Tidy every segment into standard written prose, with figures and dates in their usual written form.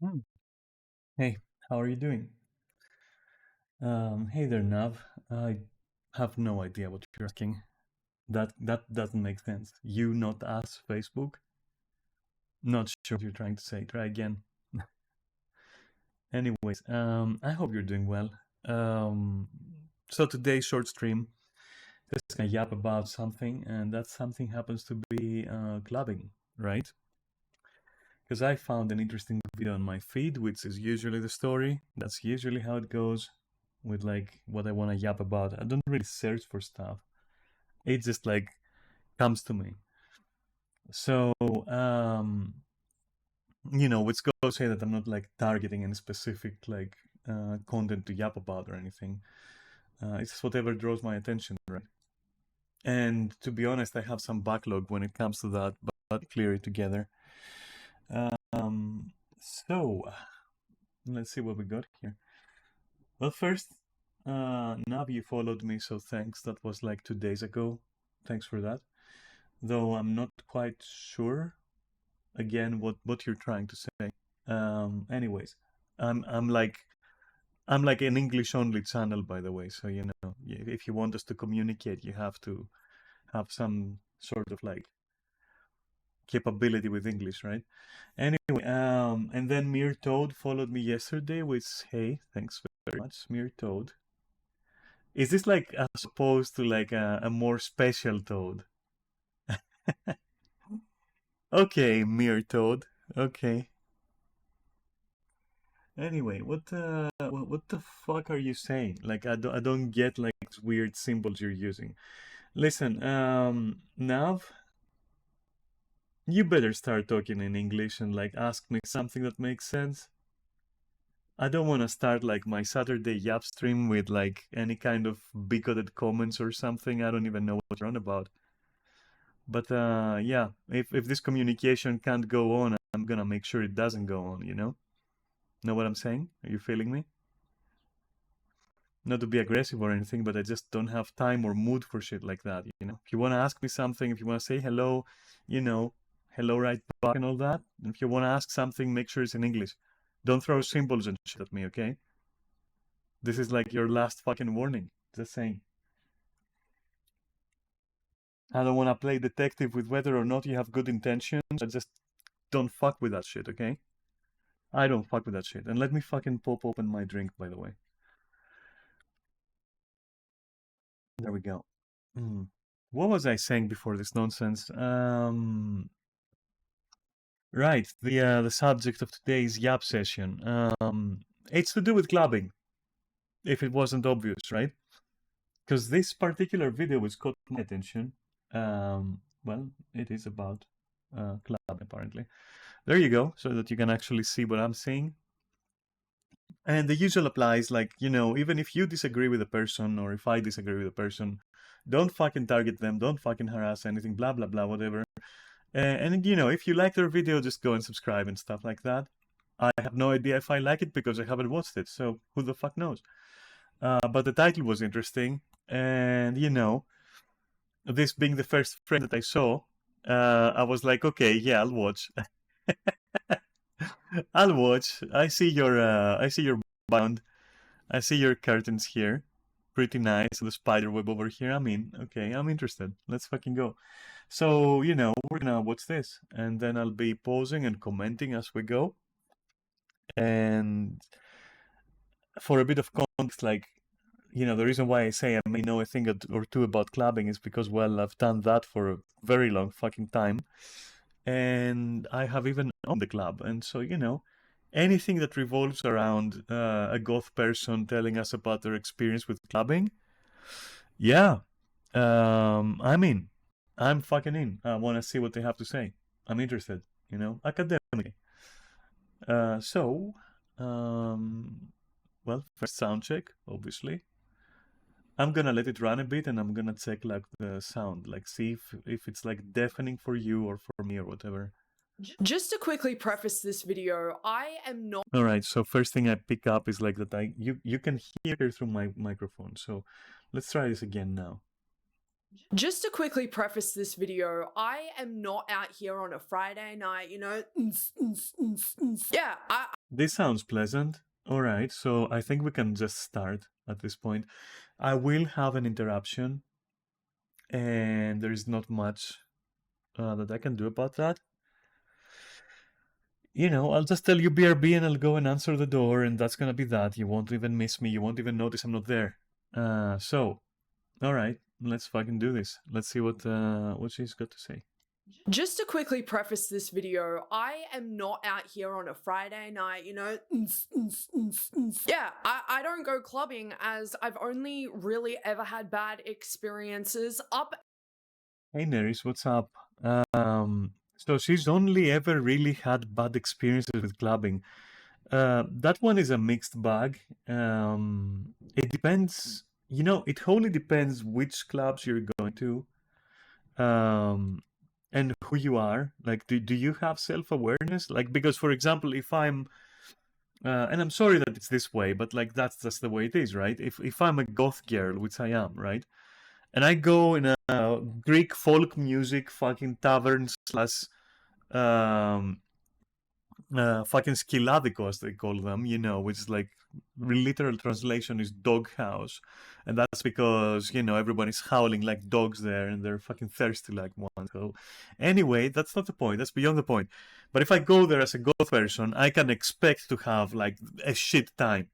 Hmm. Hey, how are you doing? Hey there, Nav. I have no idea what you're asking. That doesn't make sense. You not us, Facebook? Not sure what you're trying to say. Try again. Anyways, I hope you're doing well. Um, so today's short stream, just gonna yap about something, and that something happens to be clubbing, right? Because I found an interesting video on my feed, which is usually the story. That's usually how it goes with like what I want to yap about. I don't really search for stuff. It just like comes to me. So, which goes to say that I'm not like targeting any specific like content to yap about or anything. It's just whatever draws my attention, right? And to be honest, I have some backlog when it comes to that, but clear it together. Um, so let's see what we got here. Well, first, Nav, you followed me, so thanks. That was like 2 days ago. Thanks for that. Though I'm not quite sure again what you're trying to say. Anyways, I'm like I'm like an English only channel, by the way. So if you want us to communicate, you have to have some sort of like capability with English, right? Anyway, and then Mere Toad followed me yesterday with hey, thanks very much, Mere Toad. Is this like as opposed to like a more special Toad? Okay, Mere Toad. Okay. Anyway, what the fuck are you saying? Like I don't get like these weird symbols you're using. Listen, Nav, you better start talking in English and like ask me something that makes sense. I don't want to start like my Saturday Yap stream with like any kind of bigoted comments or something. I don't even know what you're on about. But yeah, if this communication can't go on, I'm gonna make sure it doesn't go on. Know what I'm saying? Are you feeling me? Not to be aggressive or anything, but I just don't have time or mood for shit like that. If you want to ask me something, if you want to say hello, you know, hello right back and all that. If you want to ask something, make sure it's in English. Don't throw symbols and shit at me, okay? This is like your last fucking warning. Just saying. I don't want to play detective with whether or not you have good intentions. I just don't fuck with that shit, okay? I don't fuck with that shit. And let me fucking pop open my drink, by the way. There we go. Mm. What was I saying before this nonsense? Right, the subject of today's Yap session. It's to do with clubbing, if it wasn't obvious, right? Because this particular video which caught my attention, well, it is about clubbing, apparently. There you go, so that you can actually see what I'm seeing. And the usual applies, like, even if you disagree with a person or if I disagree with a person, don't fucking target them, don't fucking harass anything, blah, blah, blah, whatever. And, if you like their video, just go and subscribe and stuff like that. I have no idea if I like it because I haven't watched it, so who the fuck knows? But the title was interesting, and, this being the first frame that I saw, I was like, okay, yeah, I'll watch. I'll watch. I see your background. I see your curtains here. Pretty nice. The spider web over here. I mean, okay, I'm interested. Let's fucking go. So, we're gonna watch this, and then I'll be pausing and commenting as we go. And for a bit of context, like, the reason why I say I may know a thing or two about clubbing is because, well, I've done that for a very long fucking time. And I have even owned the club. And so, anything that revolves around a goth person telling us about their experience with clubbing, yeah, I'm in. I'm fucking in. I want to see what they have to say. I'm interested, academically. So, um, well, first sound check, obviously. I'm gonna let it run a bit, and I'm gonna check like the sound, like see if it's like deafening for you or for me or whatever. Just to quickly preface this video, I am not. All right. So first thing I pick up is like that you can hear through my microphone. So let's try this again now. Just to quickly preface this video, I am not out here on a Friday night, Yeah, This sounds pleasant. All right, so I think we can just start at this point. I will have an interruption, and there is not much that I can do about that. You know, I'll just tell you BRB and I'll go and answer the door, and that's gonna be that. You won't even miss me. You won't even notice I'm not there. So, all right, let's fucking do this. Let's see what she's got to say. Just to quickly preface this video, I am not out here on a Friday night, Yeah, I don't go clubbing as I've only really ever had bad experiences up. Hey Neris, what's up? So she's only ever really had bad experiences with clubbing. That one is a mixed bag. It depends, it wholly depends which clubs you're going to, and who you are. Like, do you have self-awareness? Like, because for example, if I'm, and I'm sorry that it's this way, but like that's just the way it is, right? If I'm a goth girl, which I am, right? And I go in a Greek folk music fucking tavern slash fucking skiladiko, as they call them, which is like literal translation is dog house, and that's because everyone is howling like dogs there, and they're fucking thirsty like one. So anyway, that's not the point. That's beyond the point. But if I go there as a goth person, I can expect to have like a shit time.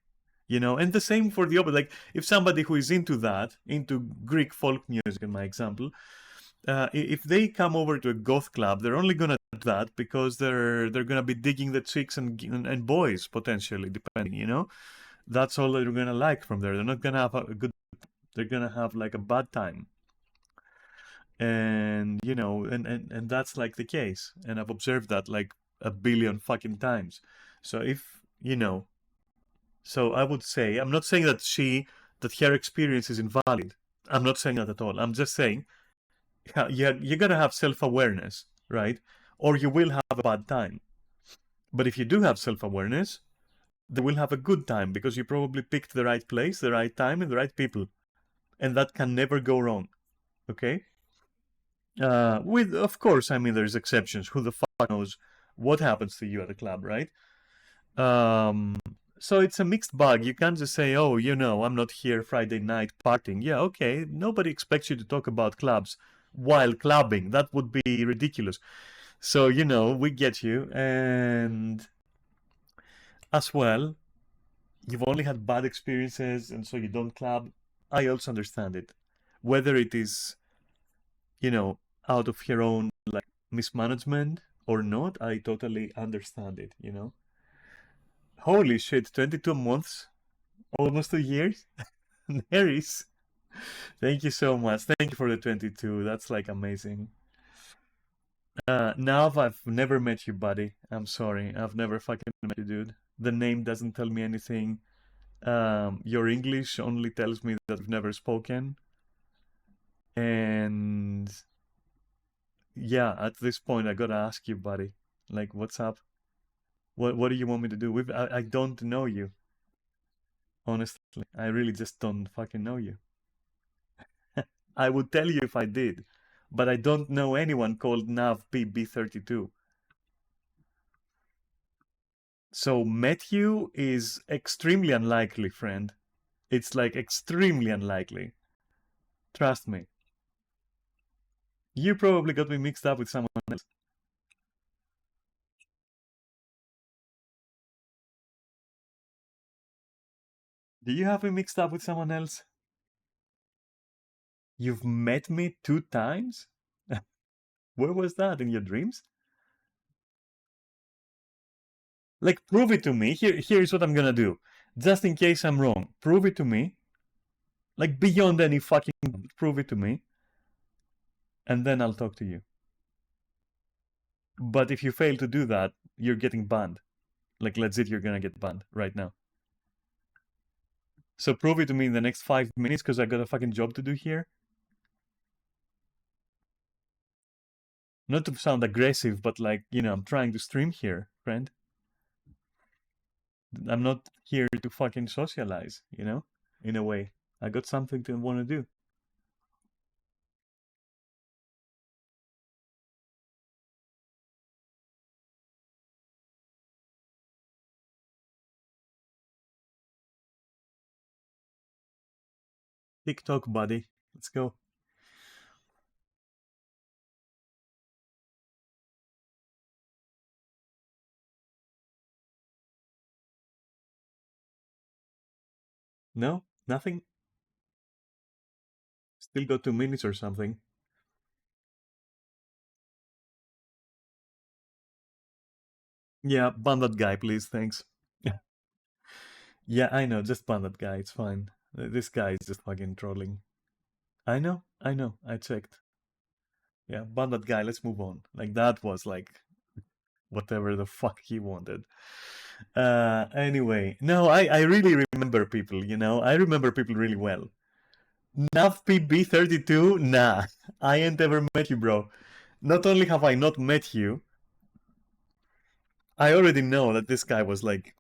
And the same for the opposite. Like, if somebody who is into that, into Greek folk music, in my example, if they come over to a goth club, they're only gonna do that because they're gonna be digging the chicks and boys potentially, depending. That's all they're gonna like from there. They're not gonna have a good. They're gonna have like a bad time. And and that's like the case. And I've observed that like a billion fucking times. So if so I would say, I'm not saying that her experience is invalid. I'm not saying that at all. I'm just saying, you're gonna have self-awareness, right? Or you will have a bad time. But if you do have self-awareness, they will have a good time because you probably picked the right place, the right time, and the right people. And that can never go wrong. Okay? Of course, I mean, there's exceptions. Who the fuck knows what happens to you at a club, right? So it's a mixed bag. You can't just say, oh, I'm not here Friday night partying. Yeah, okay. Nobody expects you to talk about clubs while clubbing. That would be ridiculous. So, we get you. And as well, you've only had bad experiences and so you don't club. I also understand it. Whether it is, out of your own like mismanagement or not, I totally understand it. Holy shit, 22 months, almost 2 years. Neris, thank you so much. Thank you for the 22. That's like amazing. Nav, I've never met you, buddy. I'm sorry. I've never fucking met you, dude. The name doesn't tell me anything. Your English only tells me that you've never spoken. And yeah, at this point, I gotta ask you, buddy. Like, what's up? What do you want me to do? I don't know you. Honestly, I really just don't fucking know you. I would tell you if I did, but I don't know anyone called Nav PB32. So met you is extremely unlikely, friend. It's like extremely unlikely. Trust me. You probably got me mixed up with someone else. Do you have me mixed up with someone else? You've met me 2 times? Where was that? In your dreams? Like, prove it to me. Here's what I'm gonna do. Just in case I'm wrong, prove it to me. Like, beyond any fucking... Prove it to me. And then I'll talk to you. But if you fail to do that, you're getting banned. Like, legit, you're gonna get banned right now. So prove it to me in the next 5 minutes, because I got a fucking job to do here. Not to sound aggressive, but like, I'm trying to stream here, friend. I'm not here to fucking socialize, in a way. I got something to want to do. TikTok, buddy. Let's go. No? Nothing? Still got 2 minutes or something. Yeah, ban that guy, please. Thanks. Yeah, I know. Just ban that guy. It's fine. This guy is just fucking trolling. I know. I know. I checked. Yeah, ban that guy. Let's move on. Like, that was like whatever the fuck he wanted. Anyway, no, I really remember people, you know? I remember people really well. NavPB32? Nah, I ain't ever met you, bro. Not only have I not met you, I already know that this guy was like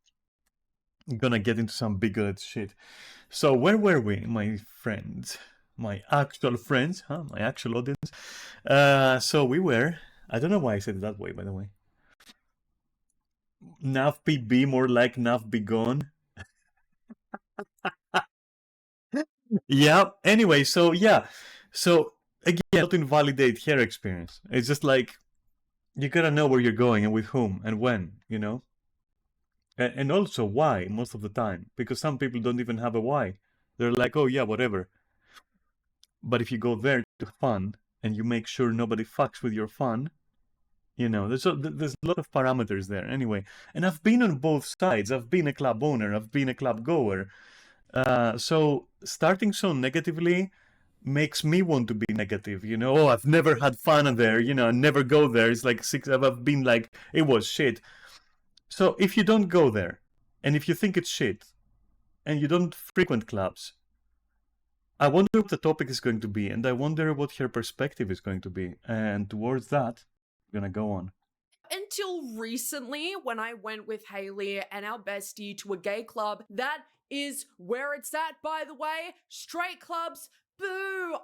gonna get into some bigoted shit. So where were we, my friends? My actual friends, huh? My actual audience. So we were. I don't know why I said it that way, by the way. NavPB, more like Nav be gone. Yeah. Anyway, so yeah. So again, not invalidate her experience. It's just like you gotta know where you're going and with whom and when, you know? And also why most of the time. Because some people don't even have a why. They're like, oh yeah, whatever. But if you go there to have fun and you make sure nobody fucks with your fun, you know, there's a lot of parameters there. Anyway, and I've been on both sides. I've been a club owner. I've been a club goer. So starting so negatively makes me want to be negative. You know, oh, I've never had fun there. You know, I never go there. It's like I've been like, it was shit. So if you don't go there, and if you think it's shit, and you don't frequent clubs, I wonder what the topic is going to be, and I wonder what her perspective is going to be. And towards that, I'm gonna go on. Until recently, when I went with Haley and our bestie to a gay club, that is where it's at, by the way. Straight clubs, boo!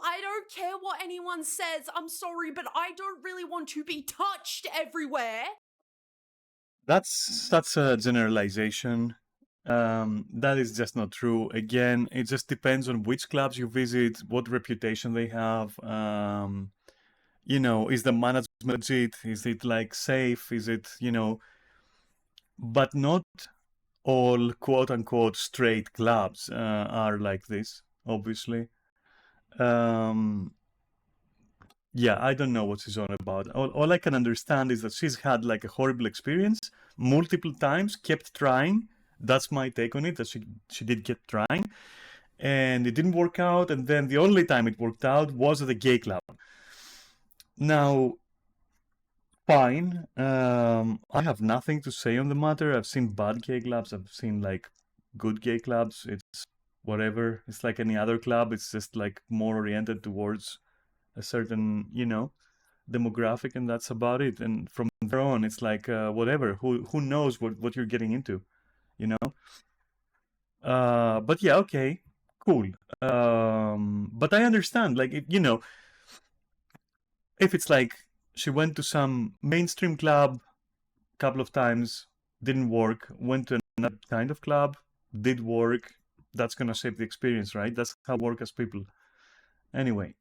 I don't care what anyone says. I'm sorry, but I don't really want to be touched everywhere. That's a generalization. That is just not true. Again, it just depends on which clubs you visit, what reputation they have. You know, is the management legit? Is it like safe? Is it, you know, but not all quote unquote straight clubs are like this, obviously. Yeah, I don't know what she's on about. All I can understand is that she's had like a horrible experience multiple times, kept trying. That's my take on it, that she did keep trying. And it didn't work out. And then the only time it worked out was at a gay club. Now, fine. I have nothing to say on the matter. I've seen bad gay clubs. I've seen like good gay clubs. It's whatever. It's like any other club. It's just like more oriented towards a certain, you know, demographic, and that's about it. And from there on, it's like whatever. Who knows what you're getting into, you know? But yeah, okay, cool. But I understand, like, you know, if it's like she went to some mainstream club a couple of times, didn't work, went to another kind of club, did work, that's gonna shape the experience, right? That's how we work as people. Anyway.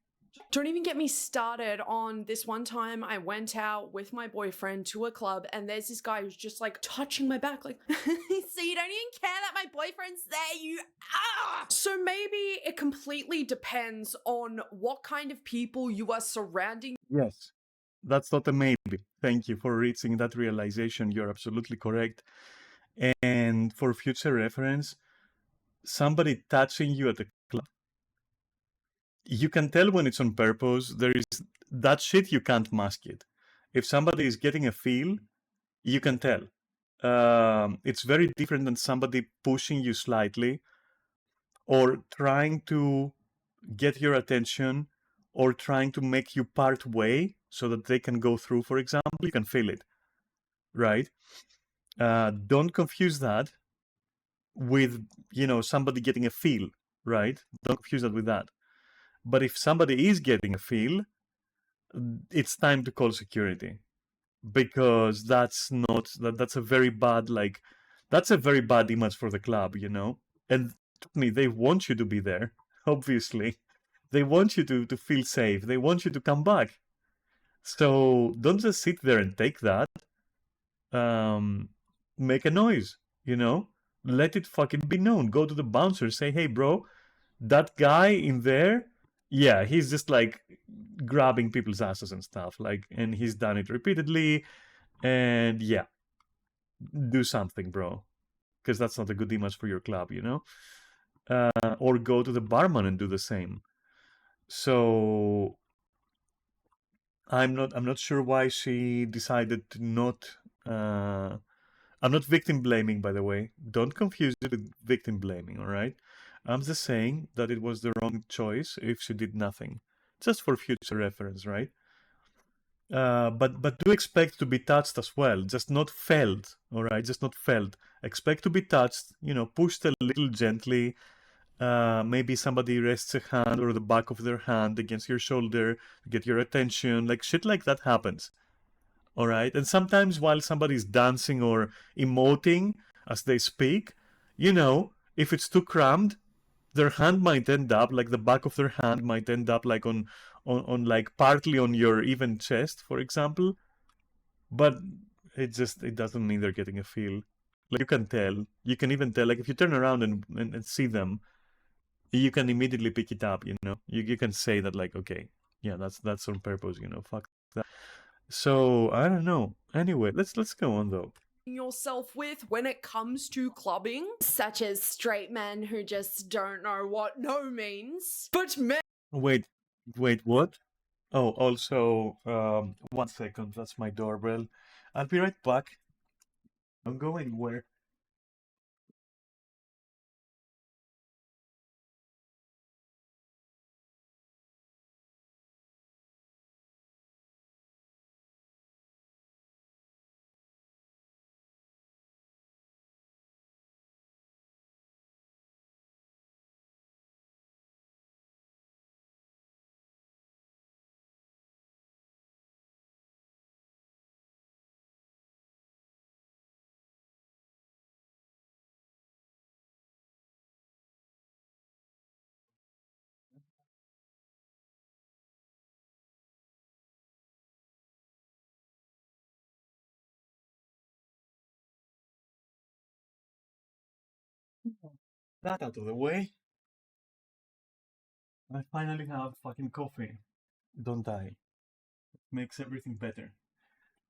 Don't even get me started on this one time I went out with my boyfriend to a club and there's this guy who's just like touching my back, like, so you don't even care that my boyfriend's there, you So maybe it completely depends on what kind of people you are surrounding. Yes, that's not a maybe. Thank you for reaching that realization. You're absolutely correct. And for future reference, somebody touching you at the club, you can tell when it's on purpose. There is that shit, you can't mask it. If somebody is getting a feel, you can tell. It's very different than somebody pushing you slightly or trying to get your attention or trying to make you part way so that they can go through, for example. You can feel it, right? Don't confuse that with, you know, somebody getting a feel, right? Don't confuse that with that. But if somebody is getting a feel, it's time to call security, because that's not that's a very bad, like, that's a very bad image for the club, you know. And me, they want you to be there. obviously. They want you to feel safe. They want you to come back. So don't just sit there and take that. Make a noise, you know? Let it fucking be known. Go to the bouncer, say, hey, bro, that guy in there, yeah, he's just like grabbing people's asses and stuff. Like, and he's done it repeatedly. And yeah, do something, bro. Because that's not a good image for your club, you know? Or go to the barman and do the same. So I'm not sure why she decided to not. I'm not victim blaming, by the way. Don't confuse it with victim blaming, all right? I'm just saying that it was the wrong choice if she did nothing, just for future reference, right? But do expect to be touched as well, just not felt, all right? Just not felt. Expect to be touched, you know, pushed a little gently. Maybe somebody rests a hand or the back of their hand against your shoulder to get your attention. Like shit like that happens. All right. And sometimes while somebody's dancing or emoting as they speak, you know, if it's too crammed, their hand might end up like the back of their hand might end up like on like partly on your even chest, for example. But it doesn't mean they're getting a feel. Like you can tell. You can even tell, like if you turn around and see them, you can immediately pick it up, you know. You can say that like, okay, yeah, that's on purpose, you know, fuck that. So I don't know. Anyway, let's go on though. Yourself with when it comes to clubbing, such as straight men who just don't know what no means. But men. Wait, what? Oh, also, 1 second. That's my doorbell. I'll be right back. Don't go anywhere. That out of the way. I finally have fucking coffee. Don't die. Makes everything better.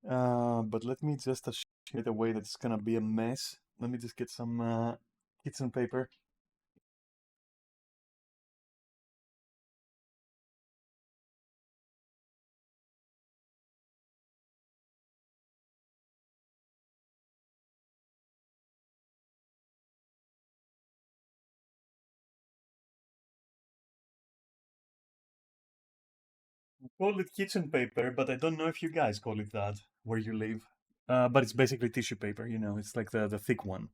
But let me just assure the way that it's gonna be a mess. Let me just get some kitchen paper. I call it kitchen paper, but I don't know if you guys call it that where you live. But it's basically tissue paper, you know, it's like the thick one.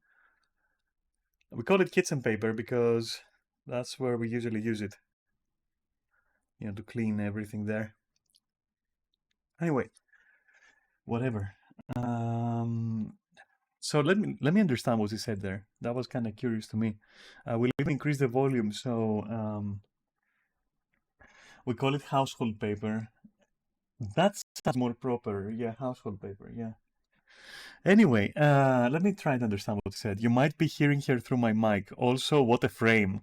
We call it kitchen paper because that's where we usually use it, you know, to clean everything there. Anyway, whatever. So let me understand what he said there. That was kind of curious to me. We'll even increase the volume, so we call it household paper. That's more proper. Yeah, household paper. Yeah. Anyway, let me try and understand what he said. You might be hearing her through my mic. Also, what a frame.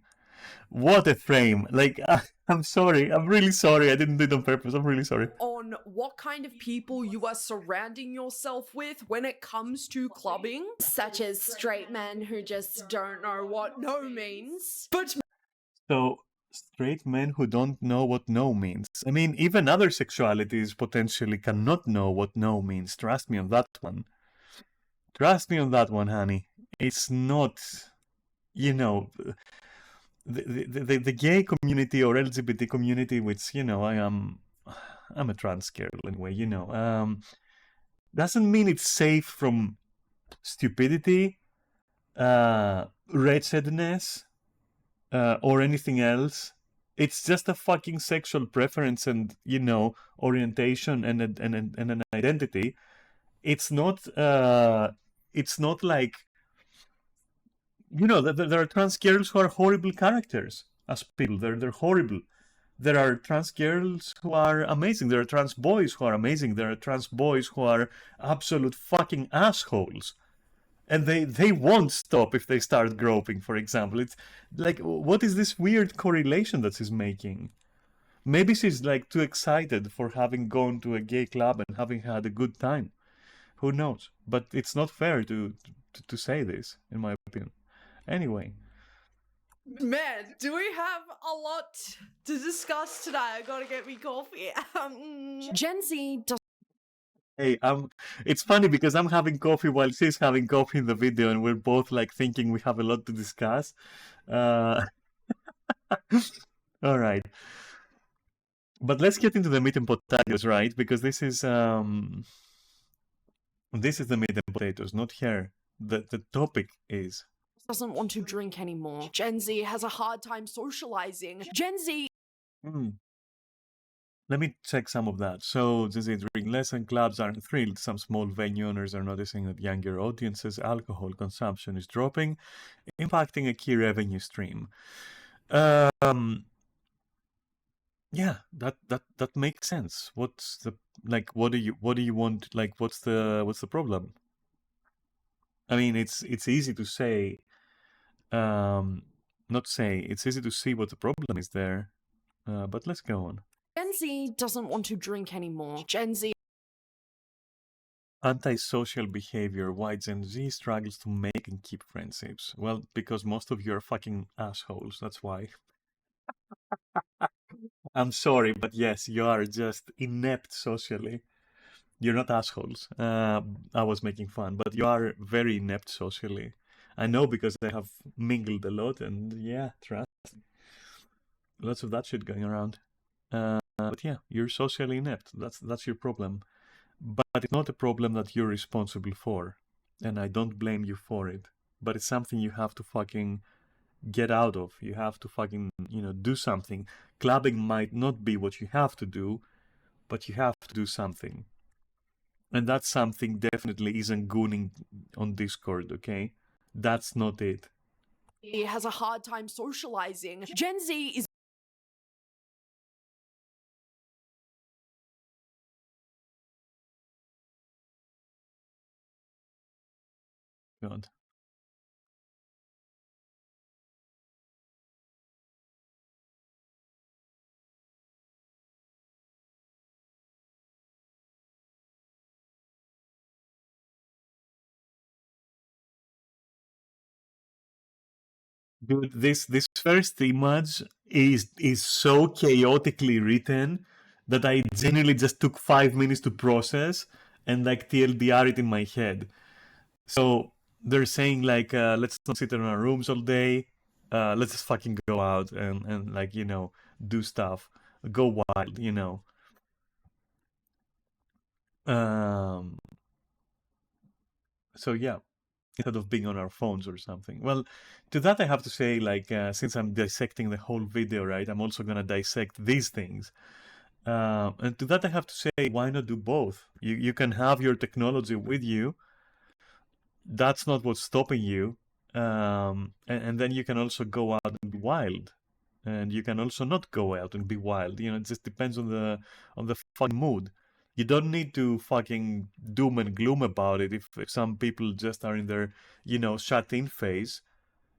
What a frame. Like, I'm sorry. I'm really sorry. I didn't do it on purpose. I'm really sorry. On what kind of people you are surrounding yourself with when it comes to clubbing, such as straight men who just don't know what no means. But So, straight men who don't know what no means. I mean, even other sexualities potentially cannot know what no means. Trust me on that one. Trust me on that one, honey. It's not, you know, the gay community or LGBT community, which, you know, I'm a trans girl anyway, you know, doesn't mean it's safe from stupidity, wretchedness, or anything else. It's just a fucking sexual preference and, you know, orientation and an identity. It's not like, you know, there are trans girls who are horrible characters. as people. They're horrible. There are trans girls who are amazing. There are trans boys who are amazing. There are trans boys who are absolute fucking assholes. And they won't stop if they start groping, for example. It's like, what is this weird correlation that she's making? Maybe she's like too excited for having gone to a gay club and having had a good time. Who knows? But it's not fair to say this, in my opinion. Anyway, Man, do we have a lot to discuss today? I gotta get me coffee. Gen Z does. hey, it's funny because I'm having coffee while she's having coffee in the video, and we're both like thinking we have a lot to discuss. All right. But let's get into the meat and potatoes, right? Because this is the meat and potatoes, not here. The topic is Doesn't want to drink anymore. Gen Z has a hard time socializing. Gen Z. Let me check some of that. So, Gen Z drink less and clubs aren't thrilled. Some small venue owners are noticing that younger audiences' alcohol consumption is dropping, impacting a key revenue stream. Yeah, that makes sense. What's the like? What do you want? Like, what's the problem? I mean, it's easy to say, not say. It's easy to see what the problem is there, but let's go on. Gen Z doesn't want to drink anymore. Gen Z. Antisocial behavior. Why Gen Z struggles to make and keep friendships? Well, because most of you are fucking assholes. That's why. I'm sorry, but yes, you are just inept socially. You're not assholes. I was making fun, but you are very inept socially. I know because I have mingled a lot, and yeah, trust me. Lots of that shit going around. But yeah, you're socially inept. That's your problem. But it's not a problem that you're responsible for, and I don't blame you for it. But it's something you have to fucking get out of. You have to fucking, do something. Clubbing might not be what you have to do, but you have to do something. And that something definitely isn't gooning on Discord, okay? That's not it. Has a hard time socializing. Gen Z is. God. Dude, this first image is so chaotically written that I genuinely just took 5 minutes to process and like TLDR it in my head. So they're saying like, let's not sit in our rooms all day. Let's just fucking go out and like, do stuff. Go wild. Um, so yeah, instead of being on our phones or something. Well, to that I have to say, like, since I'm dissecting the whole video, right, I'm also gonna dissect these things. And to that I have to say, why not do both? You can have your technology with you. That's not what's stopping you. And then you can also go out and be wild. And you can also not go out and be wild. It just depends on the fucking mood. You don't need to fucking doom and gloom about it if some people just are in their, shut-in phase.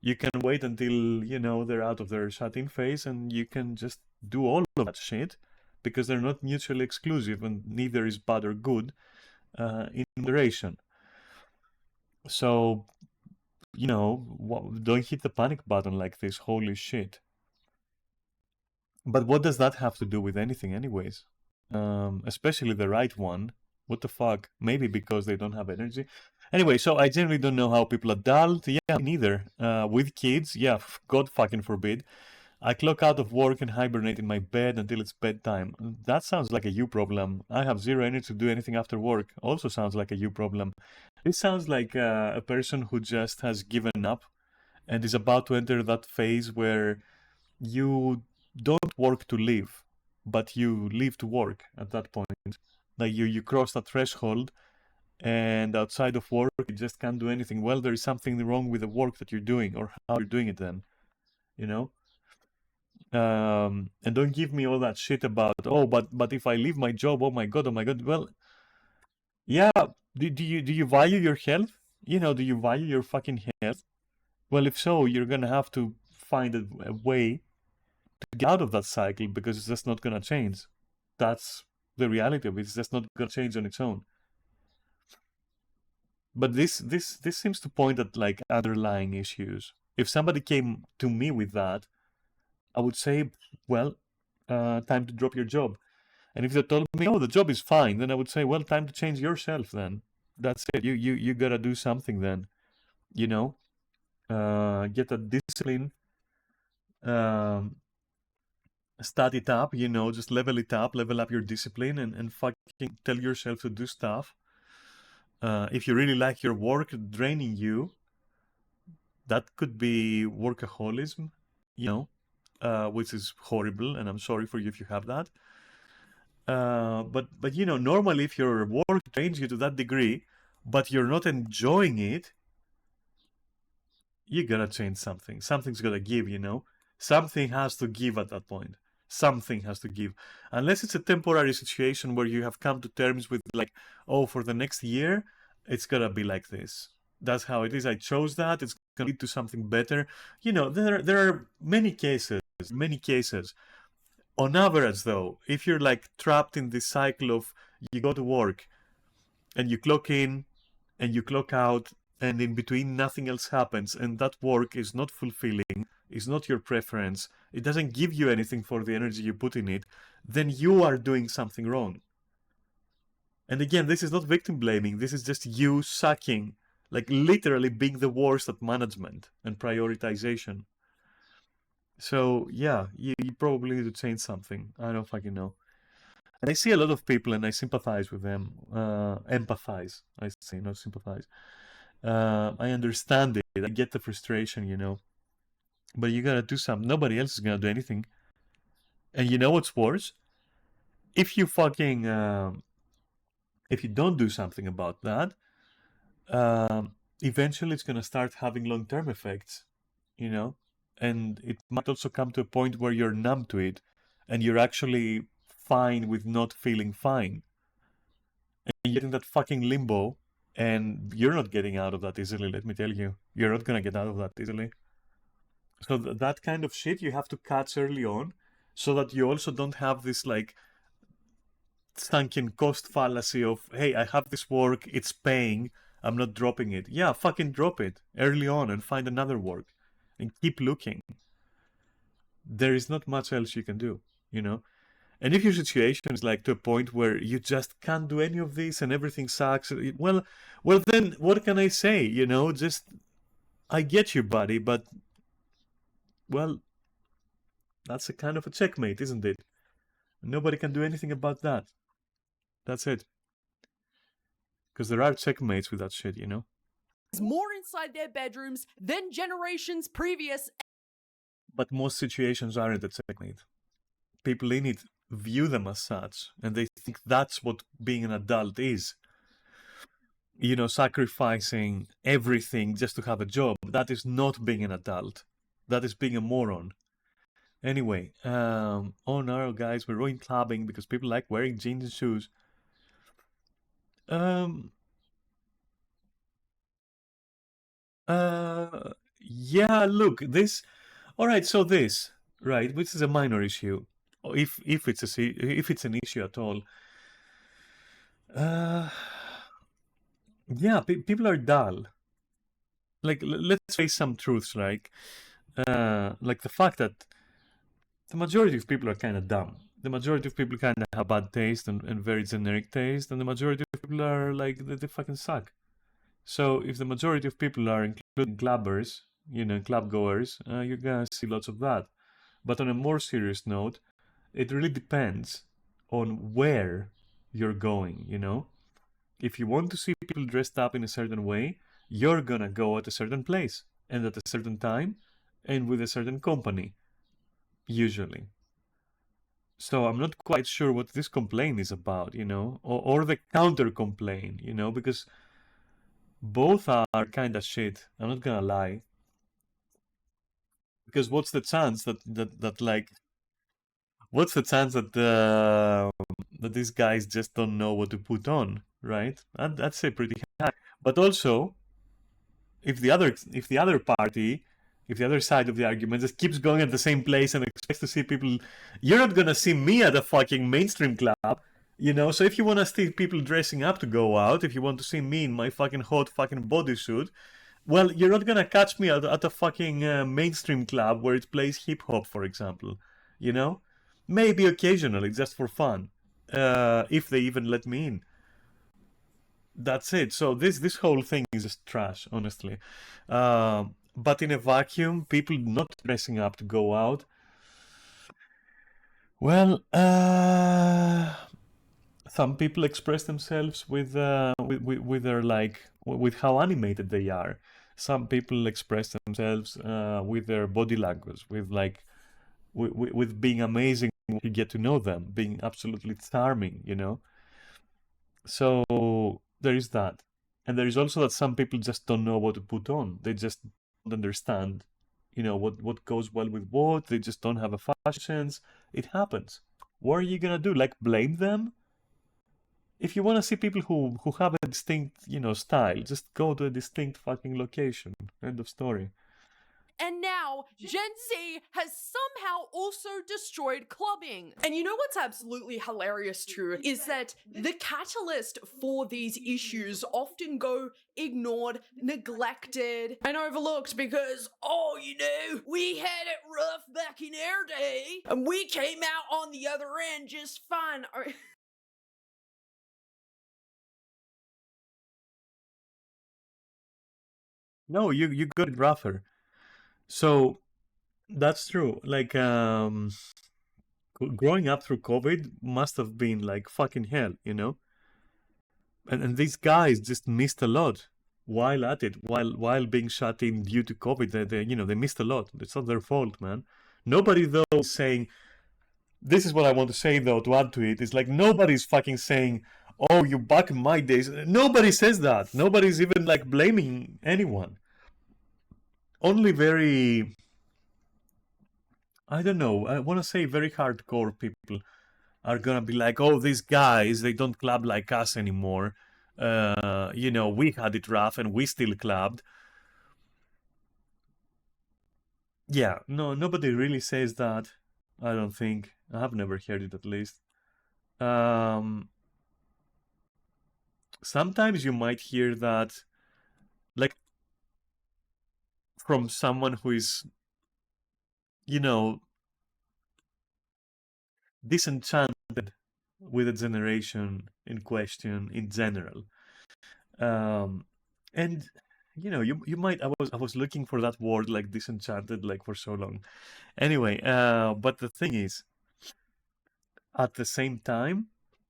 You can wait until, they're out of their shut-in phase and you can just do all of that shit because they're not mutually exclusive and neither is bad or good in moderation. So, don't hit the panic button like this. Holy shit. But what does that have to do with anything anyways? Especially the right one. What the fuck? Maybe because they don't have energy. Anyway, so I generally don't know how people adult. Yeah, neither. With kids, yeah, God fucking forbid. I clock out of work and hibernate in my bed until it's bedtime. That sounds like a you problem. I have zero energy to do anything after work. Also sounds like a you problem. This sounds like a person who just has given up and is about to enter that phase where you don't work to live, but you live to work at that point. Like you cross that threshold, and outside of work, you just can't do anything. Well, there is something wrong with the work that you're doing or how you're doing it then, you know? And don't give me all that shit about, oh, but if I leave my job, oh my god. Well, yeah, do you value your health? Do you value your fucking health? Well, if so, you're gonna have to find a way to get out of that cycle, because it's just not gonna change. That's the reality of it. It's just not gonna change on its own. But this seems to point at like underlying issues. If somebody came to me with that, I would say, well, time to drop your job. And if they told me, oh, the job is fine, then I would say, well, time to change yourself then. That's it. You gotta do something then. Get a discipline, start it up, just level it up, level up your discipline, and fucking tell yourself to do stuff. If you really like your work draining you, that could be workaholism, which is horrible, and I'm sorry for you if you have that. But normally if your work drains you to that degree, but you're not enjoying it, you gotta change something. Something's gotta give, Something has to give at that point. Something has to give. Unless it's a temporary situation where you have come to terms with like, oh, for the next year, it's gotta be like this. That's how it is. I chose that. It's gonna lead to something better. There are many cases. On average, though, if you're like trapped in this cycle of you go to work and you clock in and you clock out, and in between nothing else happens, and that work is not fulfilling, is not your preference, it doesn't give you anything for the energy you put in it, then you are doing something wrong. And again, this is not victim blaming. This is just you sucking, like literally being the worst at management and prioritization. So yeah, you probably need to change something. I don't fucking know. And I see a lot of people and I sympathize with them. Empathize, I say, not sympathize. I understand it. I get the frustration, But you gotta do something. Nobody else is gonna do anything. And you know what's worse? If you fucking, if you don't do something about that, eventually it's gonna start having long-term effects, And it might also come to a point where you're numb to it, and you're actually fine with not feeling fine. And you're in that fucking limbo, and you're not getting out of that easily, let me tell you. You're not gonna get out of that easily. So that kind of shit you have to catch early on, so that you also don't have this like sunken cost fallacy of, hey, I have this work, it's paying, I'm not dropping it. Yeah, fucking drop it early on and find another work and keep looking. There is not much else you can do, And if your situation is like to a point where you just can't do any of this and everything sucks, well, then what can I say? Just, I get you, buddy, but, well, that's a kind of a checkmate, isn't it? Nobody can do anything about that. That's it. Because there are checkmates with that shit, More inside their bedrooms than generations previous. But most situations aren't a checkmate. People in it view them as such, and they think that's what being an adult is. Sacrificing everything just to have a job. That is not being an adult. That is being a moron. Anyway, oh no, guys, we're going clubbing because people like wearing jeans and shoes. Yeah, look, this. All right, so this, right, which is a minor issue, if it's an issue at all. Yeah, people are dull. Like, let's face some truths, like the fact that the majority of people are kind of dumb. The majority of people kind of have bad taste and very generic taste, and the majority of people are like, they fucking suck. So if the majority of people are including clubbers, club goers, you're gonna see lots of that. But on a more serious note, it really depends on where you're going, If you want to see people dressed up in a certain way, you're gonna go at a certain place, and at a certain time, and with a certain company, usually. So I'm not quite sure what this complaint is about, or the counter complaint, because both are kind of shit. I'm not gonna lie. Because what's the chance that like what's the chance that that these guys just don't know what to put on, right? I'd say pretty high. But also, if the other party, if the other side of the argument just keeps going at the same place and expects to see people, you're not gonna see me at a fucking mainstream club, you know. So if you want to see people dressing up to go out, if you want to see me in my fucking hot fucking bodysuit, well, you're not gonna catch me at a fucking mainstream club where it plays hip hop, for example, you know. Maybe occasionally, just for fun, if they even let me in. That's it. So this whole thing is just trash, honestly. But in a vacuum, people not dressing up to go out. Well, some people express themselves with their with how animated they are. Some people express themselves with their body language, with with being amazing when you get to know them, being absolutely charming, you know. So there is that. And there is also that some people just don't know what to put on. They just don't understand, you know, what goes well with what. They just don't have a fashion sense. It happens. What are you gonna do? Like, blame them? If you want to see people who have a distinct, you know, style, just go to a distinct fucking location. End of story. And now, Gen Z has somehow also destroyed clubbing. And you know what's absolutely hilarious too, is that the catalyst for these issues often go ignored, neglected, and overlooked because, oh, you know, we had it rough back in our day, and we came out on the other end just fine. No, you got it rougher. So that's true. Like, growing up through COVID must have been like fucking hell, you know? And these guys just missed a lot while at it, while being shut in due to COVID. They you know, they missed a lot. It's not their fault, man. Nobody though is saying, this is what I want to say though, to add to it, is like nobody's fucking saying, oh, you back in my days. Nobody says that. Nobody's even like blaming anyone. Only very, I don't know, I want to say very hardcore people are gonna be like, oh, these guys, they don't club like us anymore. You know, we had it rough and we still clubbed. Yeah, no, nobody really says that. I don't think. I have never heard it, at least. Um, Sometimes you might hear that, like, from someone who is, you know, disenchanted with the generation in question in general. And you know, you might, I was looking for that word, like disenchanted, like for so long. Anyway, but the thing is, at the same time,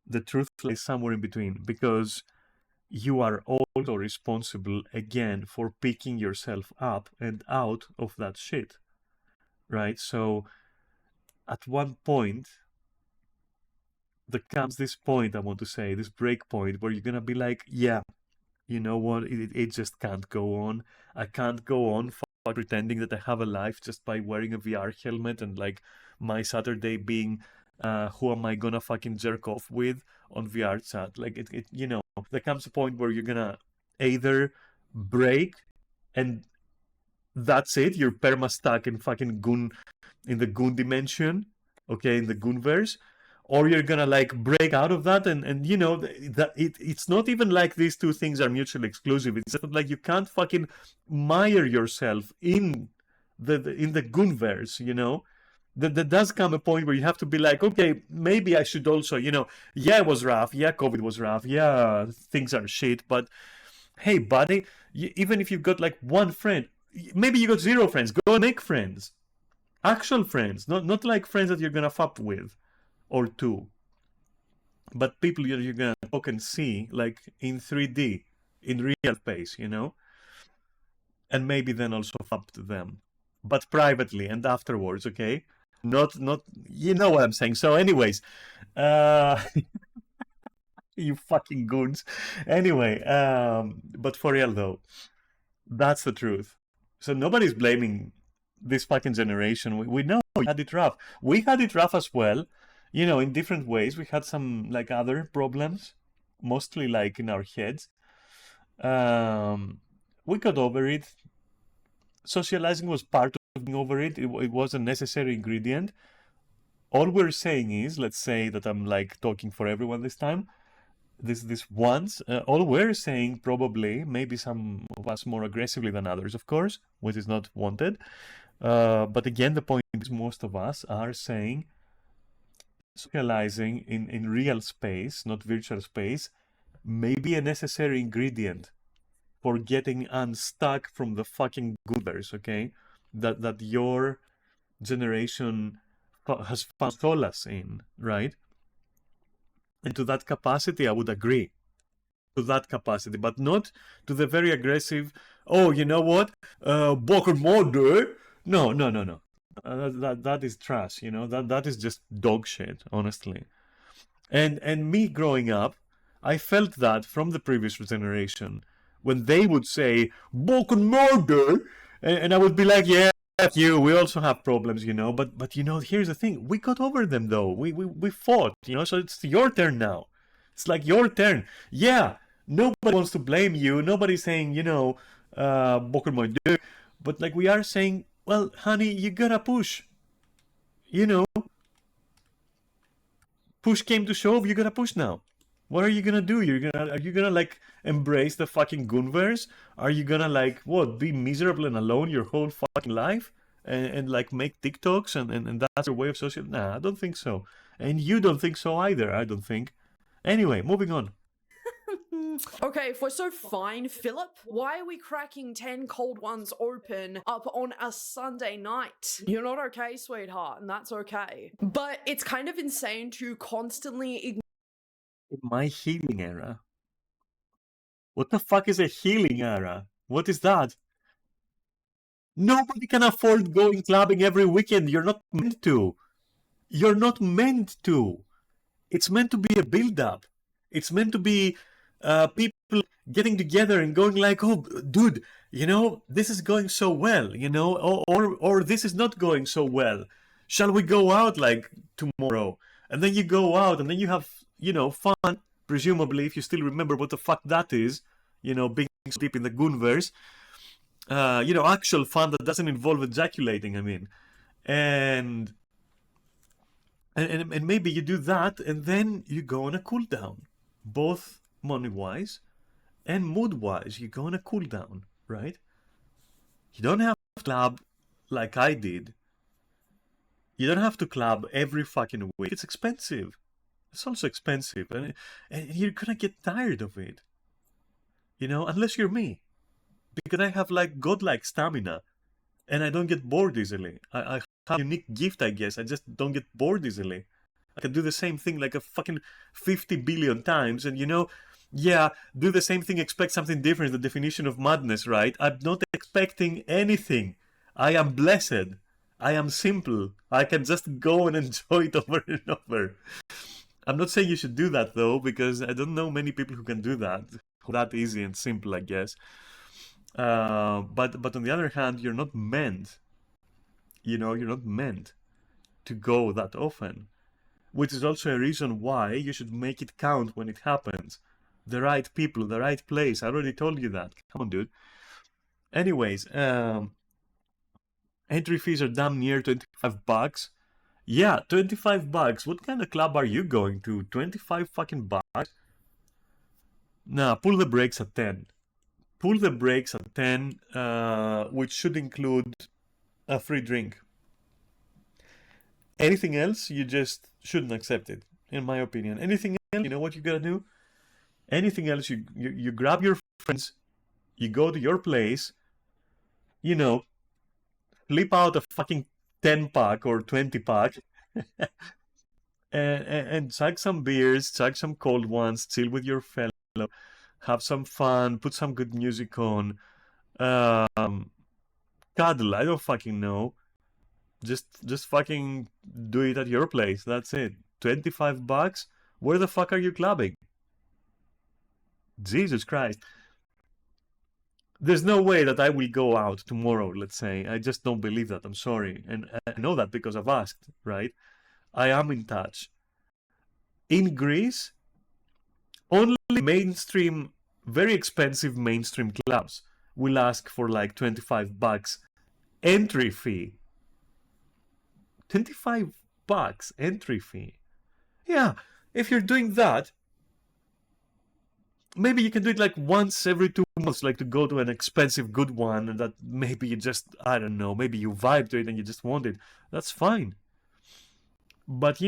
the truth lies somewhere in between, because you are also responsible again for picking yourself up and out of that shit, right? So at one point, there comes this point, I want to say, this break point, where you're gonna be like, yeah, you know what, it just can't go on. I can't go on pretending that I have a life just by wearing a VR helmet and like my Saturday being who am I gonna fucking jerk off with on VR chat. Like it you know, there comes a point where you're gonna either break and that's it, you're perma stuck in fucking goon, in the goon dimension, okay, in the goonverse, or you're gonna like break out of that and you know that it's not even like these two things are mutually exclusive. It's just like you can't fucking mire yourself in the goonverse, you know. There does come a point where you have to be like, okay, maybe I should also, you know, yeah, it was rough, yeah, COVID was rough, yeah, things are shit, but hey, buddy, even if you've got like one friend, maybe you got zero friends, go and make friends, actual friends, not like friends that you're gonna fuck with or two, but people you're gonna talk and see like in 3D, in real space, you know, and maybe then also fuck to them, but privately and afterwards, okay? Not, you know what I'm saying. So, anyways, you fucking goons. Anyway, but for real though, that's the truth. So nobody's blaming this fucking generation. We know we had it rough. We had it rough as well. you know, in different ways. We had some like other problems, mostly like in our heads. We got over it. Socializing was part of getting over it. It was a necessary ingredient. All we're saying is, let's say that I'm like talking for everyone this time. This once, all we're saying, probably, maybe some of us more aggressively than others, of course, which is not wanted. But again, the point is, most of us are saying socializing in real space, not virtual space, may be a necessary ingredient for getting unstuck from the fucking gooders, okay? That your generation has found solace in, right? And to that capacity, I would agree. To that capacity, but not to the very aggressive, oh, you know what? Boker murder? No, no, no, no. That is trash, you know? That is just dog shit, honestly. And me growing up, I felt that from the previous generation. When they would say, Boker murder, and I would be like, yeah, you, we also have problems, you know, but you know, here's the thing, we got over them though. We fought, you know, so it's your turn now. It's like your turn. Yeah, nobody wants to blame you. Nobody's saying, you know, Boker murder, but like we are saying, well, honey, you gotta push. You know, push came to shove, you gotta push now. What are you gonna do? Are you gonna like embrace the fucking Gunverse? Are you gonna like what, be miserable and alone your whole fucking life? And like make TikToks and that's your way of social? Nah, I don't think so. And you don't think so either, I don't think. Anyway, moving on. Okay, if we're so fine, Philip, why are we cracking 10 cold ones open up on a Sunday night? You're not okay, sweetheart, and that's okay. But it's kind of insane to constantly In my healing era? What the fuck is a healing era? What is that? Nobody can afford going clubbing every weekend. You're not meant to. You're not meant to. It's meant to be a build-up. It's meant to be people getting together and going like, oh, dude, you know, this is going so well, you know, or this is not going so well. Shall we go out like tomorrow? And then you go out and then you have, you know, fun, presumably, if you still remember what the fuck that is, you know, being so deep in the Gunverse. You know, actual fun that doesn't involve ejaculating, I mean. And maybe you do that and then you go on a cool down, both money-wise and mood-wise. You go on a cool down, right? You don't have to club like I did. You don't have to club every fucking week. It's expensive. It's also expensive, and you're gonna get tired of it. You know, unless you're me, because I have like godlike stamina, and I don't get bored easily. I have a unique gift, I guess. I just don't get bored easily. I can do the same thing like a fucking 50 billion times, and you know, yeah, do the same thing, expect something different. The definition of madness, right? I'm not expecting anything. I am blessed. I am simple. I can just go and enjoy it over and over. I'm not saying you should do that though, because I don't know many people who can do that. That easy and simple, I guess. But on the other hand, you're not meant. You know, you're not meant to go that often, which is also a reason why you should make it count when it happens. The right people, the right place. I already told you that. Come on, dude. Anyways, entry fees are damn near $25. Yeah, $25. What kind of club are you going to? 25 fucking bucks? Nah, pull the brakes at 10. Pull the brakes at 10, which should include a free drink. Anything else, you just shouldn't accept it, in my opinion. Anything else, you know what you gotta do? Anything else, you grab your friends, you go to your place, you know, flip out a fucking 10-pack or 20-pack, and chug some beers, chug some cold ones, chill with your fellow, have some fun, put some good music on, cuddle, I don't fucking know. Just fucking do it at your place. That's it. $25? Where the fuck are you clubbing? Jesus Christ. There's no way that I will go out tomorrow, let's say. I just don't believe that. I'm sorry. And I know that because I've asked, right? I am in touch. in Greece, only mainstream, very expensive mainstream clubs will ask for like $25 entry fee. $25 entry fee. Yeah, if you're doing that, maybe you can do it like once every 2 months, like to go to an expensive good one, and that maybe you just, I don't know, maybe you vibe to it and you just want it. That's fine. But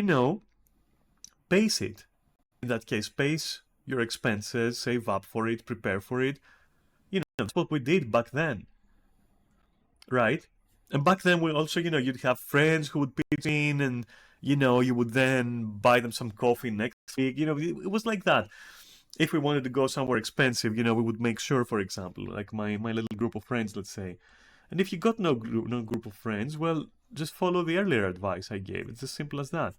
pace it. In that case, pace your expenses, save up for it, prepare for it. That's what we did back then. Right? And back then we also, you'd have friends who would pitch in, and, you would then buy them some coffee next week. It was like that. If we wanted to go somewhere expensive, we would make sure, for example, like my little group of friends, let's say. And if you got no group of friends, well, just follow the earlier advice I gave. It's as simple as that.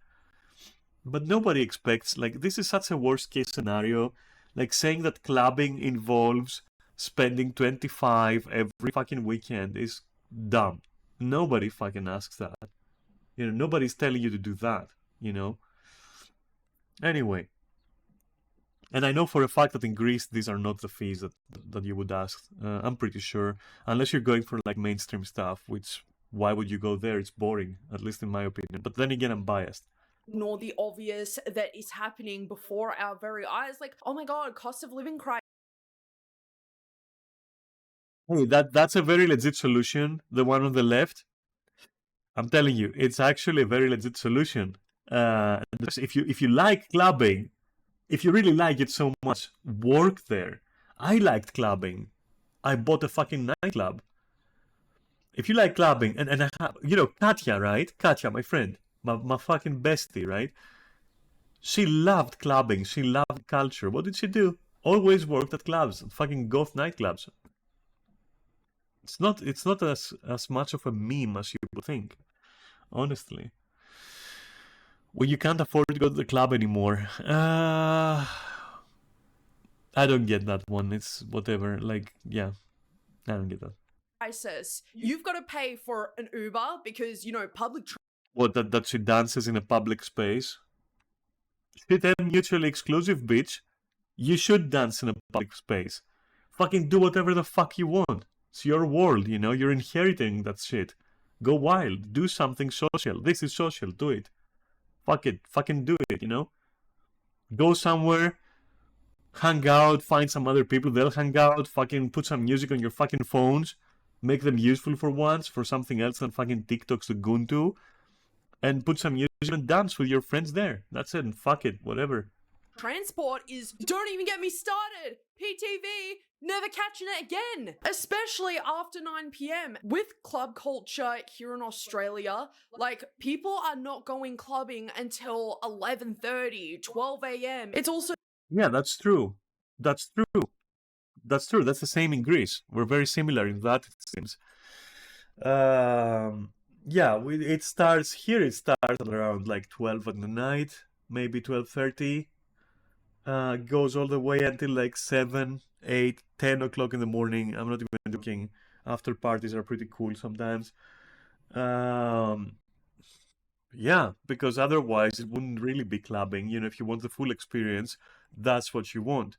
But nobody expects, like, this is such a worst case scenario. Like, saying that clubbing involves spending 25 every fucking weekend is dumb. Nobody fucking asks that. Nobody's telling you to do that, Anyway. And I know for a fact that in Greece, these are not the fees that you would ask. I'm pretty sure. Unless you're going for like mainstream stuff, which, why would you go there? It's boring, at least in my opinion. But then again, I'm biased. Ignore the obvious that is happening before our very eyes. Like, oh my God, cost of living crisis. Hey, that's a very legit solution. The one on the left. I'm telling you, it's actually a very legit solution. If you like clubbing, if you really like it so much, work there. I liked clubbing. I bought a fucking nightclub. If you like clubbing, and I have, Katya, right? Katya, my friend, my fucking bestie, right? She loved clubbing. She loved culture. What did she do? Always worked at clubs, fucking goth nightclubs. It's not as much of a meme as you would think, honestly. When you can't afford to go to the club anymore, I don't get that one. It's whatever. Like, yeah, I don't get that. Crisis. You've got to pay for an Uber because, public What, that she dances in a public space? Shit, I'm mutually exclusive, bitch. You should dance in a public space. Fucking do whatever the fuck you want. It's your world, You're inheriting that shit. Go wild. Do something social. This is social. Do it. Fuck it. Fucking do it, Go somewhere. Hang out. Find some other people. They'll hang out. Fucking put some music on your fucking phones. Make them useful for once, for something else than fucking TikToks to goon to. And put some music and dance with your friends there. That's it. And fuck it. Whatever. Transport is, don't even get me started. PTV, never catching it again. Especially after 9 p.m. With club culture here in Australia, like, people are not going clubbing until 11:30, 12 a.m. It's also... Yeah, that's true. That's true. That's true. That's the same in Greece. We're very similar in that, it seems. Yeah, it starts here. It starts around like 12 at the night, maybe 12:30. Goes all the way until like 7, 8, 10 o'clock in the morning. I'm not even joking. After parties are pretty cool sometimes. Yeah, because otherwise it wouldn't really be clubbing. If you want the full experience, that's what you want.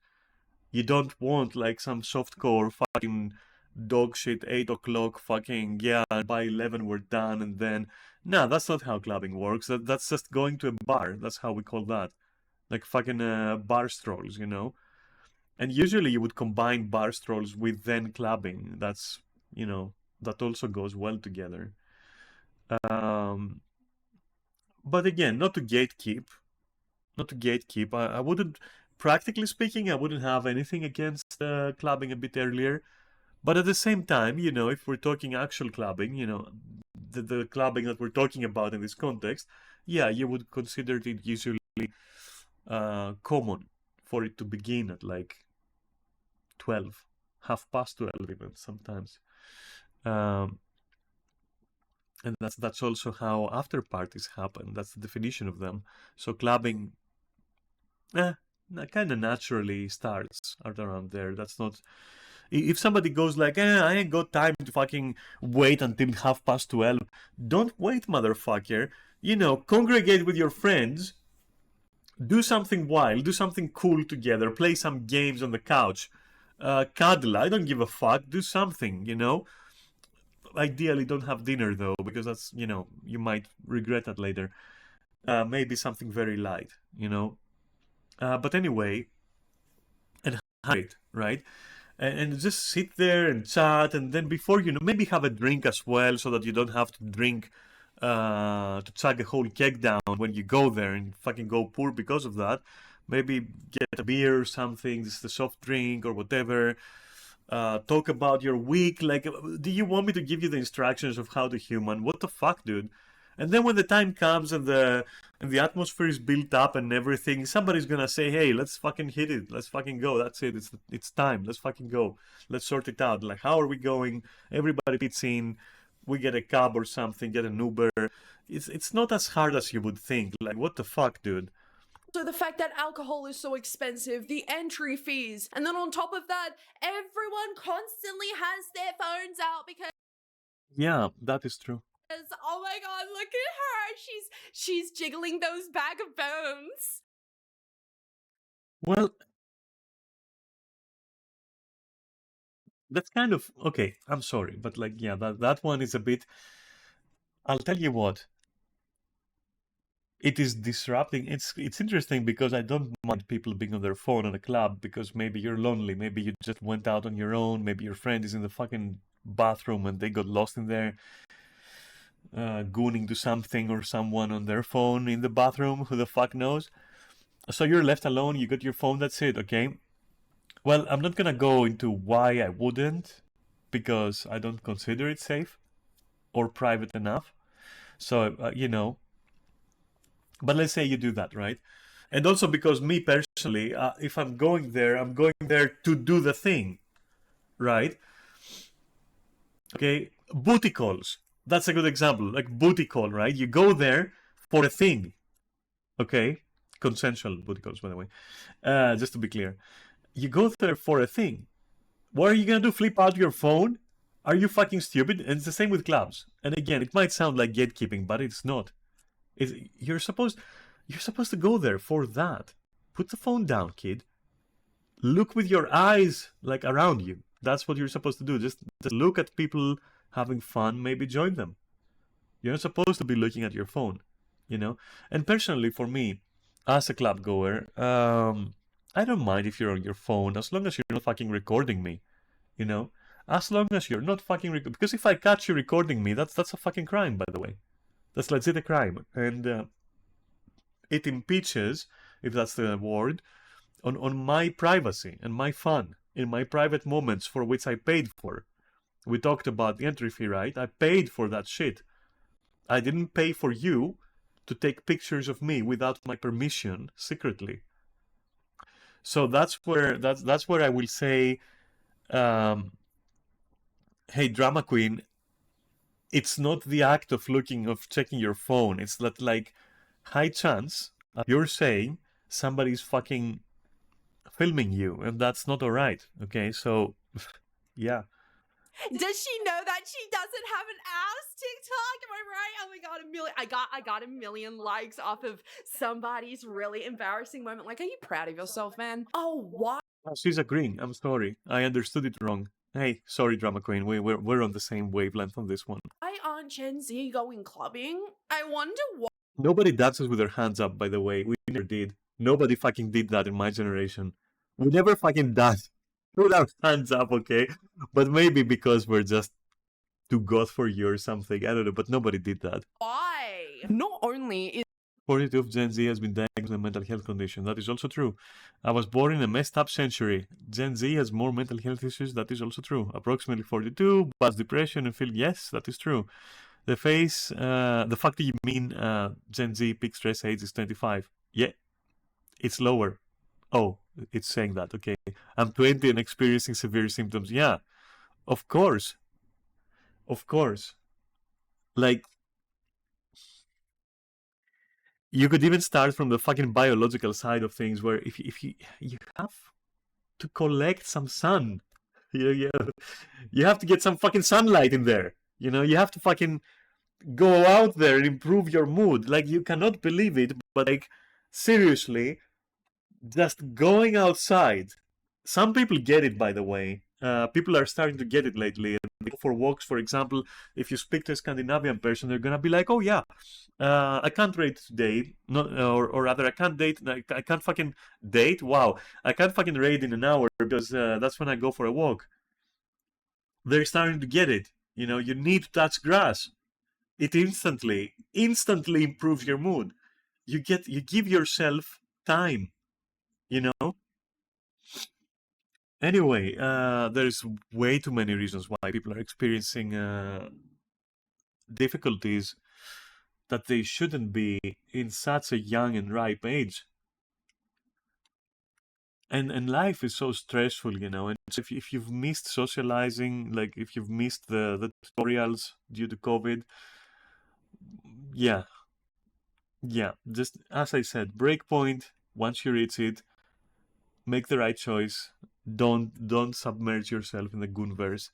You don't want like some softcore fucking dog shit 8 o'clock fucking, yeah, by 11 we're done, and then... Nah, that's not how clubbing works. That's just going to a bar. That's how we call that. Like fucking bar strolls, And usually you would combine bar strolls with then clubbing. That's, that also goes well together. But again, not to gatekeep. I wouldn't, practically speaking, I wouldn't have anything against clubbing a bit earlier. But at the same time, if we're talking actual clubbing, the clubbing that we're talking about in this context, yeah, you would consider it usually common for it to begin at like 12, 12:30 even sometimes. And that's also how after parties happen. That's the definition of them. So clubbing kind of naturally starts at around there. That's not... If somebody goes like, I ain't got time to fucking wait until 12:30, don't wait, motherfucker. Congregate with your friends, do something wild, do something cool together, play some games on the couch, cuddle. I don't give a fuck. Do something, you know. Ideally, don't have dinner though, because that's, you know, you might regret that later. Maybe something very light, you know. But anyway, and hide, right? And just sit there and chat, and then before you know, maybe have a drink as well, so that you don't have to drink to chug a whole keg down when you go there and fucking go poor because of that. Maybe get a beer or something, just a soft drink or whatever. Talk about your week. Like, do you want me to give you the instructions of how to human? What the fuck, dude? And then when the time comes and the atmosphere is built up and everything, somebody's gonna say, "Hey, let's fucking hit it. Let's fucking go. That's it. It's time. Let's fucking go. Let's sort it out. Like, how are we going? Everybody pits in. We get a cab or something. Get an Uber. It's not as hard as you would think. Like, what the fuck, dude?" So the fact that alcohol is so expensive, the entry fees, and then on top of that, everyone constantly has their phones out because Yeah, that is true. oh my god, look at her. She's jiggling those bag of bones. Well, that's kind of okay. I'm sorry, but like, yeah, that one is a bit. I'll tell you what. It is disrupting. It's interesting because I don't mind people being on their phone in a club, because maybe you're lonely, maybe you just went out on your own, maybe your friend is in the fucking bathroom and they got lost in there, gooning to something or someone on their phone in the bathroom. Who the fuck knows? So you're left alone. You got your phone. That's it. Okay. Well, I'm not gonna go into why I wouldn't, because I don't consider it safe or private enough. So you know. But let's say you do that, right? And also because me personally, if I'm going there to do the thing, right? Okay, booty calls. That's a good example. Like booty call, right? You go there for a thing, okay? Consensual booty calls, by the way. Just to be clear, you go there for a thing. What are you gonna do? Flip out your phone? Are you fucking stupid? And it's the same with clubs. And again, it might sound like gatekeeping, but it's not. You're supposed to go there for that. Put the phone down, kid. Look with your eyes like around you. That's what you're supposed to do. Just look at people having fun, maybe join them. You're not supposed to be looking at your phone, you know? And personally, for me, as a club goer, I don't mind if you're on your phone as long as you're not fucking recording me, you know? As long as you're not fucking because if I catch you recording me, that's a fucking crime, by the way. That's legit a crime, and it impeaches, if that's the word, on my privacy and my fun in my private moments for which I paid for. We talked about the entry fee, right? I paid for that shit. I didn't pay for you to take pictures of me without my permission secretly. So that's where I will say, hey, drama queen. It's not the act of checking your phone. It's that, like, high chance you're saying somebody's fucking filming you, and that's not all right. Okay, so yeah. Does she know that she doesn't have an ass TikTok? Am I right? Oh my god, I got a million likes off of somebody's really embarrassing moment. Like, are you proud of yourself, man? Oh, what? She's agreeing. I'm sorry. I understood it wrong. Hey, sorry, drama queen. We're on the same wavelength on this one. Why aren't Gen Z going clubbing? I wonder why. Nobody dances with their hands up, by the way. We never did. Nobody fucking did that in my generation. We never fucking danced with our hands up, okay? But maybe because we're just too goth for you or something. I don't know, but nobody did that. Why? Not only is 42 of Gen Z has been diagnosed with a mental health condition. That is also true. I was born in a messed up century. Gen Z has more mental health issues. That is also true. Approximately 42, bad depression and feel. Yes, that is true. The fact that you mean Gen Z peak stress age is 25. Yeah, it's lower. Oh, it's saying that. Okay. I'm 20 and experiencing severe symptoms. Yeah, of course. Of course. Like, you could even start from the fucking biological side of things, where if you have to collect some sun, you have to get some fucking sunlight in there. You know, you have to fucking go out there and improve your mood. Like, you cannot believe it, but like, Seriously, just going outside. Some people get it, by the way. People are starting to get it lately. They go for walks, for example. If you speak to a Scandinavian person, they're gonna be like, "Oh yeah, I can't date today, no, or rather, I can't date. I can't fucking date. Wow, I can't fucking raid in an hour because that's when I go for a walk." They're starting to get it. You know, you need to touch grass. It instantly improves your mood. You give yourself time. You know. Anyway, there's way too many reasons why people are experiencing difficulties that they shouldn't be in such a young and ripe age. And life is so stressful, you know. And if you've missed socializing, like if you've missed the tutorials due to COVID, yeah, just as I said, break point. Once you reach it, make the right choice. Don't submerge yourself in the goonverse.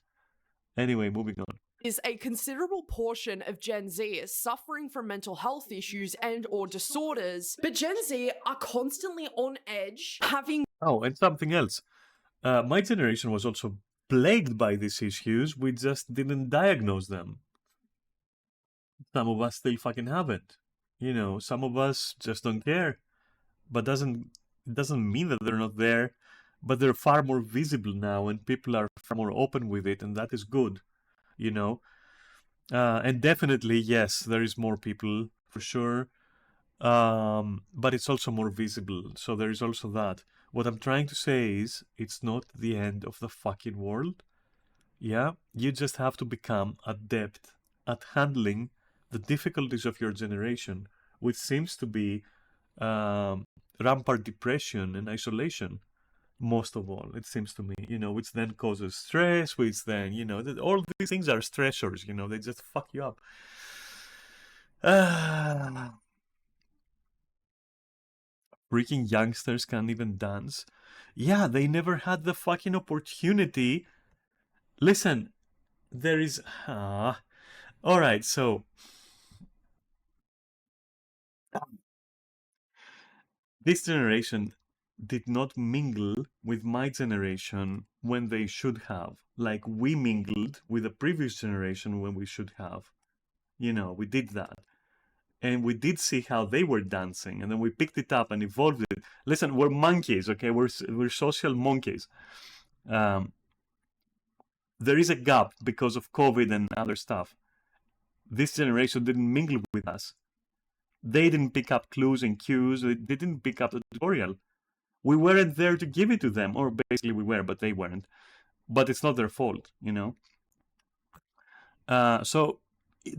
Anyway, moving on. Is a considerable portion of Gen Z is suffering from mental health issues and or disorders, but Gen Z are constantly on edge, having Oh, and something else. My generation was also plagued by these issues. We just didn't diagnose them. Some of us still fucking haven't. You know, some of us just don't care. But it doesn't mean that they're not there. But they're far more visible now, and people are far more open with it, and that is good. You know, and definitely yes, there is more people for sure. But it's also more visible. So there is also that. What I'm trying to say is, it's not the end of the fucking world. Yeah, you just have to become adept at handling the difficulties of your generation, which seems to be rampant depression and isolation, most of all, it seems to me, you know, which then causes stress, which then, you know, all these things are stressors, you know, they just fuck you up. Freaking youngsters can't even dance. Yeah, they never had the fucking opportunity. Listen, there is. Alright, so. This generation did not mingle with my generation when they should have. Like we mingled with the previous generation when we should have. You know, we did that. And we did see how they were dancing, and then we picked it up and evolved it. Listen, we're monkeys, okay? We're social monkeys. There is a gap because of COVID and other stuff. This generation didn't mingle with us. They didn't pick up clues and cues. They didn't pick up the tutorial. We weren't there to give it to them, or basically we were, but they weren't. But it's not their fault, you know. So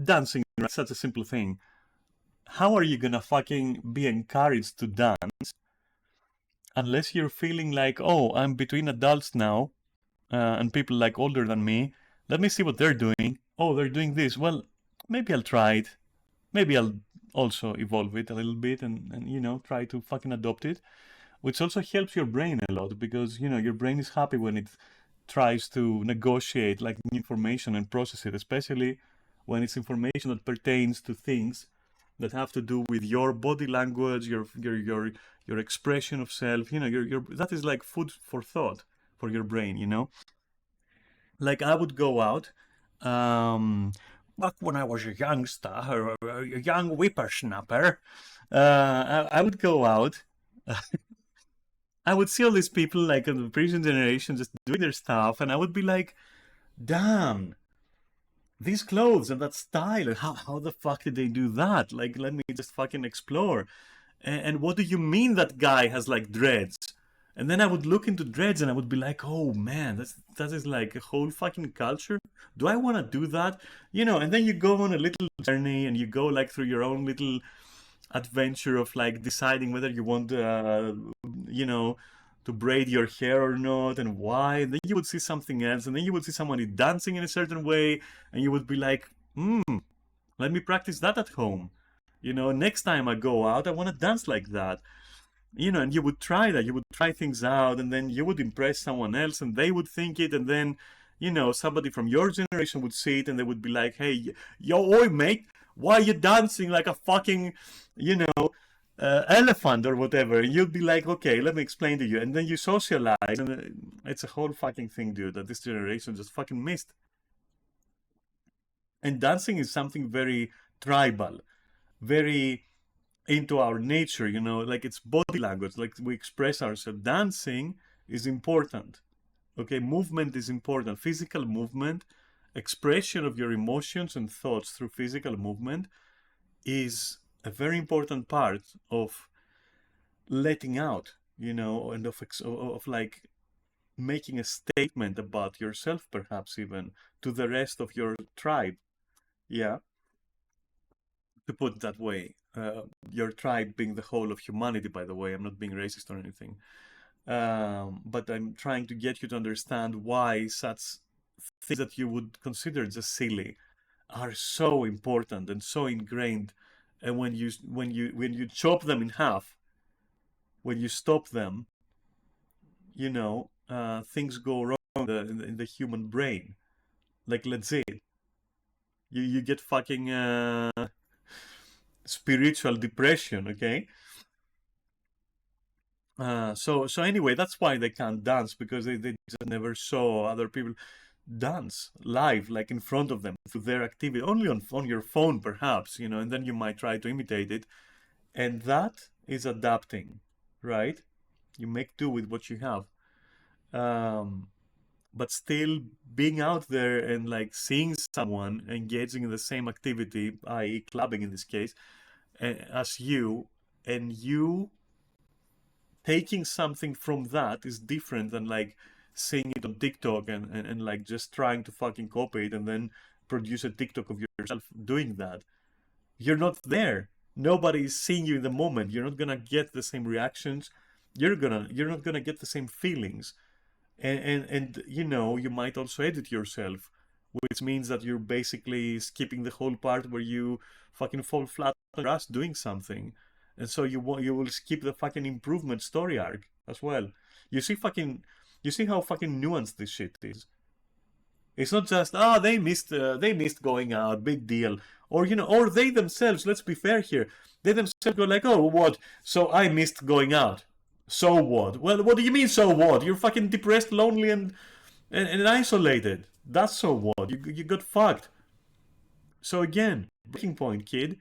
dancing is such a simple thing. How are you gonna fucking be encouraged to dance unless you're feeling like, oh, I'm between adults now, and people like older than me. Let me see what they're doing. Oh, they're doing this. Well, maybe I'll try it. Maybe I'll also evolve it a little bit and you know, try to fucking adopt it. Which also helps your brain a lot because, you know, your brain is happy when it tries to negotiate like new information and process it, especially when it's information that pertains to things that have to do with your body language, your expression of self. You know, your that is like food for thought for your brain. You know, like I would go out. Back when I was a youngster, or a young whippersnapper, I would go out. I would see all these people like in the previous generation just doing their stuff, and I would be like, damn, these clothes and that style, and how the fuck did they do that? Like, let me just fucking explore. And what do you mean that guy has like dreads? And then I would look into dreads and I would be like, oh man, that is like a whole fucking culture. Do I want to do that? You know, and then you go on a little journey and you go like through your own little adventure of like deciding whether you want you know, to braid your hair or not and why. And then you would see something else, and then you would see somebody dancing in a certain way, and you would be like, let me practice that at home. You know, next time I go out, I want to dance like that. You know, and you would try that. You would try things out, and then you would impress someone else, and they would think it, and then, you know, somebody from your generation would see it, and they would be like, hey, yo, oi, mate, why are you dancing like a fucking, you know, elephant or whatever. You'll be like, okay, let me explain to you. And then you socialize. And it's a whole fucking thing, dude, that this generation just fucking missed. And dancing is something very tribal, very into our nature, you know, like it's body language, like we express ourselves. Dancing is important. Okay, movement is important. Physical movement, expression of your emotions and thoughts through physical movement is a very important part of letting out, you know, and of like making a statement about yourself, perhaps even to the rest of your tribe. Yeah, to put it that way. Your tribe being the whole of humanity, by the way. I'm not being racist or anything. But I'm trying to get you to understand why such things that you would consider just silly are so important and so ingrained. And when you chop them in half, when you stop them, you know, things go wrong in the human brain. Like legit, you get fucking spiritual depression. Okay. So anyway, that's why they can't dance, because they just never saw other people dance live, like in front of them through their activity, only on your phone perhaps, you know, and then you might try to imitate it. And that is adapting, right? You make do with what you have. Um, but still being out there and like seeing someone engaging in the same activity, i.e. clubbing in this case, as you, and you taking something from that is different than like seeing it on TikTok and like just trying to fucking copy it and then produce a TikTok of yourself doing that. You're not there. Nobody is seeing you in the moment. You're not gonna get the same reactions. You're not gonna get the same feelings. And you know, you might also edit yourself, which means that you're basically skipping the whole part where you fucking fall flat on your ass doing something. And so you will skip the fucking improvement story arc as well. You see fucking you see how fucking nuanced this shit is. It's not just they missed going out, big deal. Or you know, or they themselves, let's be fair here. They themselves go like, "Oh, what? So I missed going out. So what? Well, what do you mean so what? You're fucking depressed, lonely and isolated. That's so what? You got fucked." So again, breaking point, kid.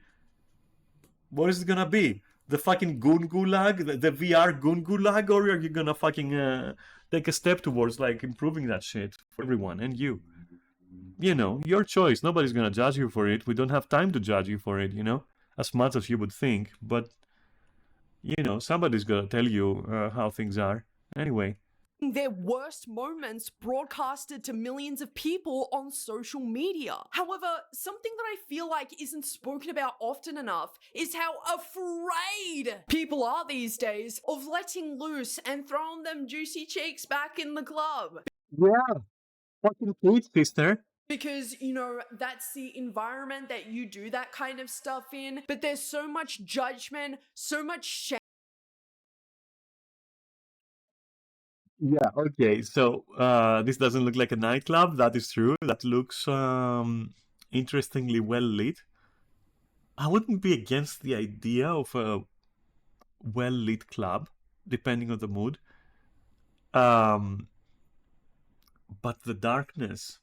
What is it gonna be? The fucking goon gulag, the VR goon gulag, or are you gonna fucking take a step towards like improving that shit for everyone and you? You know, your choice. Nobody's gonna judge you for it. We don't have time to judge you for it, you know, as much as you would think. But you know, somebody's gonna tell you how things are. Anyway. Their worst moments broadcasted to millions of people on social media. However, something that I feel like isn't spoken about often enough is how afraid people are these days of letting loose and throwing them juicy cheeks back in the club. Yeah, fucking please, sister. Because, you know, that's the environment that you do that kind of stuff in, but there's so much judgment, so much shame. Yeah, okay. So this doesn't look like a nightclub. That is true. That looks interestingly well lit. I wouldn't be against the idea of a well lit club, depending on the mood. But the darkness,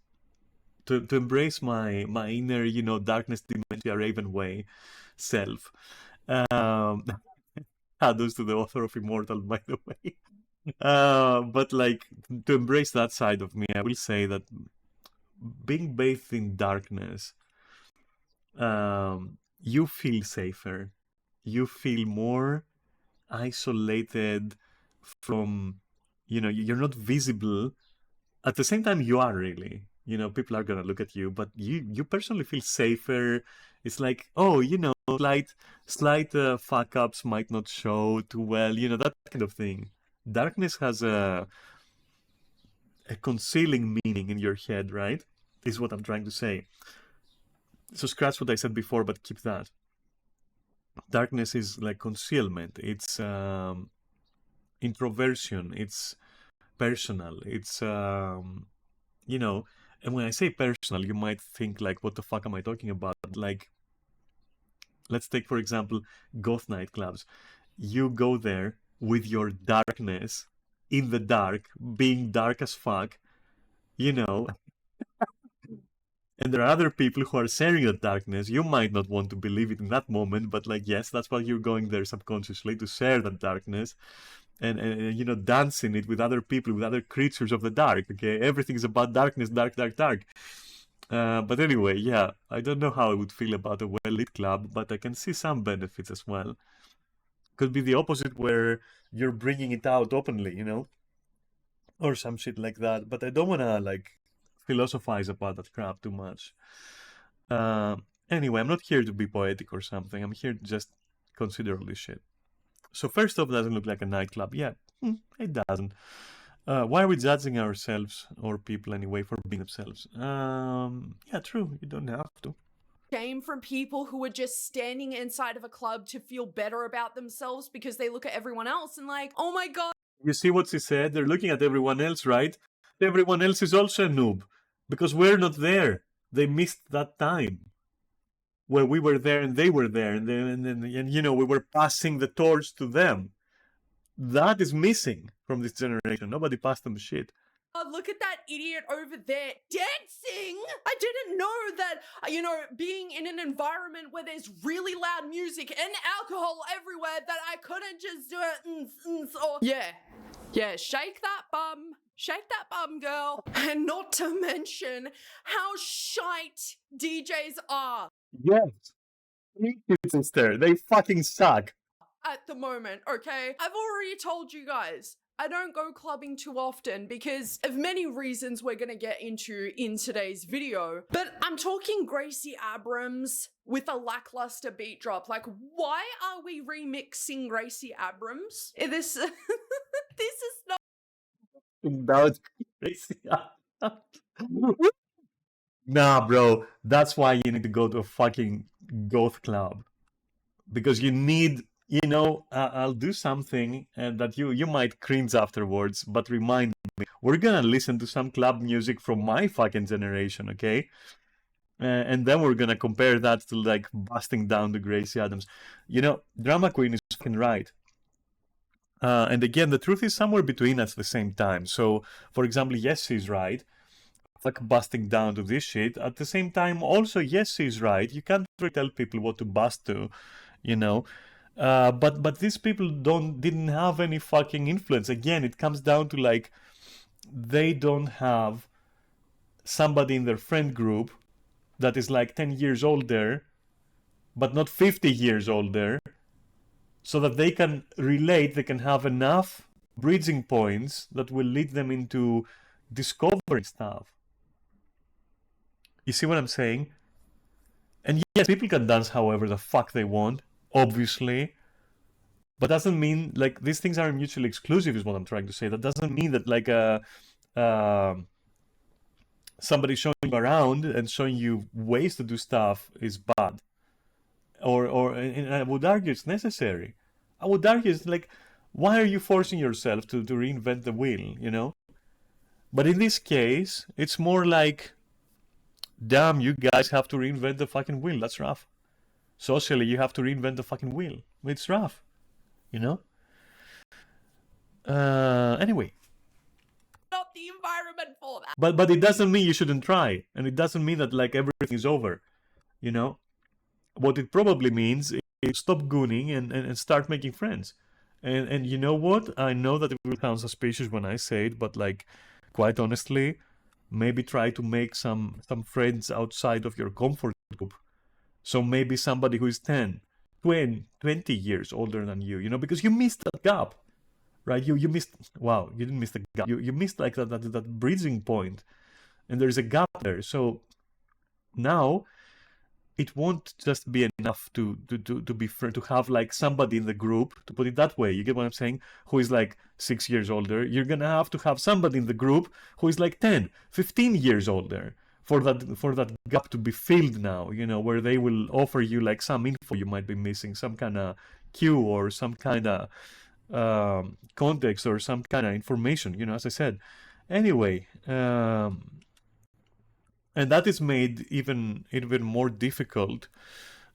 to embrace my inner, you know, darkness dementia Raven way self. Um, Shadows to the author of Immortal, by the way. But like to embrace that side of me, I will say that being bathed in darkness, you feel safer. You feel more isolated from, you know, you're not visible. At the same time, you are really, you know, people are gonna look at you, but you personally feel safer. It's like, oh, you know, slight fuck ups might not show too well, you know, that kind of thing. Darkness has a concealing meaning in your head, right? Is what I'm trying to say. So scratch what I said before, but keep that. Darkness is like concealment. It's introversion. It's personal. It's you know. And when I say personal, you might think like, "What the fuck am I talking about?" Like, let's take, for example, goth nightclubs. You go there with your darkness, in the dark, being dark as fuck, you know, and there are other people who are sharing that darkness. You might not want to believe it in that moment, but like, yes, that's why you're going there subconsciously, to share that darkness and you know, dancing it with other people, with other creatures of the dark. Okay, everything is about darkness, dark, dark, dark. But anyway, yeah, I don't know how I would feel about a well-lit club, but I can see some benefits as well. Could be the opposite, where you're bringing it out openly, you know, or some shit like that. But I don't want to like philosophize about that crap too much. Anyway, I'm not here to be poetic or something. I'm here to just consider all this shit. So first off, doesn't look like a nightclub. Yeah, it doesn't. Why are we judging ourselves, or people anyway, for being themselves? Yeah, true. You don't have to. Shame from people who are just standing inside of a club to feel better about themselves because they look at everyone else and like, oh my god. You see what she said? They're looking at everyone else, right? Everyone else is also a noob because we're not there. They missed that time where we were there and they were there, and you know, we were passing the torch to them. That is missing from this generation. Nobody passed them shit. Oh, look at that idiot over there dancing. I didn't know that, you know, being in an environment where there's really loud music and alcohol everywhere, that I couldn't just do it. Or yeah, shake that bum, girl. And not to mention how shite DJs are. Yes. Sister, they fucking suck. At the moment, okay? I've already told you guys, I don't go clubbing too often because of many reasons we're gonna get into in today's video. But I'm talking Gracie Abrams with a lackluster beat drop. Like, why are we remixing Gracie Abrams? This is not About Gracie. Nah, bro. That's why you need to go to a fucking goth club. Because you need, you know, I'll do something that you might cringe afterwards, but remind me, we're gonna listen to some club music from my fucking generation, okay? And then we're gonna compare that to like busting down the Gracie Adams. You know, Drama Queen is fucking right. And again, the truth is somewhere between us at the same time. So, for example, yes, she's right. Like busting down to this shit. At the same time, also, yes, she's right. You can't really tell people what to bust to, you know. But these people didn't have any fucking influence. Again, it comes down to like, they don't have somebody in their friend group that is like 10 years older, but not 50 years older, so that they can relate, they can have enough bridging points that will lead them into discovering stuff. You see what I'm saying? And yes, people can dance however the fuck they want, obviously. But doesn't mean, like, these things are mutually exclusive is what I'm trying to say. That doesn't mean that, like, somebody showing you around and showing you ways to do stuff is bad. And I would argue it's necessary. I would argue it's like, why are you forcing yourself to reinvent the wheel, you know? But in this case, it's more like, damn, you guys have to reinvent the fucking wheel. That's rough. Socially, you have to reinvent the fucking wheel. It's rough, you know? Anyway. Not the environment for that. But it doesn't mean you shouldn't try. And it doesn't mean that, like, everything is over, you know? What it probably means is stop gooning and start making friends. And you know what? I know that it will sound suspicious when I say it, but, like, quite honestly, maybe try to make some friends outside of your comfort group. So maybe somebody who is 10, 20 years older than you know, because you missed that gap, right? You missed, wow, you didn't miss the gap. You missed like that bridging point, and there's a gap there. So now it won't just be enough to be friend, to have like somebody in the group, to put it that way. You get what I'm saying? Who is like 6 years older. You're gonna have to have somebody in the group who is like 10, 15 years older for that gap to be filled now, you know, where they will offer you like some info you might be missing, some kind of cue or some kind of context or some kind of information, you know, as I said. Anyway, and that is made even more difficult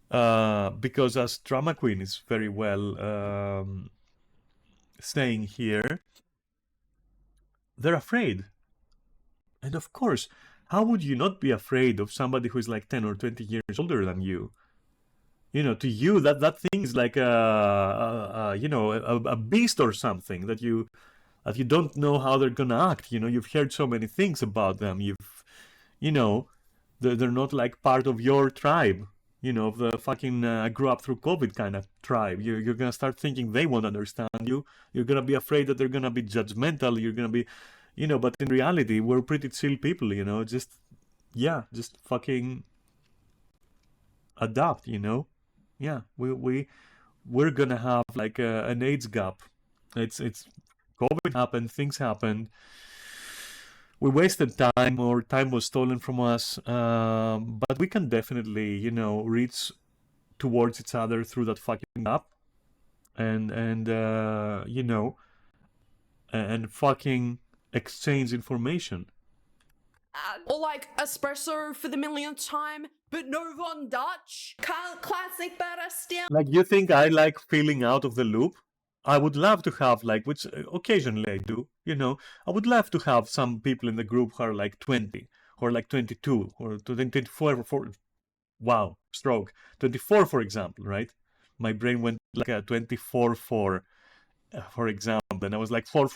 Because as Drama Queen is very well saying here, they're afraid. And of course, how would you not be afraid of somebody who is like 10 or 20 years older than you? You know, to you, that thing is like a beast or something that you don't know how they're gonna act. You know, you've heard so many things about them. They're not like part of your tribe. You know, the fucking grew up through COVID kind of tribe. You're gonna start thinking they won't understand you. You're gonna be afraid that they're gonna be judgmental. You're gonna be, but in reality, we're pretty chill people. Just fucking adapt. Yeah, we're gonna have like an age gap. It's COVID happened, things happened. We wasted time, or time was stolen from us. But we can definitely, reach towards each other through that fucking gap, and fucking exchange information. Or like espresso for the millionth time, but no Von Dutch. Classic, but still. Like, you think I like feeling out of the loop? I would love to have, like, which occasionally I do, I would love to have some people in the group who are like 20, or like 22, or 24, wow, stroke. 24, for example, right? My brain went like a 24 for example, and I was like, 4.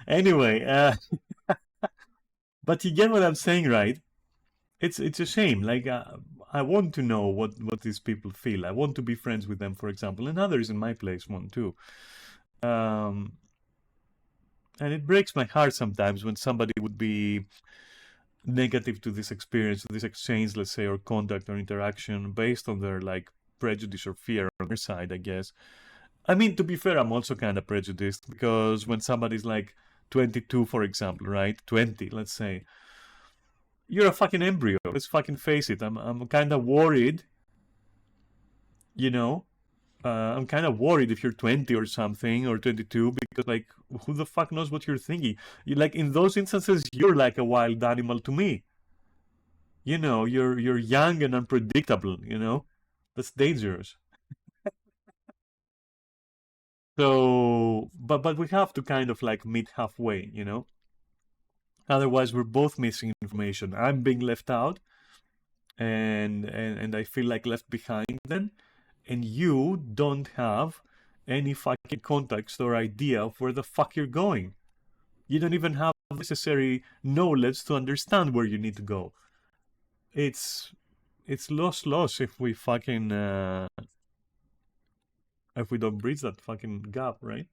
Anyway, but you get what I'm saying, right? It's a shame. Like, I want to know what these people feel. I want to be friends with them, for example, and others in my place want too. And it breaks my heart sometimes when somebody would be negative to this experience, to this exchange, let's say, or contact or interaction based on their like prejudice or fear on their side, I guess. I mean, to be fair, I'm also kind of prejudiced, because when somebody's like 22, for example, right? 20, let's say. You're a fucking embryo. Let's fucking face it. I'm kind of worried. I'm kind of worried if you're 20 or something, or 22, because like, who the fuck knows what you're thinking? Like, in those instances, you're like a wild animal to me. You're young and unpredictable. That's dangerous. So, but we have to kind of like meet halfway. Otherwise, we're both missing information. I'm being left out, and I feel like left behind then. And you don't have any fucking context or idea of where the fuck you're going. You don't even have necessary knowledge to understand where you need to go. It's loss if we fucking if we don't bridge that fucking gap, right?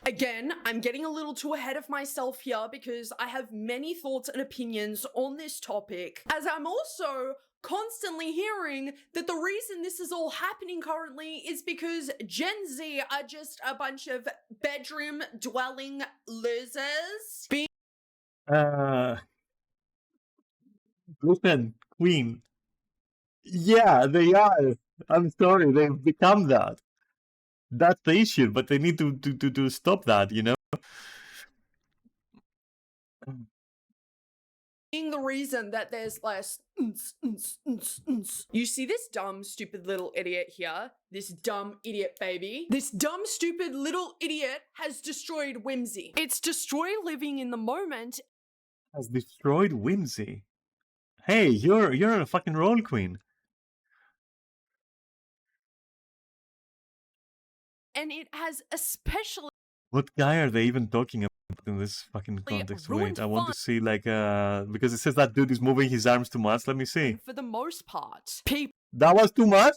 Again, I'm getting a little too ahead of myself here, because I have many thoughts and opinions on this topic, as I'm also constantly hearing that the reason this is all happening currently is because Gen Z are just a bunch of bedroom dwelling losers. Listen, Queen. Yeah, they are. I'm sorry, they've become that. That's the issue, but they need to stop that, Being the reason that there's less. You see this dumb, stupid little idiot here? This dumb idiot baby? This dumb, stupid little idiot has destroyed whimsy. It's destroy living in the moment. Has destroyed whimsy. Hey, you're on a fucking roll, Queen. And it has especially. What guy are they even talking about in this fucking context? Wait, I want to see, like, because it says that dude is moving his arms too much. Let me see. For the most part, people. That was too much?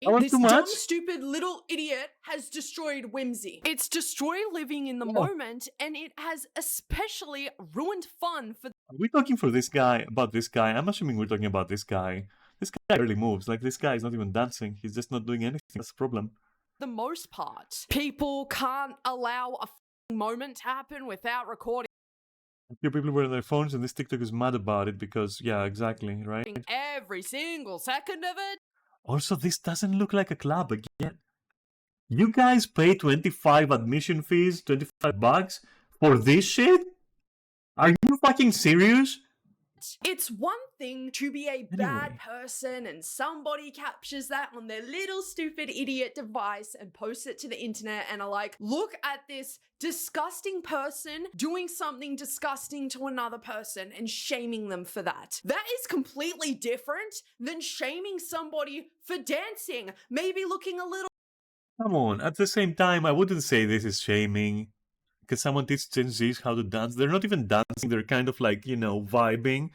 This dumb, stupid little idiot has destroyed whimsy. It's destroy living in the moment, and it has especially ruined fun for. Are we talking about this guy? I'm assuming we're talking about this guy. This guy barely moves. Like, this guy is not even dancing. He's just not doing anything. That's the problem. The most part, people can't allow a moment to happen without recording. A few people were on their phones, and this TikTok is mad about it because, yeah, exactly, right? Every single second of it. Also, this doesn't look like a club again. You guys pay 25 admission fees, $25 for this shit? Are you fucking serious? It's one thing to be a Anyway. bad person and somebody captures that on their little stupid idiot device and posts it to the internet and are like, look at this disgusting person doing something disgusting to another person and shaming them for that. That is completely different than shaming somebody for dancing, maybe looking a little. Come on, at the same time, I wouldn't say this is shaming. Because someone teaches Gen Zs how to dance. They're not even dancing, they're kind of like, you know, vibing.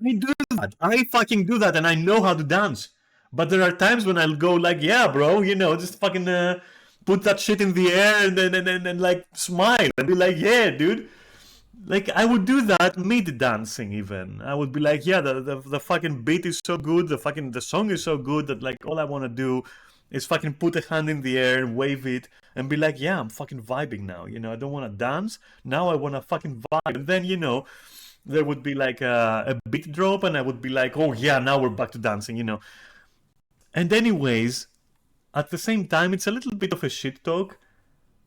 I do that. I fucking do that and I know how to dance. But there are times when I'll go like, yeah, bro, you know, just fucking put that shit in the air and then like smile and be like, yeah, dude. Like, I would do that mid-dancing even. I would be like, yeah, the fucking beat is so good, the song is so good that like all I want to do is fucking put a hand in the air and wave it and be like, yeah, I'm fucking vibing now. You know, I don't want to dance. Now I want to fucking vibe. And then, you know, there would be like a beat drop and I would be like, oh yeah, now we're back to dancing, you know. And anyways, at the same time, it's a little bit of a shit talk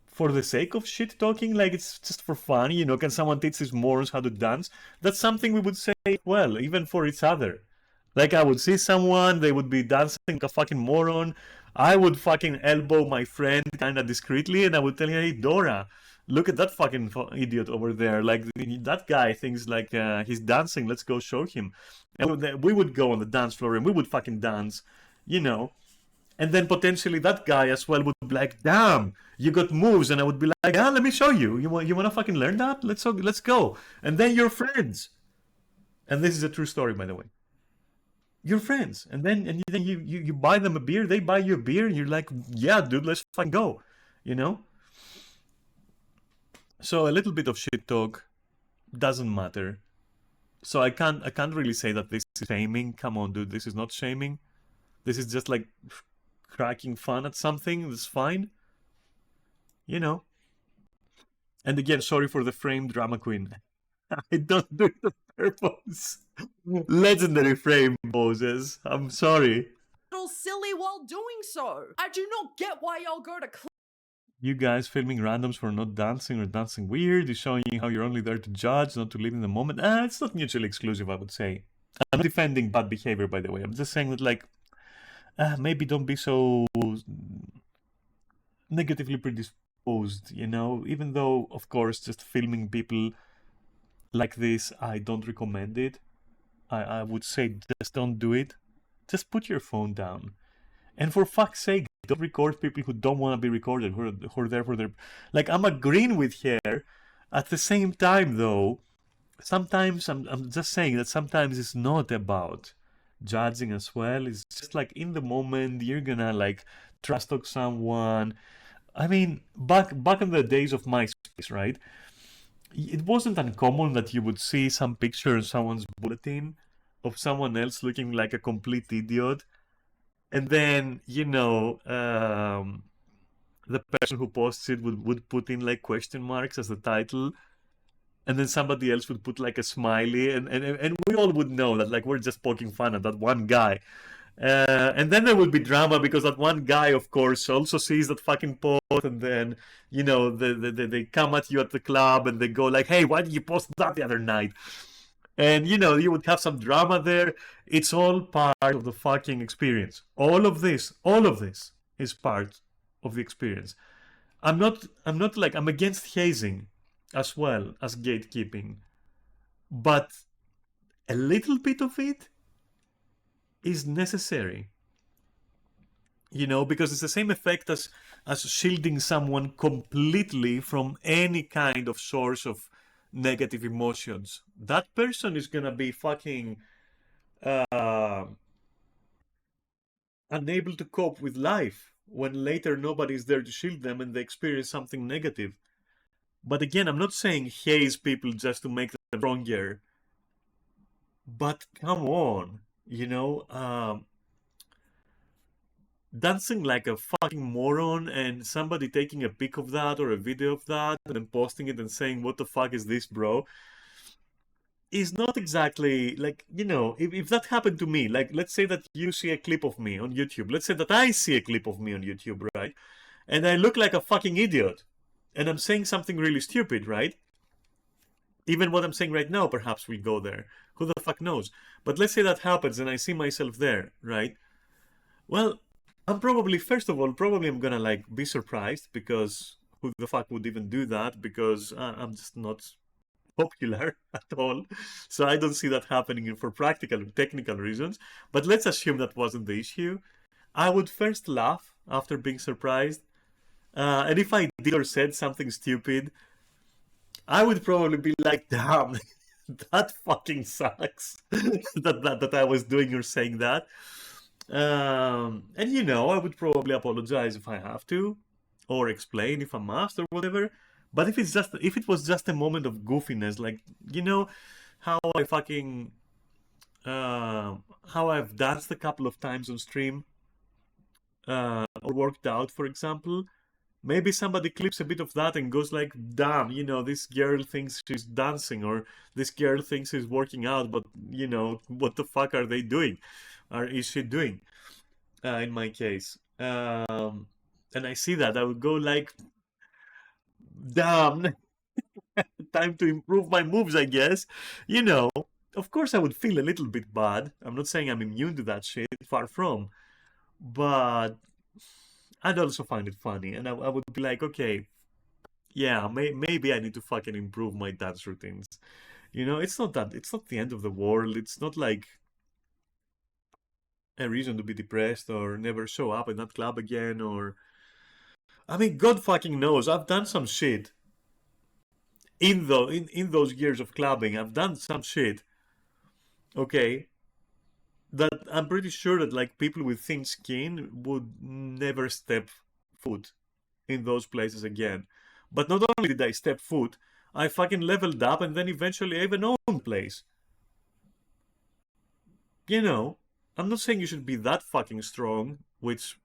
for the sake of shit talking. Like, it's just for fun, you know. Can someone teach these morons how to dance? That's something we would say, well, even for each other. Like, I would see someone, they would be dancing like a fucking moron. I would fucking elbow my friend kind of discreetly and I would tell her, hey, Dora, look at that fucking idiot over there. Like, that guy thinks like he's dancing. Let's go show him. And we would go on the dance floor and we would fucking dance, you know. And then potentially that guy as well would be like, damn, you got moves. And I would be like, ah, let me show you. You want to fucking learn that? Let's go. And then you're friends. And this is a true story, by the way. You're friends, and then you buy them a beer, they buy you a beer, and you're like, yeah, dude, let's fucking go, you know. So a little bit of shit talk doesn't matter. So I can't really say that this is shaming. Come on, dude, this is not shaming. This is just like cracking fun at something. That's fine, you know. And again, sorry for the frame, drama queen. I don't do it on purpose. Legendary frame, Moses. I'm sorry. Little silly while doing so. I do not get why y'all go to You guys filming randoms for not dancing or dancing weird is showing you how you're only there to judge, not to live in the moment. It's not mutually exclusive, I would say. I'm not defending bad behavior, by the way. I'm just saying that, like, maybe don't be so negatively predisposed, you know? Even though, of course, just filming people like this, I don't recommend it. I would say just don't do it. Just put your phone down. And for fuck's sake, don't record people who don't want to be recorded, who are there for their... Like, I'm agreeing with her. At the same time, though, sometimes, I'm just saying that sometimes it's not about judging as well. It's just like in the moment, you're gonna like trash talk someone. I mean, back in the days of MySpace, right? It wasn't uncommon that you would see some picture in someone's bulletin of someone else looking like a complete idiot. And then, you know, the person who posts it would put in like question marks as the title. And then somebody else would put like a smiley. And we all would know that like we're just poking fun at that one guy. And then there would be drama because that one guy, of course, also sees that fucking post, and then, you know, they come at you at the club and they go like, hey, why did you post that the other night? And, you know, you would have some drama there. It's all part of the fucking experience. All of this is part of the experience. I'm not like, I'm against hazing as well as gatekeeping. But a little bit of it is necessary, you know, because it's the same effect as shielding someone completely from any kind of source of negative emotions. That person is gonna be fucking unable to cope with life when later nobody's there to shield them and they experience something negative. But again, I'm not saying haze people just to make them stronger, but come on, you know, dancing like a fucking moron and somebody taking a pic of that or a video of that and then posting it and saying, what the fuck is this, bro? Is not exactly like, you know, if that happened to me, like, let's say that you see a clip of me on YouTube. Let's say that I see a clip of me on YouTube, right? And I look like a fucking idiot. And I'm saying something really stupid, right? Even what I'm saying right now, perhaps we go there. Who the fuck knows? But let's say that happens and I see myself there, right? Well, I'm probably, first of all, probably I'm gonna like be surprised because who the fuck would even do that? Because I'm just not popular at all. So I don't see that happening for practical and technical reasons. But let's assume that wasn't the issue. I would first laugh after being surprised. And if I did or said something stupid, I would probably be like, damn, that fucking sucks that I was doing or saying that. And you know, I would probably apologize if I have to, or explain if I must, or whatever. But if it was just a moment of goofiness, like you know, how I fucking how I've danced a couple of times on stream, or worked out, for example. Maybe somebody clips a bit of that and goes like, damn, you know, this girl thinks she's dancing, or this girl thinks she's working out, but, you know, what the fuck are they doing? Or is she doing? In my case. And I see that, I would go like, damn, time to improve my moves, I guess. You know, of course I would feel a little bit bad. I'm not saying I'm immune to that shit, far from. But I'd also find it funny, and I would be like, okay, yeah, maybe I need to fucking improve my dance routines. You know, it's not the end of the world. It's not like a reason to be depressed or never show up in that club again. Or, I mean, God fucking knows, I've done some shit in those years of clubbing. I've done some shit. Okay, that I'm pretty sure that like people with thin skin would never step foot in those places again. But not only did I step foot, I fucking leveled up and then eventually I even owned place. You know, I'm not saying you should be that fucking strong, which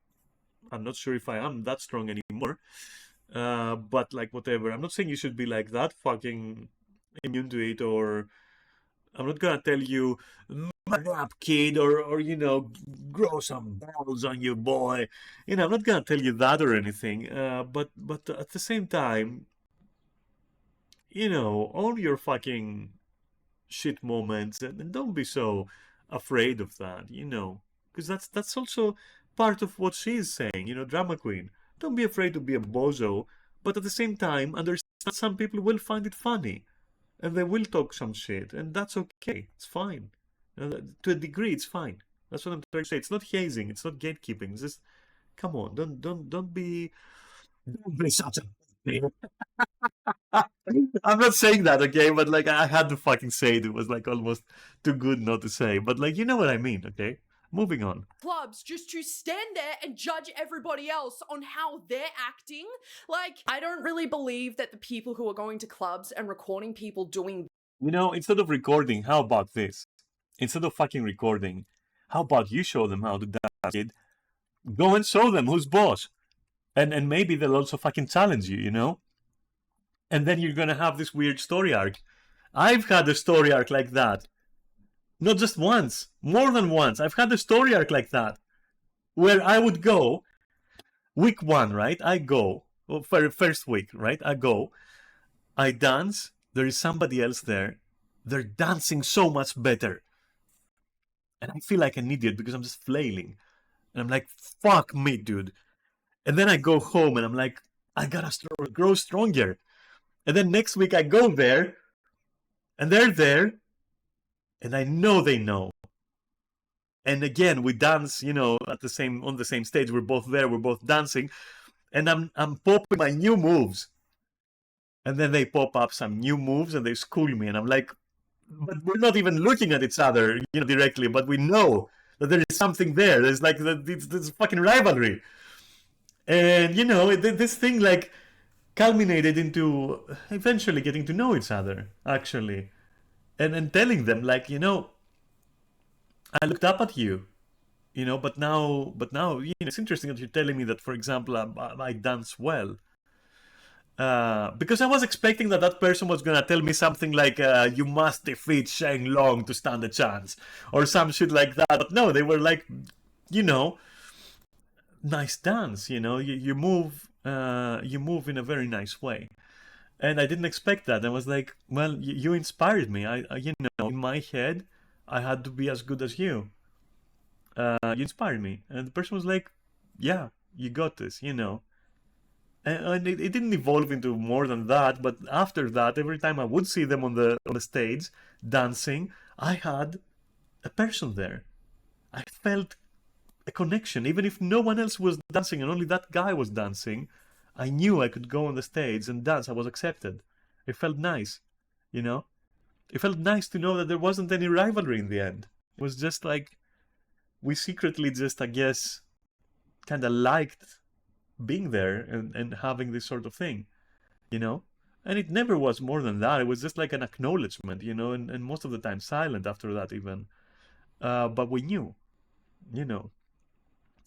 I'm not sure if I am that strong anymore. But like whatever, I'm not saying you should be like that fucking immune to it, or I'm not gonna tell you, man up, kid, or you know, grow some balls on you, boy. You know, I'm not gonna tell you that or anything. But at the same time, you know, own your fucking shit moments and don't be so afraid of that. You know, because that's also part of what she's saying. You know, drama queen. Don't be afraid to be a bozo, but at the same time, understand some people will find it funny and they will talk some shit, and that's okay. It's fine. To a degree, it's fine. That's what I'm trying to say. It's not hazing. It's not gatekeeping. It's just come on. Don't be such a. I'm not saying that, okay? But like, I had to fucking say it. It was like almost too good not to say. But like, you know what I mean, okay? Moving on. Clubs just to stand there and judge everybody else on how they're acting. Like, I don't really believe that the people who are going to clubs and recording people doing. You know, instead of recording, how about this? Instead of fucking recording, how about you show them how to dance, kid? Go and show them who's boss. And maybe they'll also fucking challenge you, you know? And then you're gonna have this weird story arc. I've had a story arc like that. Not just once, more than once. I've had a story arc like that. Where I would go, week one, right? I go, well, first week, right? I go, I dance, there is somebody else there. They're dancing so much better. And I feel like an idiot because I'm just flailing. And I'm like, fuck me, dude. And then I go home and I'm like, I gotta grow stronger. And then next week I go there and they're there and I know they know. And again, we dance, you know, on the same stage. We're both there, we're both dancing. And I'm popping my new moves. And then they pop up some new moves and they school me. And I'm like, but we're not even looking at each other, you know, directly, but we know that there is something there. There's like this fucking rivalry. And, you know, this thing like culminated into eventually getting to know each other, actually. And telling them, like, you know, I looked up at you, you know, but now, you know, it's interesting that you're telling me that, for example, I dance well. Because I was expecting that person was gonna tell me something like, you must defeat Shang Long to stand a chance, or some shit like that. But no, they were like, you know, nice dance, you know, you move in a very nice way. And I didn't expect that. I was like, well, you inspired me. You know, in my head, I had to be as good as you. You inspired me. And the person was like, yeah, you got this, you know. And it didn't evolve into more than that. But after that, every time I would see them on the stage dancing, I had a person there. I felt a connection, even if no one else was dancing and only that guy was dancing. I knew I could go on the stage and dance. I was accepted. It felt nice, you know. It felt nice to know that there wasn't any rivalry in the end. It was just like we secretly just, I guess, kind of liked being there and having this sort of thing, you know. And it never was more than that. It was just like an acknowledgement, you know, and most of the time silent after that even. But we knew, you know.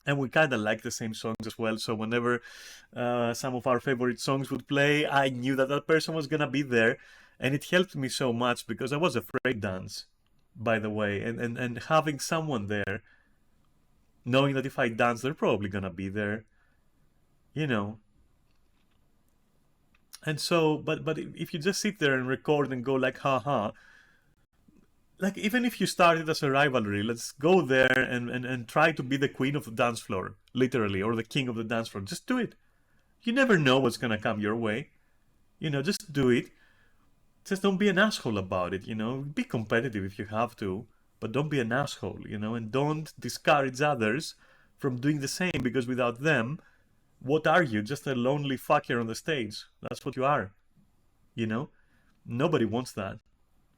And we kind of liked the same songs as well. So whenever some of our favorite songs would play, I knew that that person was gonna be there, and it helped me so much because I was afraid to dance, by the way, and having someone there, knowing that if I dance, they're probably gonna be there, you know. And so, but if you just sit there and record and go like, haha, like even if you started as a rivalry, let's go there and try to be the queen of the dance floor, literally, or the king of the dance floor. Just do it. You never know what's gonna come your way. You know, just do it. Just don't be an asshole about it, you know. Be competitive if you have to, but don't be an asshole, you know, and don't discourage others from doing the same, because without them, what are you? Just a lonely fucker on the stage. That's what you are, you know. Nobody wants that,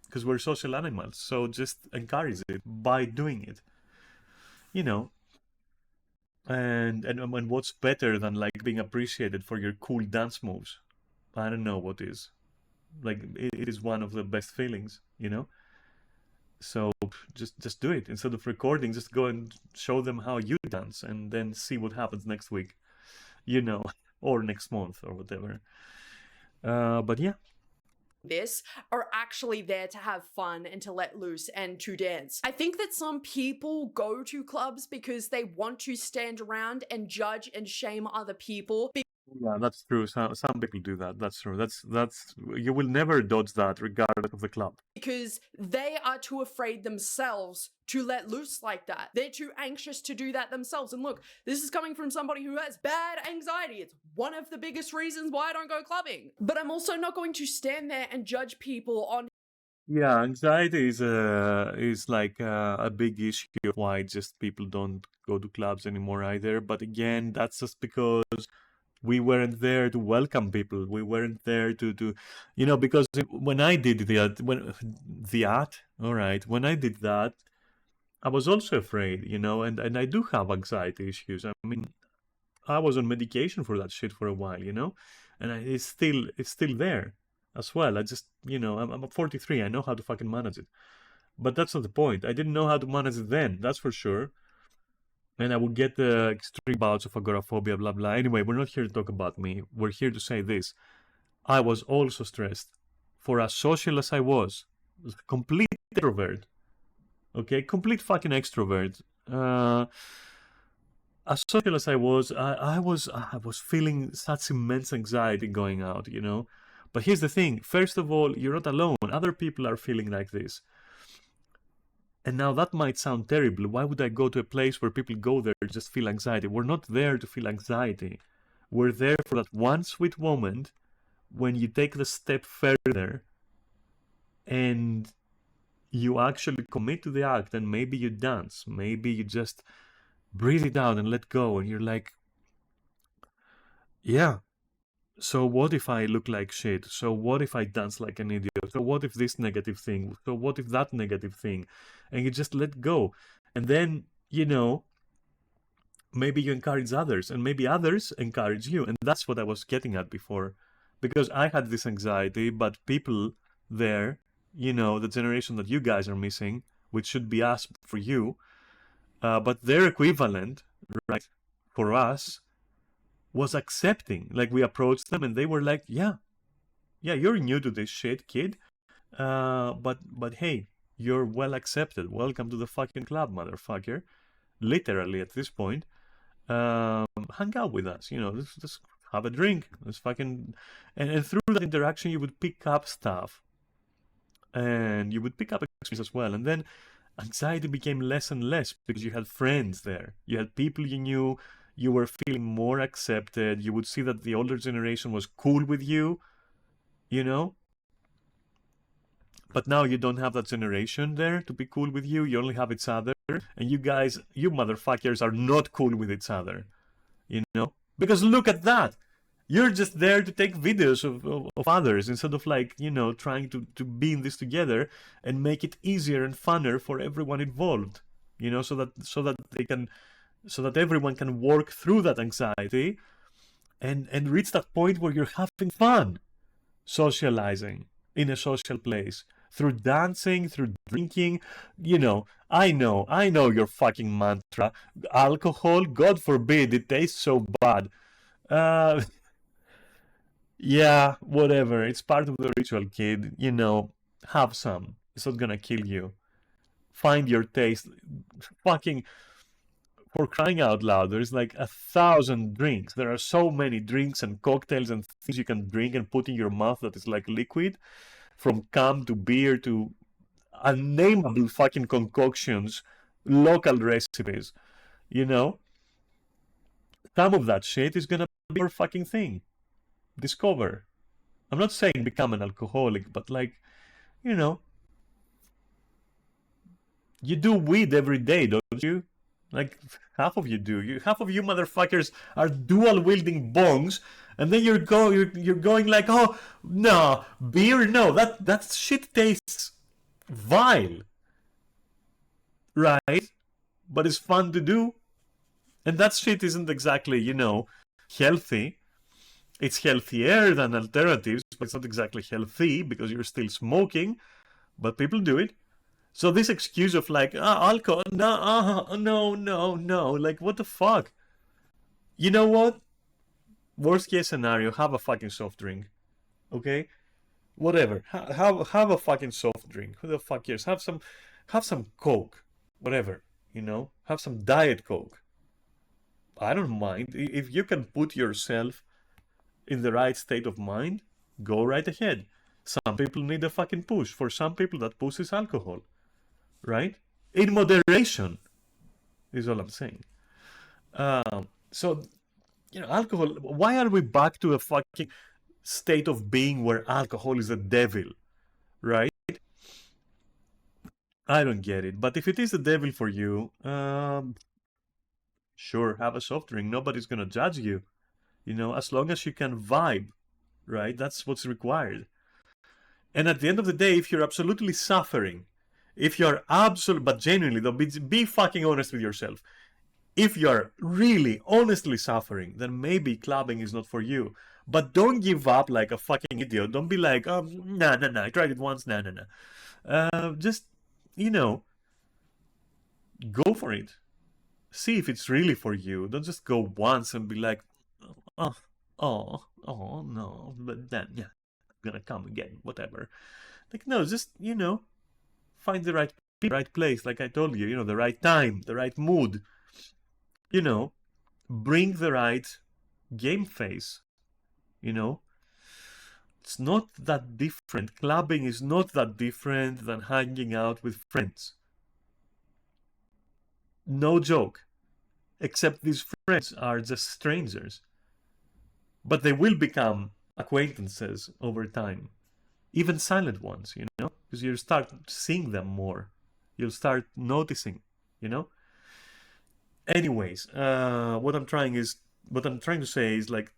because we're social animals. So just encourage it by doing it, you know. And what's better than like being appreciated for your cool dance moves? I don't know what is. Like it is one of the best feelings, you know. So just do it instead of recording. Just go and show them how you dance, and then see what happens next week, you know, or next month or whatever. But yeah. This are actually there to have fun and to let loose and to dance. I think that some people go to clubs because they want to stand around and judge and shame other people. Yeah, that's true. Some people do that. That's true. That's you will never dodge that, regardless of the club. Because they are too afraid themselves to let loose like that. They're too anxious to do that themselves. And look, this is coming from somebody who has bad anxiety. It's one of the biggest reasons why I don't go clubbing. But I'm also not going to stand there and judge people on. Yeah, anxiety is like a big issue of why just people don't go to clubs anymore either. But again, that's just because we weren't there to welcome people. We weren't there to you know, because when I did all right, when I did that, I was also afraid, you know, and I do have anxiety issues. I mean, I was on medication for that shit for a while, you know, and it's still there as well. I just, you know, I'm 43. I know how to fucking manage it, but that's not the point. I didn't know how to manage it then. That's for sure. And I would get the extreme bouts of agoraphobia, blah, blah. Anyway, we're not here to talk about me. We're here to say this. I was also stressed. For as social as I was complete extrovert. Okay? Complete fucking extrovert. As social as I was, I was feeling such immense anxiety going out, you know? But here's the thing. First of all, you're not alone. Other people are feeling like this. And now that might sound terrible. Why would I go to a place where people go there to just feel anxiety? We're not there to feel anxiety. We're there for that one sweet moment when you take the step further and you actually commit to the act, and maybe you dance. Maybe you just breathe it out and let go. And you're like, yeah, so what if I look like shit? So what if I dance like an idiot? So what if this negative thing? So what if that negative thing? And you just let go. And then, you know, maybe you encourage others, and maybe others encourage you. And that's what I was getting at before. Because I had this anxiety, but people there, you know, the generation that you guys are missing, which should be us for you, but their equivalent, right, for us, was accepting. Like, we approached them and they were like, yeah, you're new to this shit, kid, but hey, you're well accepted. Welcome to the fucking club, motherfucker. Literally at this point, hang out with us, you know, just have a drink. Let's fucking... And through that interaction, you would pick up stuff. And you would pick up experience as well. And then anxiety became less and less because you had friends there. You had people you knew. You were feeling more accepted. You would see that the older generation was cool with you, you know? But now you don't have that generation there to be cool with you. You only have each other. And you guys, you motherfuckers are not cool with each other, you know? Because look at that. You're just there to take videos of others instead of, like, you know, trying to be in this together and make it easier and funner for everyone involved, you know, so that everyone can work through that anxiety and reach that point where you're having fun socializing in a social place through dancing, through drinking. You know your fucking mantra. Alcohol, God forbid, it tastes so bad. Yeah, whatever. It's part of the ritual, kid. You know, have some. It's not gonna kill you. Find your taste. Fucking, for crying out loud, there's like 1,000 drinks. There are so many drinks and cocktails and things you can drink and put in your mouth that is like liquid. From cum to beer to unnameable fucking concoctions, local recipes, you know? Some of that shit is gonna be your fucking thing. Discover. I'm not saying become an alcoholic, but, like, you know, you do weed every day, don't you? Like, half of you do. Half of you motherfuckers are dual wielding bongs, and then you're going like, oh no, beer, no, that shit tastes vile, right? But it's fun to do, and that shit isn't exactly, you know, healthy. It's healthier than alternatives, but it's not exactly healthy because you're still smoking, but people do it. So this excuse of, like, alcohol, no, like, what the fuck? You know what? Worst case scenario, have a fucking soft drink, okay? Whatever, have a fucking soft drink. Who the fuck cares? Have some Coke, whatever, you know? Have some Diet Coke. I don't mind. If you can put yourself in the right state of mind, go right ahead. Some people need a fucking push. For some people, that push is alcohol, right? In moderation, is all I'm saying. So, you know, alcohol, why are we back to a fucking state of being where alcohol is the devil, right? I don't get it. But if it is the devil for you, sure, have a soft drink. Nobody's gonna judge you. You know, as long as you can vibe, right? That's what's required. And at the end of the day, if you're absolutely suffering, but genuinely, though, be fucking honest with yourself. If you're really honestly suffering, then maybe clubbing is not for you. But don't give up like a fucking idiot. Don't be like, nah, I tried it once, nah. Just, you know, go for it. See if it's really for you. Don't just go once and be like, oh no, but then, yeah, I'm gonna come again, whatever. Like, no, just, you know, find the right place, like I told you, you know, the right time, the right mood. You know, bring the right game face, you know. It's not that different. Clubbing is not that different than hanging out with friends. No joke. Except these friends are just strangers. But they will become acquaintances over time. Even silent ones, you know, because you'll start seeing them more. You'll start noticing, you know. Anyways, what I'm trying to say is, like,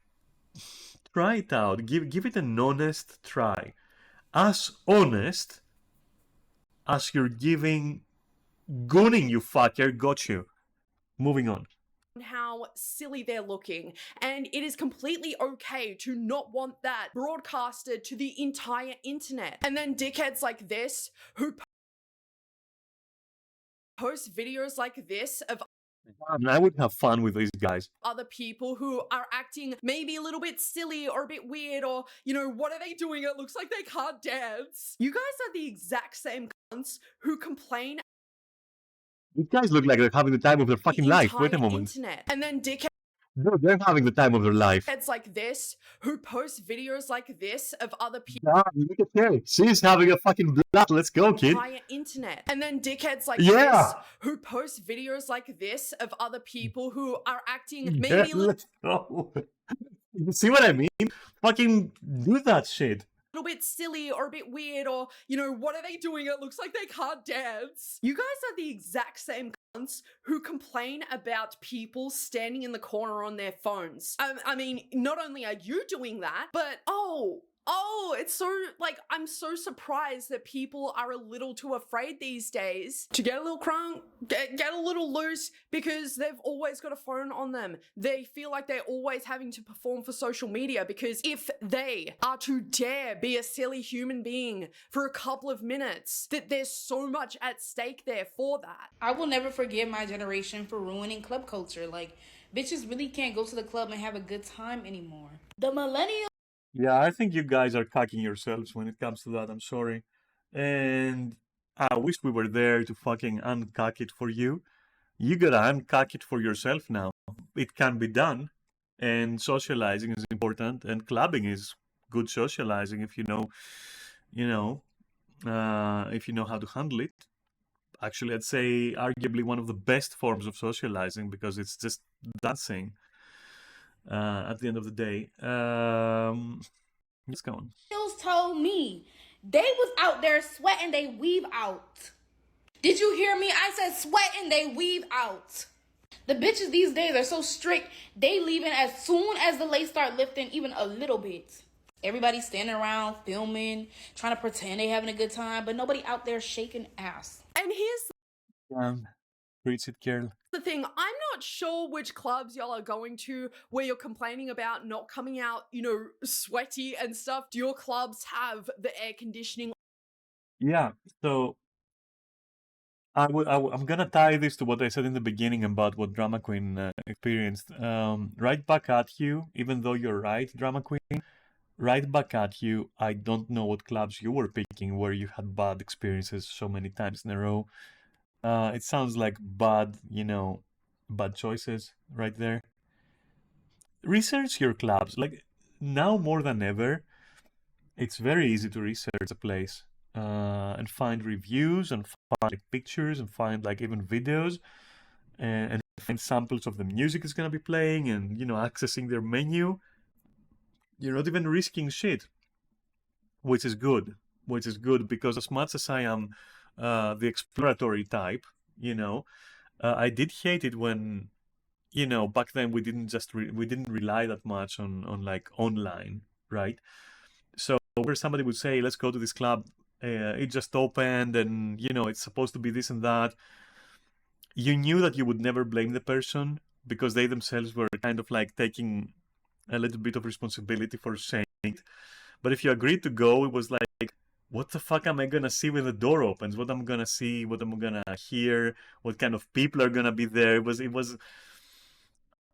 try it out. Give it an honest try. As honest as you're giving gooning, you fucker. Got you. Moving on. How silly they're looking, and it is completely okay to not want that broadcasted to the entire internet. And then dickheads like this who post videos like this of I would have fun with these guys. Other people who are acting maybe a little bit silly or a bit weird, or, you know, what are they doing? It looks like they can't dance. You guys are the exact same cunts who complain. These guys look like they're having the time of their fucking life. Wait a moment. Internet. And then dickheads Dude, they're having the time of their life. It's like this who post videos like this of other people. Yeah, look at her. She's having a fucking blast. Let's go, kid. Entire internet. And then dickheads like Yeah. this who post videos like this of other people who are acting maybe Yeah, let's go. You see what I mean? Fucking do that shit. little bit silly or a bit weird, or, you know, what are they doing? It looks like they can't dance. You guys are the exact same cunts who complain about people standing in the corner on their phones. I mean, not only are you doing that, but it's so, like, I'm so surprised that people are a little too afraid these days to get a little crunk, get a little loose, because they've always got a phone on them. They feel like they're always having to perform for social media, because if they are to dare be a silly human being for a couple of minutes, that there's so much at stake there for that. I will never forgive my generation for ruining club culture. Like, bitches really can't go to the club and have a good time anymore. The millennials. Yeah, I think you guys are cocking yourselves when it comes to that. I'm sorry. And I wish we were there to fucking uncock it for you. You gotta uncock it for yourself now. It can be done. And socializing is important. And clubbing is good socializing if you know, if you know how to handle it. Actually, I'd say arguably one of the best forms of socializing, because it's just dancing. At the end of the day, let's go on. Told me they was out there sweating they weave out. Did you hear me? I said sweating they weave out. The bitches these days are so strict, they leaving as soon as the lace start lifting even a little bit. Everybody standing around filming, trying to pretend they having a good time, but nobody out there shaking ass. And here's Preach it, girl. the thing, I'm not sure which clubs y'all are going to where you're complaining about not coming out, you know, sweaty and stuff. Do your clubs have the air conditioning? Yeah, so I'm gonna tie this to what I said in the beginning about what Drama Queen experienced. Right back at you, even though you're right, Drama Queen, right back at you. I don't know what clubs you were picking where you had bad experiences so many times in a row. It sounds like bad choices right there. Research your clubs. Like, now more than ever, it's very easy to research a place and find reviews and find like, pictures and find like even videos and find samples of the music is going to be playing and, accessing their menu. You're not even risking shit, which is good. Because as much as I am the exploratory type, I did hate it when, back then we didn't rely that much on like online, right? So where somebody would say, let's go to this club, it just opened and, it's supposed to be this and that. You knew that you would never blame the person because they themselves were kind of like taking a little bit of responsibility for saying it. But if you agreed to go, it was like, what the fuck am I gonna see when the door opens? What I'm gonna see? What I'm gonna hear? What kind of people are gonna be there? It was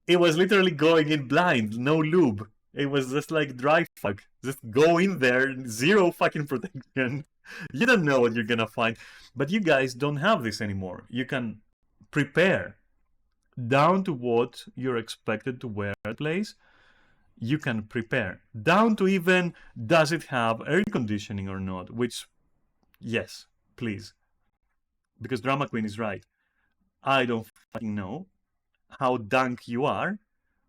literally going in blind, no lube. It was just like dry fuck. Just go in there, zero fucking protection. You don't know what you're gonna find. But you guys don't have this anymore. You can prepare down to what you're expected to wear at place. You can prepare down to even does it have air conditioning or not, which yes, please, because Drama Queen is right. I don't fucking know how dunk you are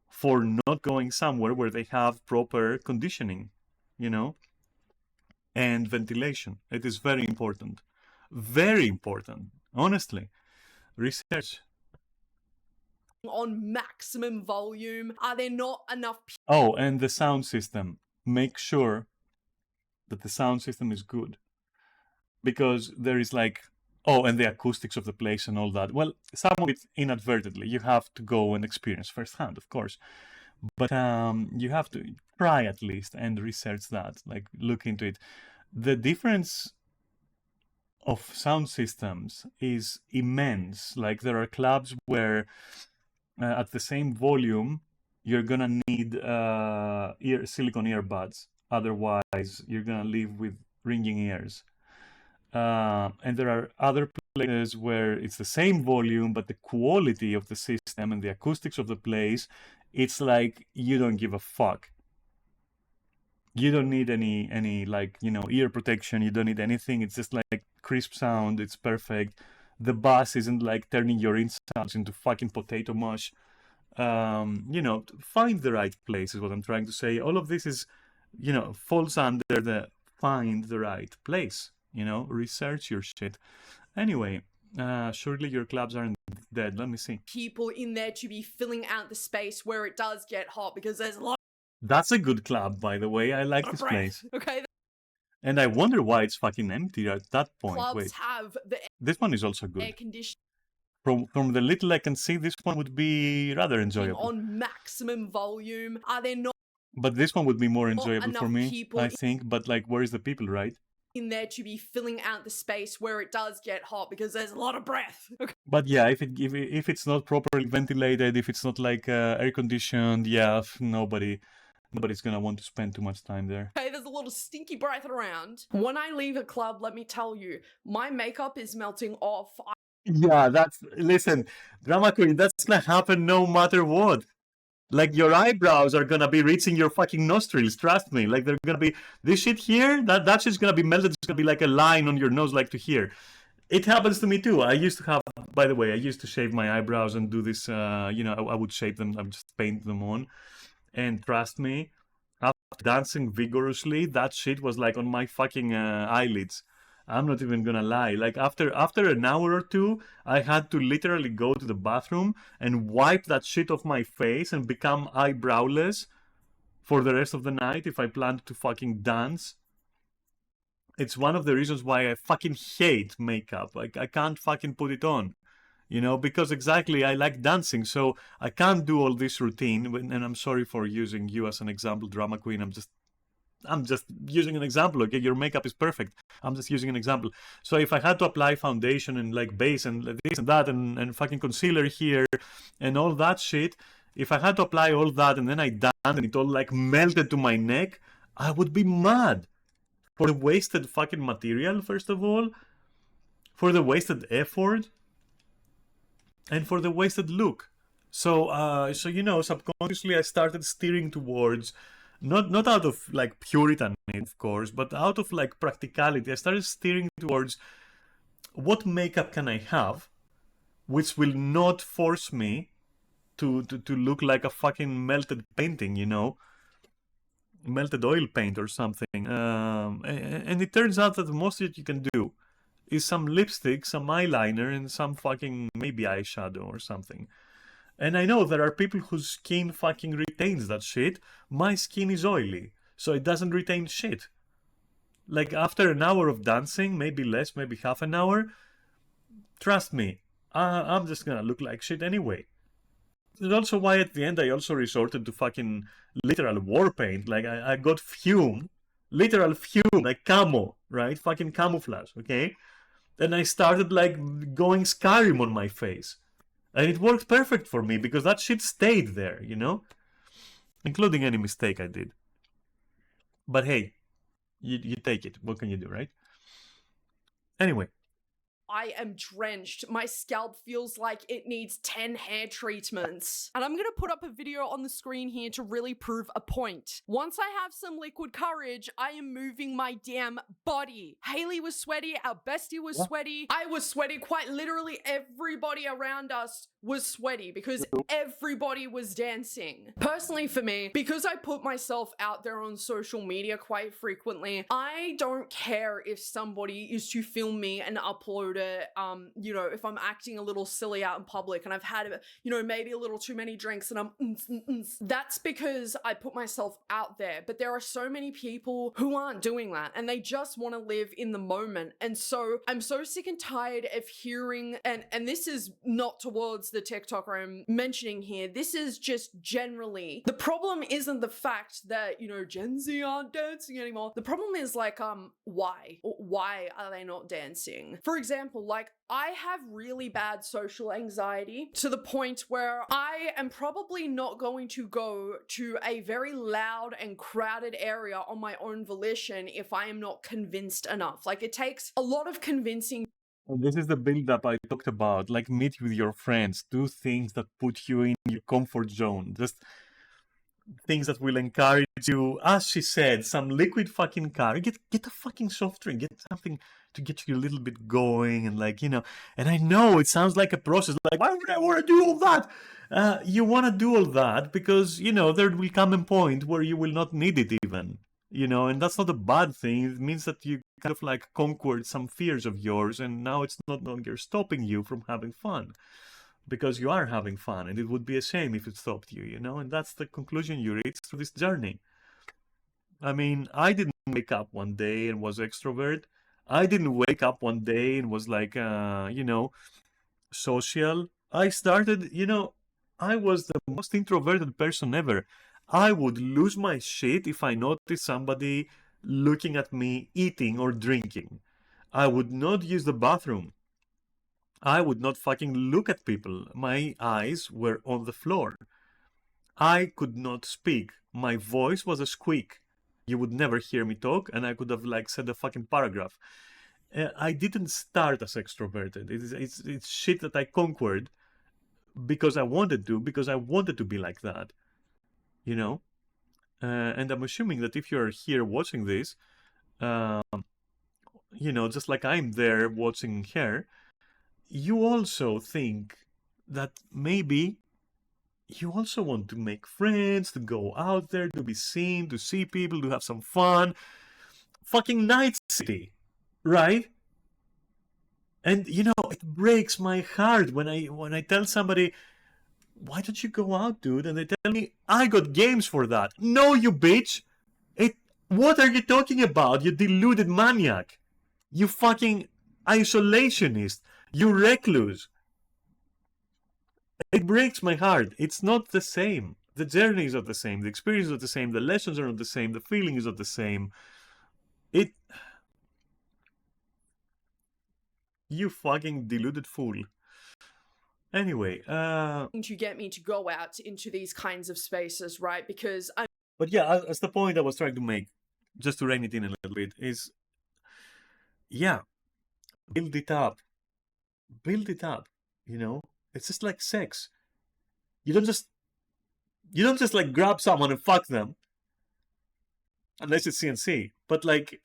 for not going somewhere where they have proper conditioning, and ventilation. It is very important, honestly. Research on maximum volume. Are there not enough people? Oh, and the sound system. Make sure that the sound system is good. Because there is like, and the acoustics of the place and all that. Well, some of it inadvertently. You have to go and experience firsthand, of course. But you have to try at least and research that, like look into it. The difference of sound systems is immense. Like there are clubs where at the same volume, you're gonna need silicone earbuds. Otherwise, you're gonna live with ringing ears. And there are other places where it's the same volume, but the quality of the system and the acoustics of the place it's like you don't give a fuck. You don't need any like, you know, ear protection. You don't need anything. It's just like crisp sound. It's perfect. The bass isn't like turning your insides into fucking potato mush. You know, find the right place is what I'm trying to say. All of this is, you know, falls under the find the right place. You know, research your shit. Anyway, surely your clubs aren't dead. Let me see. people in there to be filling out the space where it does get hot because there's a lot That's a good club, by the way. I like of this breath. place. Okay, And I wonder why it's fucking empty at that point. clubs Wait, have the this one is also air good. conditioning From the little I can see, this one would be rather enjoyable. on maximum volume. Are there not But this one would be more enjoyable for enough me, people I think. But like, where's the people, right? in there to be filling out the space where it does get hot because there's a lot of breath? Okay, But yeah, if it's not properly ventilated, if it's not like air conditioned, yeah, nobody's gonna want to spend too much time there. there's a lot of stinky breath around. When I leave a club, let me tell you, my makeup is melting off. Yeah, listen, drama queen, that's gonna happen no matter what. Like, your eyebrows are gonna be reaching your fucking nostrils, trust me. Like, they're gonna be, this shit here, that shit's gonna be melted, it's gonna be like a line on your nose, like to here. It happens to me too. I used to have, by the way, I used to shave my eyebrows and do this, you know, I would shape them, I would just paint them on. And trust me, after dancing vigorously, that shit was like on my fucking eyelids. I'm not even gonna lie. Like, after an hour or two, I had to literally go to the bathroom and wipe that shit off my face and become eyebrowless for the rest of the night if I planned to fucking dance. It's one of the reasons why I fucking hate makeup. Like, I can't fucking put it on. You know, because exactly, I like dancing, so I can't do all this routine. And I'm sorry for using you as an example, drama queen. I'm just using an example, okay? Your makeup is perfect. I'm just using an example. So if I had to apply foundation and like base and this and that and fucking concealer here and all that shit, if I had to apply all that and then I dance and it all like melted to my neck, I would be mad. For the wasted fucking material, first of all, for the wasted effort, and for the wasted look. So you know, subconsciously I started steering towards, not out of like puritan, of course, but out of like practicality. I started steering towards what makeup can I have, which will not force me to look like a fucking melted painting, you know, melted oil paint or something. And it turns out that most that you can do is some lipstick, some eyeliner, and some fucking maybe eyeshadow or something. And I know there are people whose skin fucking retains that shit. My skin is oily, so it doesn't retain shit. Like, after an hour of dancing, maybe less, maybe half an hour, trust me, I'm just gonna look like shit anyway. That's also why at the end I also resorted to fucking literal war paint. Like, I got fume, literal fume, like camo, right? Fucking camouflage, okay? And I started like going Skyrim on my face. And it worked perfect for me because that shit stayed there, you know? Including any mistake I did. But hey, you take it. What can you do, right? Anyway. I am drenched. My scalp feels like it needs 10 hair treatments. And I'm gonna put up a video on the screen here to really prove a point. Once I have some liquid courage, I am moving my damn body. Haley was sweaty, our bestie was sweaty, I was sweaty, quite literally everybody around us was sweaty because everybody was dancing. Personally for me, because I put myself out there on social media quite frequently, I don't care if somebody is to film me and upload it, you know, if I'm acting a little silly out in public and I've had, you know, maybe a little too many drinks and that's because I put myself out there. But there are so many people who aren't doing that and they just want to live in the moment. And so I'm so sick and tired of hearing, and this is not towards the TikToker I'm mentioning here, this is just generally, the problem isn't the fact that, you know, Gen Z aren't dancing anymore. The problem is like, why are they not dancing? For example, like, I have really bad social anxiety to the point where I am probably not going to go to a very loud and crowded area on my own volition if I am not convinced enough. Like, it takes a lot of convincing. This is the build-up I talked about. Like, meet with your friends, do things that put you in your comfort zone. Just things that will encourage you, as she said, some liquid fucking courage. Get a fucking soft drink, get something to get you a little bit going, and like, you know. And I know it sounds like a process, like, why would I want to do all that? You want to do all that because, you know, there will come a point where you will not need it even, you know, and that's not a bad thing. It means that you kind of like conquered some fears of yours, and now it's not longer stopping you from having fun, because you are having fun, and it would be a shame if it stopped you, you know. And that's the conclusion you reach through this journey. I mean, I didn't wake up one day and was extrovert. I didn't wake up one day and was like, you know, social. I started, you know, I was the most introverted person ever. I would lose my shit if I noticed somebody looking at me eating or drinking. I would not use the bathroom. I would not fucking look at people. My eyes were on the floor. I could not speak. My voice was a squeak. You would never hear me talk, and I could have like said a fucking paragraph. I didn't start as extroverted. It's shit that I conquered because I wanted to be like that, you know. And I'm assuming that if you're here watching this, you know, just like I'm there watching her, you also think that maybe you also want to make friends, to go out there, to be seen, to see people, to have some fun. Fucking Night City, right? And you know, it breaks my heart when I tell somebody, why don't you go out, dude? And they tell me, I got games for that. No, you bitch. What are you talking about, you deluded maniac? You fucking isolationist. You recluse. It breaks my heart. It's not the same. The journey is not the same. The experience is not the same. The lessons are not the same. The feeling is not the same. You fucking deluded fool. Anyway, To get me to go out into these kinds of spaces, right? Because I'm but yeah, as the point I was trying to make, just to rein it in a little bit, is, yeah, build it up. Build it up, you know? It's just like sex. You don't just like grab someone and fuck them. Unless it's CNC. But like,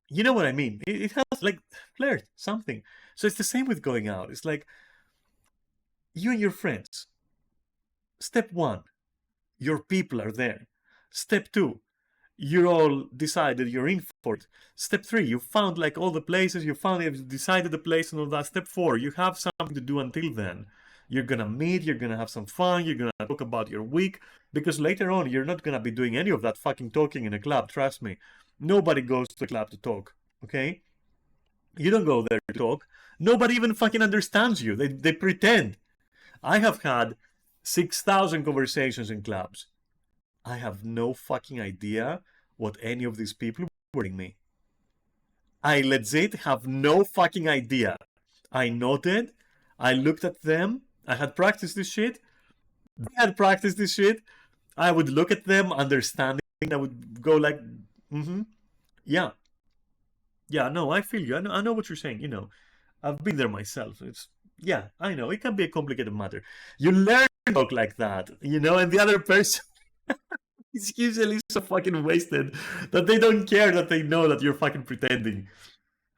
you know what I mean? It has like flirt, something. So it's the same with going out. It's like, you and your friends. Step 1, your people are there. Step 2, you're all decided you're in for it. Step 3, you found like all the places, you've decided the place and all that. Step 4, you have something to do until then. You're gonna meet, you're gonna have some fun, you're gonna talk about your week, because later on you're not gonna be doing any of that fucking talking in a club, trust me. Nobody goes to a club to talk, okay? You don't go there to talk. Nobody even fucking understands you. They pretend. I have had 6,000 conversations in clubs. I have no fucking idea what any of these people were telling me. I legit have no fucking idea. I noted, I looked at them, I had practiced this shit, they had practiced this shit, I would look at them, understanding, I would go like, yeah. Yeah, no, I feel you. I know what you're saying, you know. I've been there myself. Yeah, I know. It can be a complicated matter. You learn to talk like that, you know, and the other person is usually so fucking wasted that they don't care that they know that you're fucking pretending.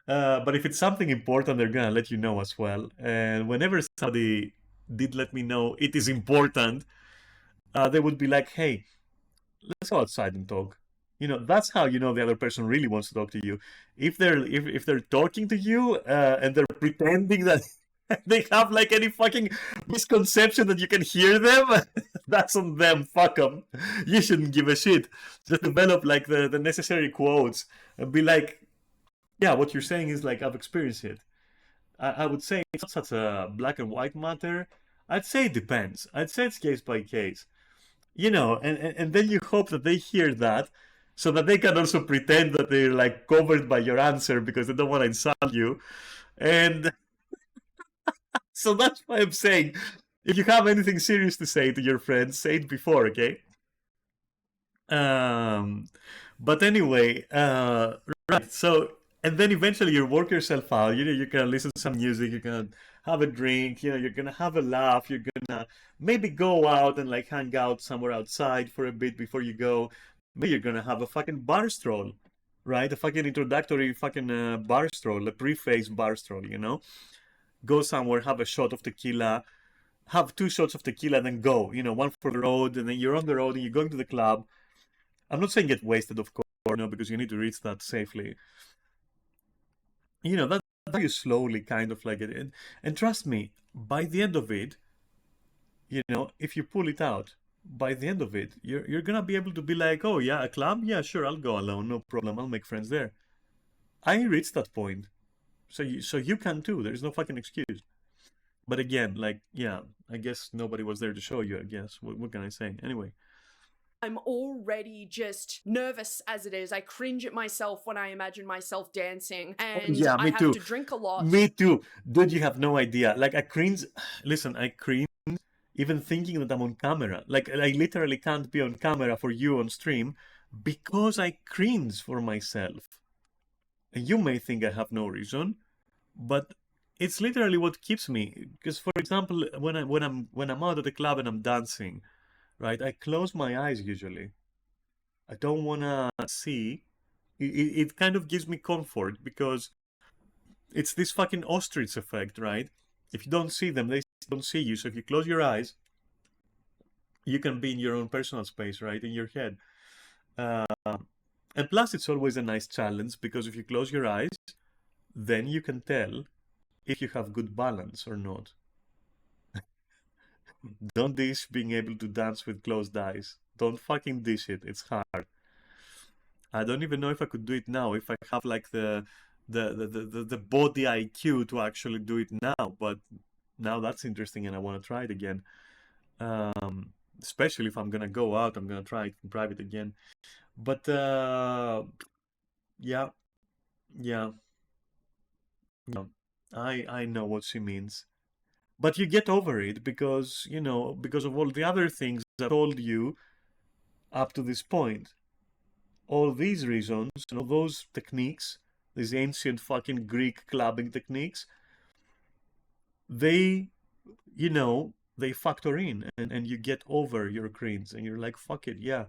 But if it's something important, they're gonna let you know as well. And whenever somebody did let me know it is important, they would be like, hey, let's go outside and talk. You know, that's how you know the other person really wants to talk to you. If they're talking to you and they're pretending that they have like any fucking misconception that you can hear them, that's on them. Fuck them. You shouldn't give a shit. Just develop like the necessary quotes and be like, yeah, what you're saying is like, I've experienced it. I would say it's not such a black and white matter. I'd say it depends. I'd say it's case by case. You know, and then you hope that they hear that so that they can also pretend that they're like covered by your answer because they don't want to insult you. And so that's why I'm saying, if you have anything serious to say to your friends, say it before, okay? But anyway, right. So, and then eventually you work yourself out. You know, you can listen to some music, you can have a drink, you're gonna have a laugh, you're gonna maybe go out and like hang out somewhere outside for a bit before you go. Maybe you're gonna have a fucking bar stroll, right? A fucking introductory fucking bar stroll, a preface bar stroll, Go somewhere, have a shot of tequila, have 2 shots of tequila, then go, one for the road, and then you're on the road and you're going to the club. I'm not saying get wasted, of course, because you need to reach that safely. That's how you slowly kind of like it. And trust me, by the end of it, if you pull it out, by the end of it, you're gonna be able to be like, oh yeah, a club? Yeah, sure, I'll go alone, no problem, I'll make friends there. I reached that point. So you can too, there's no fucking excuse. But again, like, yeah, I guess nobody was there to show you, I guess. What can I say? Anyway. I'm already just nervous as it is. I cringe at myself when I imagine myself dancing, and Yeah, me I have too. to drink a lot. Me too. Dude, you have no idea. Like, I cringe. Listen, I cringe even thinking that I'm on camera. Like, I literally can't be on camera for you on stream because I cringe for myself. And you may think I have no reason, but it's literally what keeps me. Because, for example, when I'm out at the club and I'm dancing, right, I close my eyes usually. I don't wanna see. It kind of gives me comfort because it's this fucking ostrich effect, right? If you don't see them, they don't see you. So if you close your eyes, you can be in your own personal space, right, in your head. And plus, it's always a nice challenge because if you close your eyes, then you can tell if you have good balance or not. Don't dish being able to dance with closed eyes. Don't fucking dish it. It's hard. I don't even know if I could do it now, if I have like the body IQ to actually do it now. But now that's interesting and I want to try it again. Especially if I'm gonna go out, I'm gonna try it in private again. But yeah. I know what she means. But you get over it because, because of all the other things I told you up to this point. All these reasons, those techniques, these ancient fucking Greek clubbing techniques, they, they factor in and you get over your cringe and you're like, fuck it, yeah.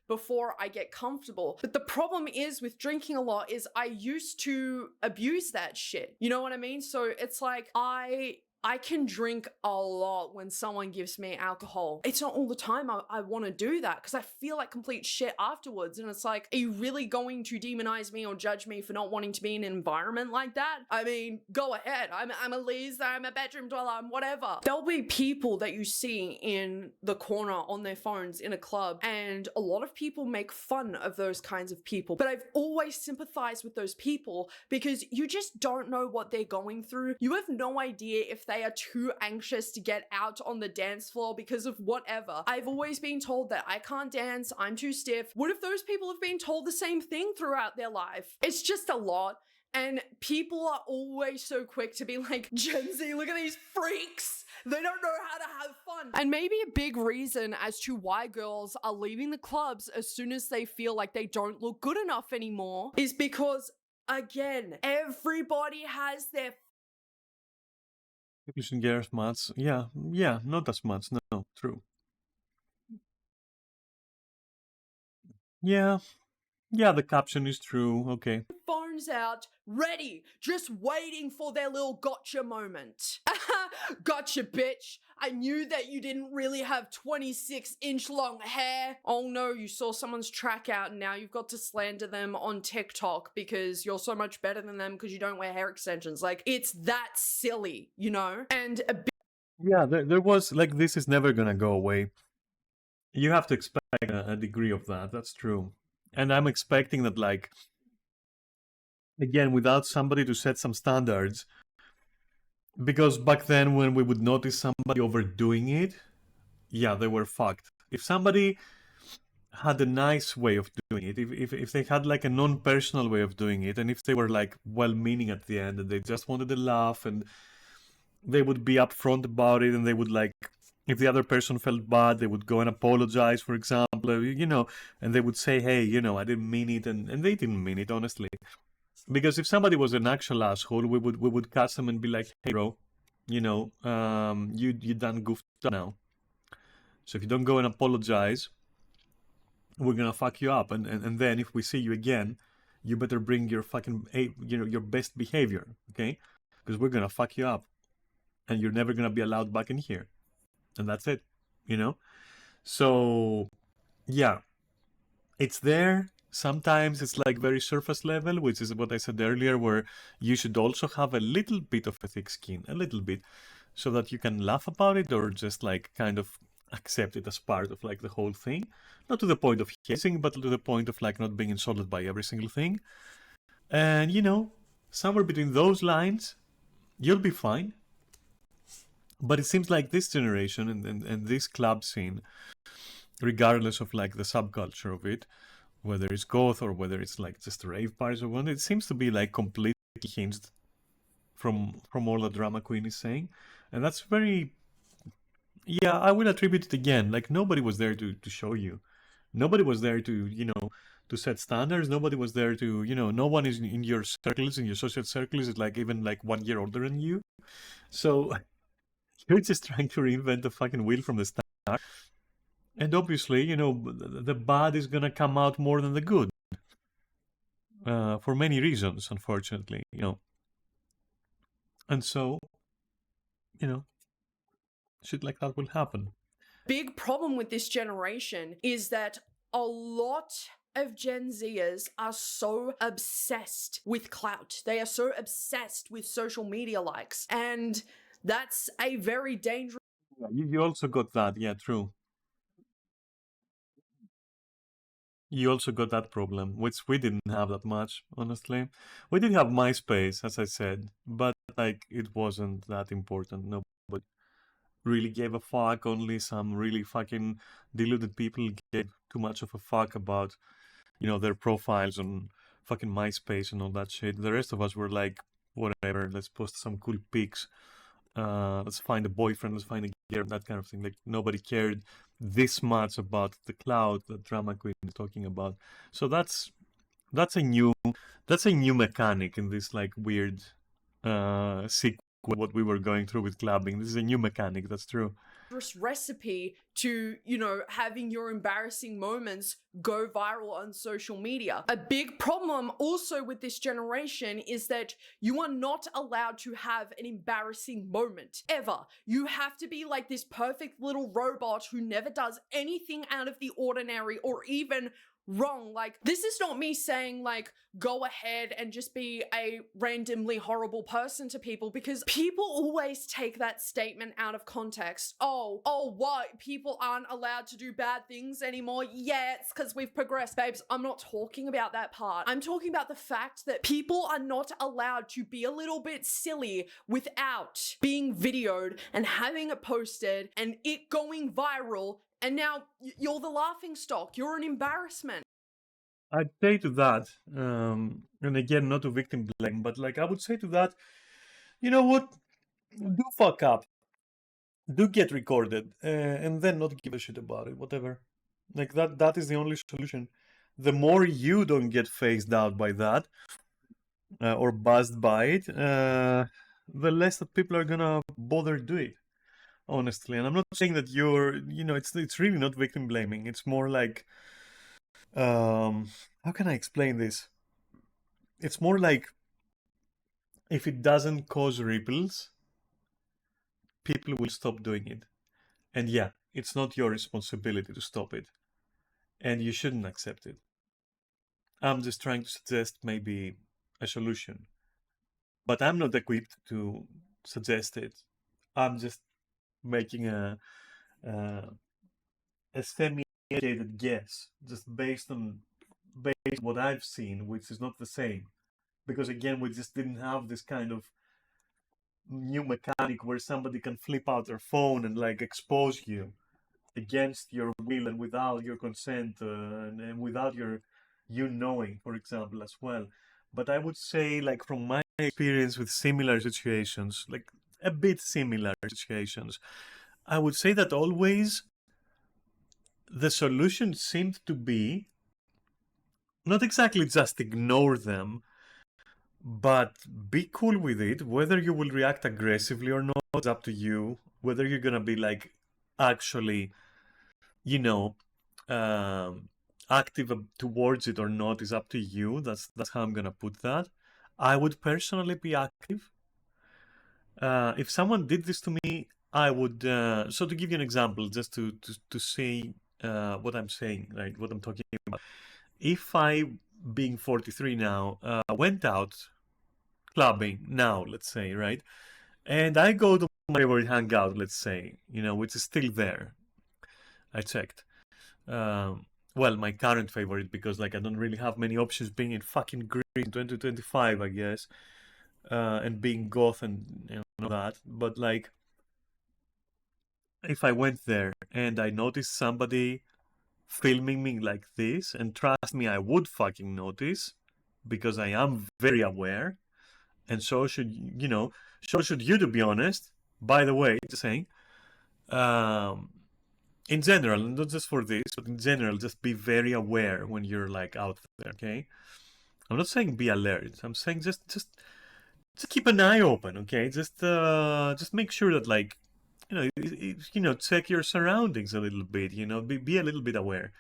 Before I get comfortable. But the problem is with drinking a lot is I used to abuse that shit. You know what I mean? So it's like I can drink a lot when someone gives me alcohol. It's not all the time I want to do that because I feel like complete shit afterwards. And it's like, are you really going to demonize me or judge me for not wanting to be in an environment like that? I mean, go ahead. I'm a Lisa, I'm a bedroom dweller, I'm whatever. There'll be people that you see in the corner on their phones in a club, and a lot of people make fun of those kinds of people. But I've always sympathized with those people because you just don't know what they're going through. You have no idea if they are too anxious to get out on the dance floor because of whatever. I've always been told that I can't dance, I'm too stiff. What if those people have been told the same thing throughout their life? It's just a lot. And people are always so quick to be like, Gen Z, look at these freaks. They don't know how to have fun. And maybe a big reason as to why girls are leaving the clubs as soon as they feel like they don't look good enough anymore is because, again, everybody has their People shouldn't care as much. Yeah, not as much. No, true. Yeah, the caption is true. Okay. phones out, ready, just waiting for their little gotcha moment. Gotcha, bitch. I knew that you didn't really have 26-inch long hair. Oh no, you saw someone's track out and now you've got to slander them on TikTok because you're so much better than them because you don't wear hair extensions. Like, it's that silly, And yeah, there was, like, this is never gonna go away. You have to expect a degree of that. That's true. And I'm expecting that, like, again, without somebody to set some standards, because back then when we would notice somebody overdoing it, yeah, they were fucked. If somebody had a nice way of doing it, if they had like a non-personal way of doing it, and if they were like well-meaning at the end and they just wanted to laugh and they would be upfront about it, and they would, like, if the other person felt bad, they would go and apologize, for example, and they would say, hey, I didn't mean it, and they didn't mean it, honestly. Because if somebody was an actual asshole, we would catch them and be like, hey, bro, you done goofed up now. So if you don't go and apologize, we're gonna fuck you up. And then if we see you again, you better bring your fucking, your best behavior, okay? Because we're gonna fuck you up, and you're never gonna be allowed back in here. And that's it, So, yeah, it's there. Sometimes it's like very surface level, which is what I said earlier, where you should also have a little bit of a thick skin, a little bit, so that you can laugh about it or just like kind of accept it as part of like the whole thing. Not to the point of hazing, but to the point of like not being insulted by every single thing. And somewhere between those lines, you'll be fine. But it seems like this generation and this club scene, regardless of like the subculture of it, whether it's goth or whether it's like just rave bars or what, it seems to be like completely hinged from all the drama queen is saying. And that's very, yeah, I will attribute it again. Like nobody was there to show you. Nobody was there to, to set standards. Nobody was there to, no one is in your circles, in your social circles, is like even like 1 year older than you. So you're just trying to reinvent the fucking wheel from the start. And obviously, the bad is going to come out more than the good. For many reasons, unfortunately, And so, shit like that will happen. Big problem with this generation is that a lot of Gen Zers are so obsessed with clout. They are so obsessed with social media likes. And that's a very dangerous... You also got that, yeah, true. You also got that problem, which we didn't have that much, honestly. We did have MySpace, as I said, but like it wasn't that important. Nobody really gave a fuck. Only some really fucking deluded people gave too much of a fuck about, their profiles on fucking MySpace and all that shit. The rest of us were like, whatever, let's post some cool pics. Let's find a boyfriend, let's find a girl, that kind of thing. Like nobody cared this much about the cloud that drama queen is talking about. So that's a new mechanic in this like weird sequel what we were going through with clubbing. This is a new mechanic, that's true. Recipe to, having your embarrassing moments go viral on social media. A big problem also with this generation is that you are not allowed to have an embarrassing moment ever. You have to be like this perfect little robot who never does anything out of the ordinary or even wrong. Like, this is not me saying like go ahead and just be a randomly horrible person to people, because people always take that statement out of context. Oh what, people aren't allowed to do bad things anymore? Yeah, it's because we've progressed. Babes, I'm not talking about that part. I'm talking about the fact that people are not allowed to be a little bit silly without being videoed and having it posted and it going viral. And now you're the laughing stock. You're an embarrassment. I'd say to that, and again, not a victim blame, but like I would say to that, you know what? Do fuck up. Do get recorded, and then not give a shit about it, whatever. Like that is the only solution. The more you don't get phased out by that, or buzzed by it, the less that people are gonna bother do it. Honestly, and I'm not saying that you're, it's really not victim blaming. It's more like, how can I explain this? It's more like if it doesn't cause ripples, people will stop doing it. And yeah, it's not your responsibility to stop it. And you shouldn't accept it. I'm just trying to suggest maybe a solution. But I'm not equipped to suggest it. I'm just making a semi-educated guess, just based on what I've seen, which is not the same. Because again, we just didn't have this kind of new mechanic where somebody can flip out their phone and like expose you against your will and without your consent, and without you knowing, for example, as well. But I would say, like from my experience with similar situations, like a bit similar situations, I would say that always the solution seemed to be not exactly just ignore them, But be cool with it. Whether you will react aggressively or not, it's up to you. Whether you're gonna be like actually, you know, um, active towards it or not is up to you. That's how I'm gonna put that. I would personally be active. If someone did this to me, I would. So to give you an example, just to say what I'm saying, right? What I'm talking about. If I, being 43 now, went out clubbing now, let's say, right? And I go to my favorite hangout, let's say, which is still there. I checked. Um, well, my current favorite, because like I don't really have many options being in fucking Greece in 2025, I guess, and being goth and all that. But like, if I went there and I noticed somebody filming me like this, and trust me, I would fucking notice because I am very aware, and so should so should you, to be honest. By the way, just saying, um, in general, not just for this, but in general, just be very aware when you're like out there. Okay, I'm not saying be alert. I'm saying just keep an eye open. Okay, just make sure that like check your surroundings a little bit. Be a little bit aware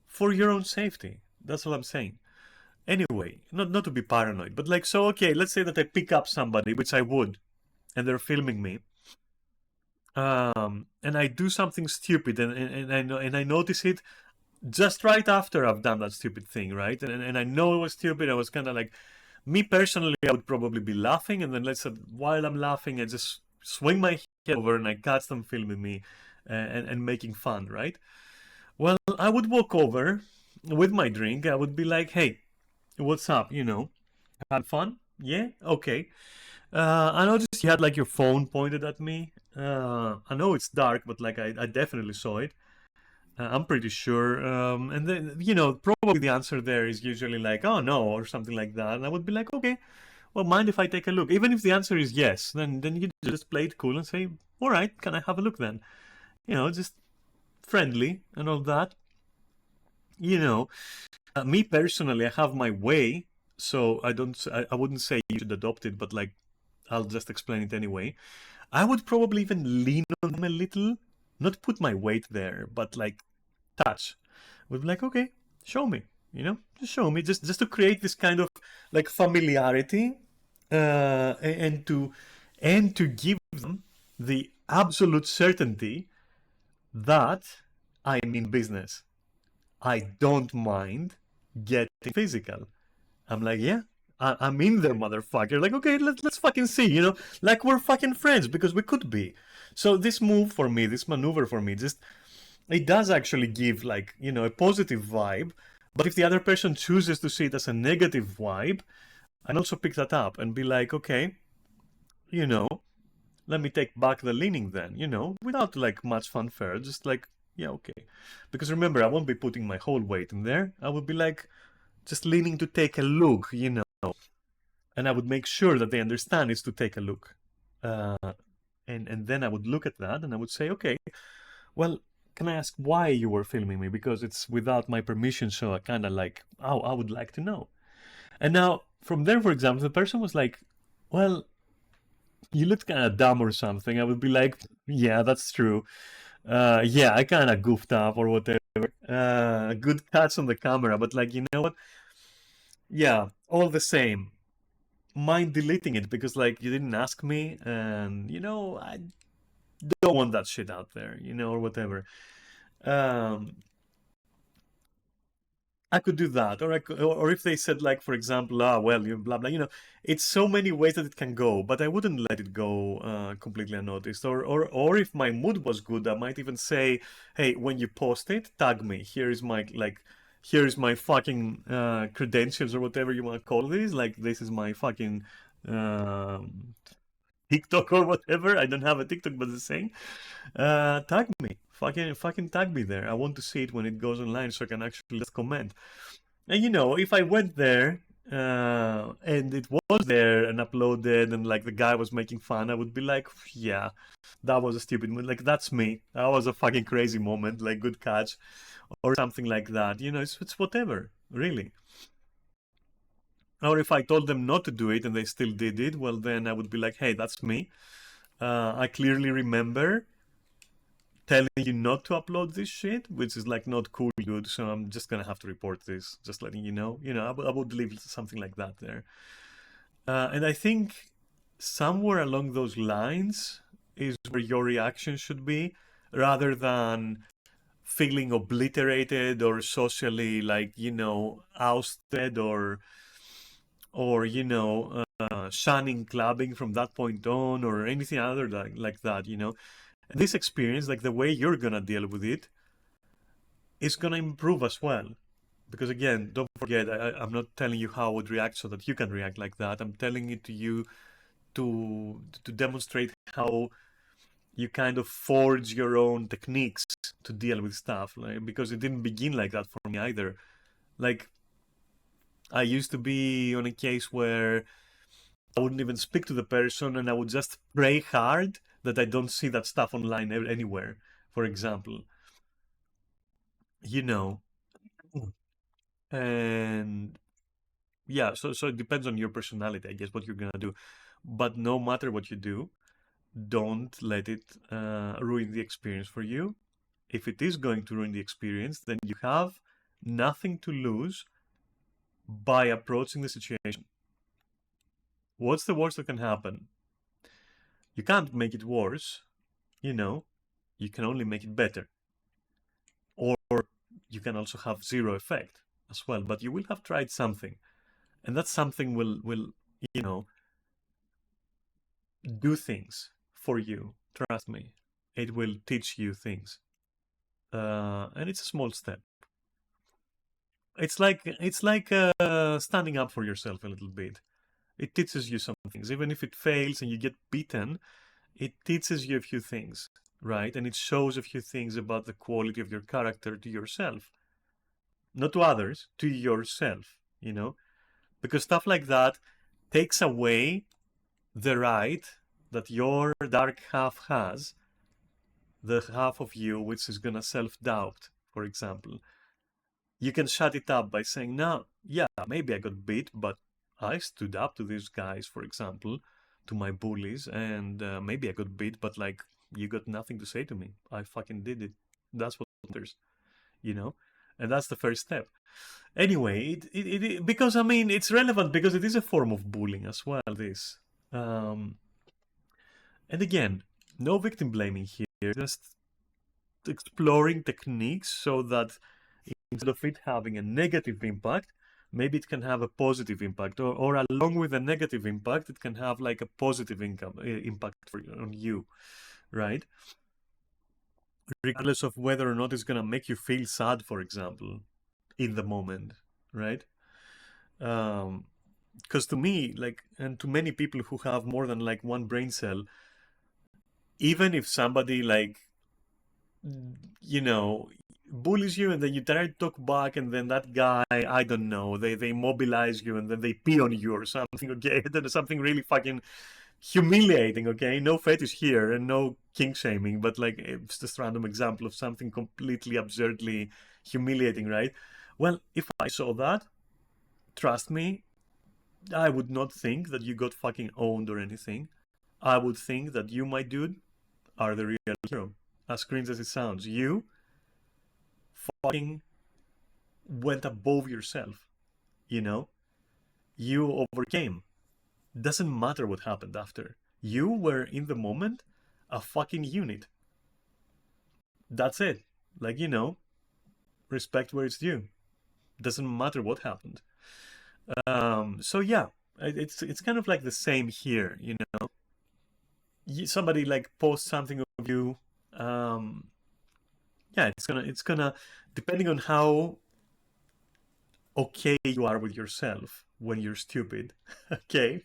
for your own safety. That's what I'm saying. Anyway, not to be paranoid, but like, so okay, let's say that I pick up somebody, which I would, and they're filming me, and I do something stupid, and I notice it just right after I've done that stupid thing, right? And I know it was stupid. I was kind of like, me personally, I would probably be laughing, and then let's say while I'm laughing, I just swing my head over and I catch them filming me, and making fun, right? Well, I would walk over with my drink. I would be like, hey, what's up? Had fun? Yeah? Okay. I noticed you had like your phone pointed at me. I know it's dark, but like I definitely saw it. I'm pretty sure. And then, probably the answer there is usually like, oh no, or something like that. And I would be like, okay, well, mind if I take a look? Even if the answer is yes, then you just play it cool and say, all right, can I have a look then? Just friendly and all that. Me personally, I have my way, so I wouldn't say you should adopt it, but like, I'll just explain it anyway. I would probably even lean on them a little, not put my weight there, but like touch. Would be like, okay, show me, just show me, just to create this kind of like familiarity, and to give them the absolute certainty that I'm in business. I don't mind getting physical. I'm like, yeah, I'm in there, motherfucker. Like, okay, let's fucking see, like we're fucking friends, because we could be. So this move for me, this maneuver for me, just, it does actually give like, a positive vibe. But if the other person chooses to see it as a negative vibe, I can also pick that up and be like, okay, let me take back the leaning then, without like much fanfare, just like, yeah, okay. Because remember, I won't be putting my whole weight in there. I would be like, just leaning to take a look, and I would make sure that they understand it's to take a look. And then I would look at that and I would say, okay, well, can I ask why you were filming me? Because it's without my permission, so I kind of like, oh, I would like to know. And now, from there, for example, the person was like, well, you looked kind of dumb or something. I would be like, yeah, that's true. Yeah, I kind of goofed up or whatever. Good catch on the camera, but like, you know what? Yeah, all the same, mind deleting it, because like you didn't ask me, and I don't want that shit out there, or whatever. Um, I could do that, or if they said like, for example, well, you blah blah, it's so many ways that it can go, but I wouldn't let it go completely unnoticed. Or if my mood was good, I might even say, hey, when you post it, tag me. Here's my fucking credentials, or whatever you want to call these. Like, this is my fucking TikTok or whatever. I don't have a TikTok, but the same. Tag me. Fucking tag me there. I want to see it when it goes online, so I can actually just comment. And if I went there and it was there and uploaded, and like the guy was making fun, I would be like, yeah, that was a stupid moment. Like, that's me. That was a fucking crazy moment. Like, good catch, or something like that. It's whatever, really. Or if I told them not to do it and they still did it, well, then I would be like, hey, that's me. I clearly remember telling you not to upload this shit, which is like not cool, dude. So I'm just gonna have to report this, just letting you know. I would leave something like that there. And I think somewhere along those lines is where your reaction should be, rather than feeling obliterated or socially ousted or shunning clubbing from that point on or anything other like that. And this experience, like the way you're gonna deal with it, is gonna improve as well. Because again, don't forget, I'm not telling you how I would react so that you can react like that. I'm telling it to you to demonstrate how you kind of forge your own techniques to deal with stuff. Because it didn't begin like that for me either. Like, I used to be on a case where I wouldn't even speak to the person and I would just pray hard that I don't see that stuff online anywhere, for example. And yeah, so it depends on your personality, I guess, what you're gonna do. But no matter what you do, don't let it ruin the experience for you. If it is going to ruin the experience, then you have nothing to lose by approaching the situation. What's the worst that can happen? You can't make it worse, you can only make it better. Or you can also have zero effect as well, but you will have tried something. And that something will do things for you. Trust me. It will teach you things. And it's a small step. It's like standing up for yourself a little bit. It teaches you some things. Even if it fails and you get beaten, it teaches you a few things, right? And it shows a few things about the quality of your character to yourself. Not to others, to yourself, Because stuff like that takes away the right that your dark half has, the half of you which is gonna self-doubt, for example. You can shut it up by saying, no, yeah, maybe I got beat, but I stood up to these guys, for example, to my bullies, and maybe I got beat, but like, you got nothing to say to me. I fucking did it. That's what matters, And that's the first step. Anyway, because I mean, it's relevant because it is a form of bullying as well, this. And again, no victim blaming here, just exploring techniques so that instead of it having a negative impact, maybe it can have a positive impact, or along with a negative impact, it can have like a positive impact on you, right? Regardless of whether or not it's gonna make you feel sad, for example, in the moment, right? Because to me, and to many people who have more than one brain cell, even if somebody bullies you and then you try to talk back and then that guy, I don't know, they mobilize you and then they pee on you or something, okay? Then something really fucking humiliating, okay? No fetish here and no kink shaming, but it's just a random example of something completely absurdly humiliating, right? Well, if I saw that, trust me, I would not think that you got fucking owned or anything. I would think that you, my dude, are the real hero. As cringe as it sounds, you fucking went above yourself, You overcame. Doesn't matter what happened after. You were, in the moment, a fucking unit. That's it. Respect where it's due. Doesn't matter what happened. So yeah, it's kind of like the same here, Somebody posts something of you. Yeah, it's gonna depending on how okay you are with yourself when you're stupid, okay,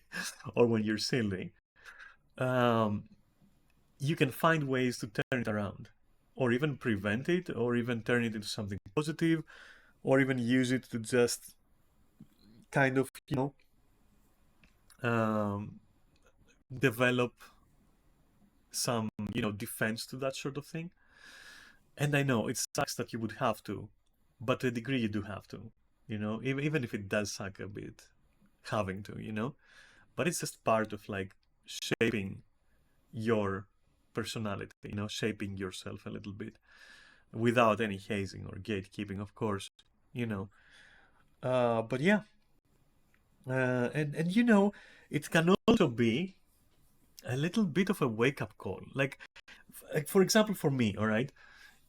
or when you're silly. You can find ways to turn it around, or even prevent it, or even turn it into something positive, or even use it to just kind of, develop some, defense to that sort of thing. And I know it sucks that you would have to, but to a degree you do have to, even if it does suck a bit. having to, you know? But it's just part of like shaping your personality, you know, shaping yourself a little bit without any hazing or gatekeeping, of course, you know. But yeah, and you know, it can also be a little bit of a wake-up call. Like, for example, for me, all right,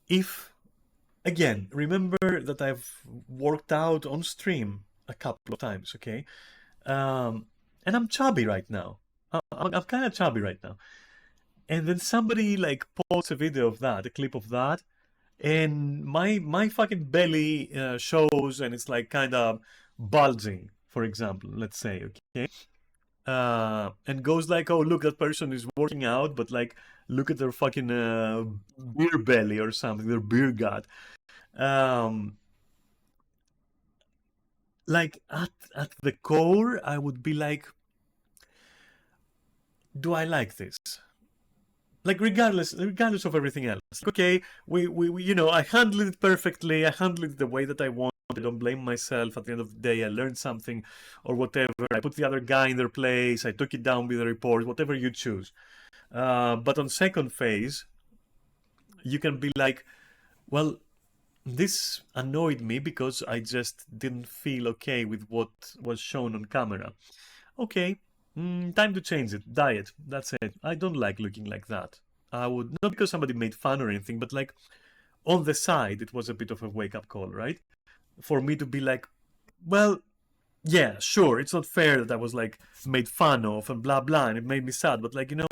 if, again, remember that I've worked out on stream a couple of times, okay? And I'm chubby right now. I'm kind of chubby right now. And then somebody like posts a video of that, a clip of that, and my fucking belly shows, and it's like kind of bulging, for example, let's say, okay? And goes like, oh, look, that person is working out, but like, look at their fucking beer belly or something, their beer gut. Like at the core, I would be like, do I like this? Like regardless of everything else. Okay, we you know, I handled it perfectly. I handled it the way that I want. I don't blame myself. At the end of the day, I learned something or whatever. I put the other guy in their place. I took it down with a report, whatever you choose. But on second phase, you can be like, well, this annoyed me because I just didn't feel okay with what was shown on camera. Okay, time to change it. Diet. That's it. I don't like looking like that. I would, not because somebody made fun or anything, but like on the side, it was a bit of a wake-up call, right? For me to be like, well, yeah, sure, it's not fair that I was like made fun of and blah blah, and it made me sad, but like, you know,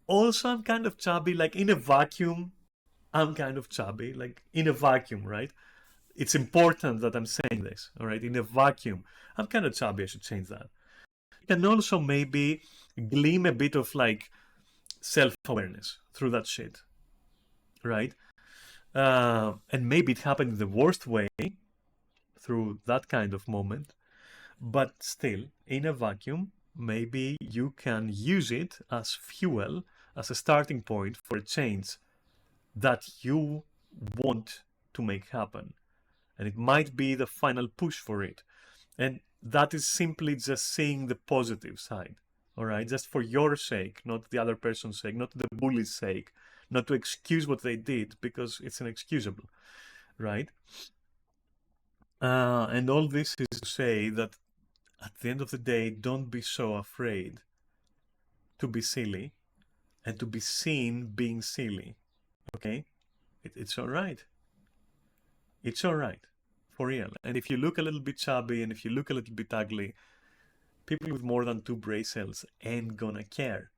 also I'm kind of chubby, like in a vacuum, I'm kind of chubby, like in a vacuum, right? It's important that I'm saying this, all right? In a vacuum, I'm kind of chubby, I should change that. You can also maybe glean a bit of like self-awareness through that shit, right? And maybe it happened in the worst way through that kind of moment, but still, in a vacuum, maybe you can use it as fuel, as a starting point for a change that you want to make happen. And it might be the final push for it. And that is simply just seeing the positive side, all right? Just for your sake, not the other person's sake, not the bully's sake, not to excuse what they did because it's inexcusable, right? And all this is to say that at the end of the day, don't be so afraid to be silly and to be seen being silly, okay? It's all right. It's all right, for real. And if you look a little bit chubby and if you look a little bit ugly, people with more than 2 brain cells ain't gonna care.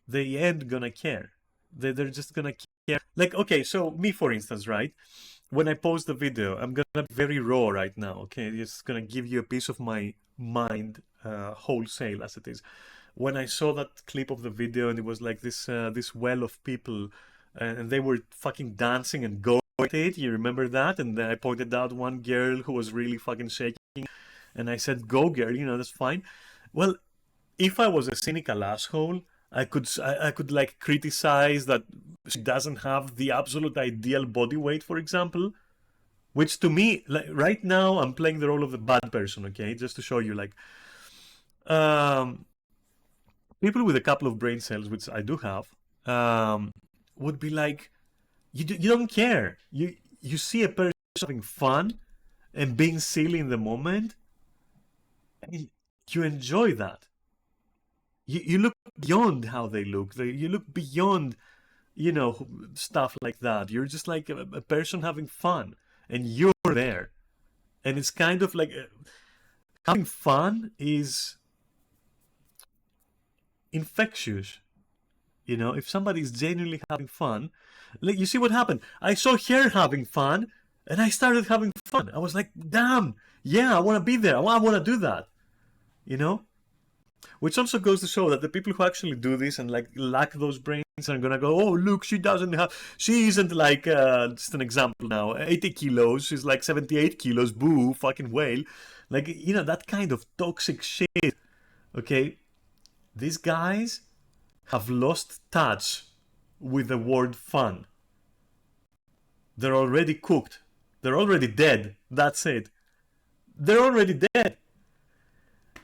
They ain't gonna care. They're just gonna care. Like, okay, so me, for instance, right? When I post the video, I'm gonna be very raw right now, okay? Just gonna give you a piece of my mind wholesale as it is. When I saw that clip of the video and it was like this this well of people and they were fucking dancing and going at it, you remember that? And then I pointed out one girl who was really fucking shaking and I said, go girl, you know, that's fine. Well, if I was a cynical asshole, I could like criticize that she doesn't have the absolute ideal body weight, for example, which to me, like right now, I'm playing the role of the bad person, okay, just to show you, like, people with a couple of brain cells, which I do have, would be like, you don't care. You see a person having fun and being silly in the moment, and you enjoy that. You look beyond how they look. You look beyond, you know, stuff like that. You're just like a person having fun, and you're there. And it's kind of like having fun is infectious. You know, if somebody is genuinely having fun, like, you see what happened. I saw her having fun, and I started having fun. I was like, damn, yeah, I want to be there. I want to do that. You know? Which also goes to show that the people who actually do this and like lack those brains are gonna go, oh look, she isn't like, just an example now, 80 kilos, she's like 78 kilos, boo, fucking whale. Like, you know, that kind of toxic shit, okay? These guys have lost touch with the word fun. They're already cooked. They're already dead. That's it. They're already dead.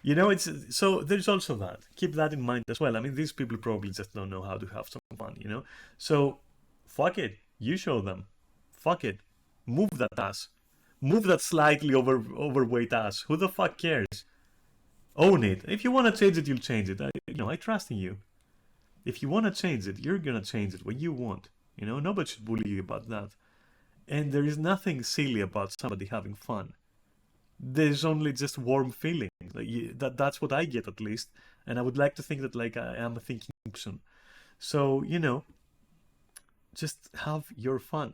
You know, it's so there's also that. Keep that in mind as well. I mean, these people probably just don't know how to have some fun, you know? So, fuck it. You show them. Fuck it. Move that ass. Move that slightly overweight ass. Who the fuck cares? Own it. If you want to change it, you'll change it. I trust in you. If you want to change it, you're gonna change it when you want. You know, nobody should bully you about that. And there is nothing silly about somebody having fun. There's only just warm feelings. Like that's what I get at least, and I would like to think that like I am a thinking person. So you know, just have your fun.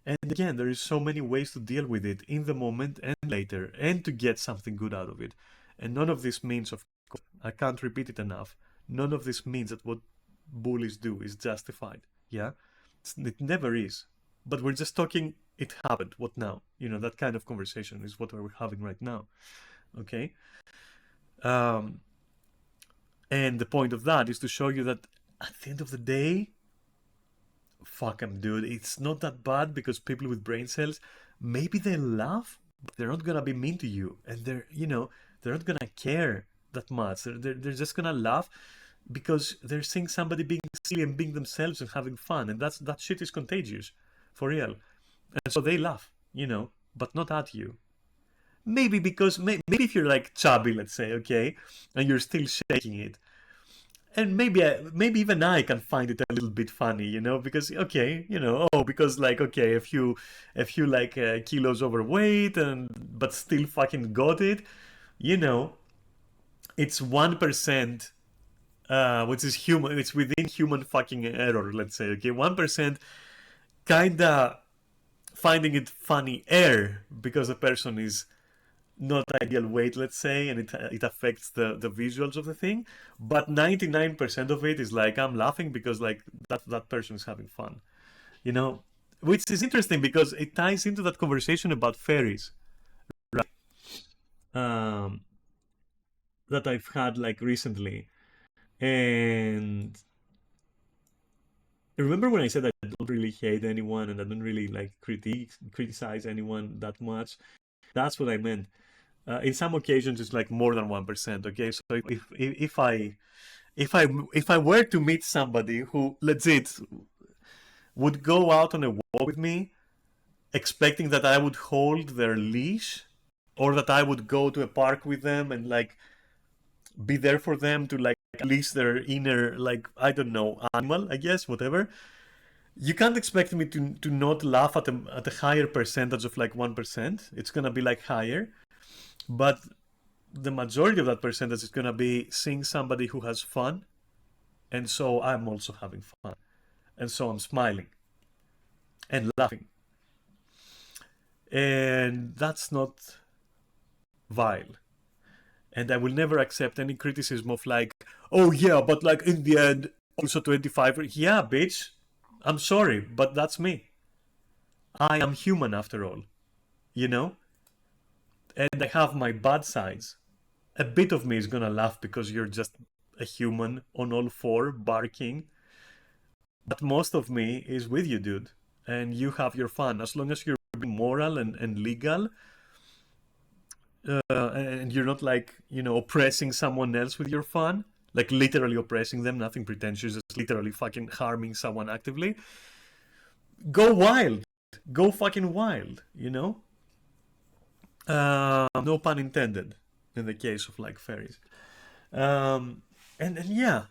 And again, there is so many ways to deal with it in the moment and later, and to get something good out of it. And none of this means, of course, I can't repeat it enough. None of this means that what bullies do is justified. Yeah, it never is. But we're just talking. It happened. What now? You know, that kind of conversation is what we're having right now. Okay. And the point of that is to show you that at the end of the day, fuck them, dude. It's not that bad, because people with brain cells, maybe they laugh, but they're not gonna be mean to you, and they're not gonna care that much. They're just gonna laugh because they're seeing somebody being silly and being themselves and having fun, and that shit is contagious, for real. And so they laugh, but not at you. Maybe because maybe if you're like chubby, let's say, okay, and you're still shaking it, and maybe even I can find it a little bit funny, because okay, because like okay, a few like kilos overweight but still fucking got it, it's 1%, which is human. It's within human fucking error, let's say, okay, 1%, kinda finding it funny because a person is not ideal weight, let's say, and it affects the visuals of the thing. But 99% of it is like, I'm laughing because like that person is having fun, which is interesting because it ties into that conversation about fairies, right? That I've had like recently. And remember when I said I don't really hate anyone and I don't really like criticize anyone that much? That's what I meant. In some occasions, it's like more than 1%. Okay, so if I were to meet somebody who legit would go out on a walk with me, expecting that I would hold their leash, or that I would go to a park with them and like be there for them to like unleash their inner, like, I don't know, animal, I guess, whatever. You can't expect me to not laugh at a higher percentage of like 1%. It's gonna be like higher. But the majority of that percentage is gonna be seeing somebody who has fun, and so I'm also having fun. And so I'm smiling and laughing. And that's not vile. And I will never accept any criticism of like, oh yeah, but like in the end, also 25. Yeah, bitch, I'm sorry, but that's me. I am human after all, And I have my bad sides. A bit of me is gonna laugh because you're just a human on all four barking. But most of me is with you, dude. And you have your fun. As long as you're moral and legal, and you're not like, oppressing someone else with your fun, like literally oppressing them, nothing pretentious, just literally fucking harming someone actively. Go wild. Go fucking wild, no pun intended in the case of like fairies. And yeah,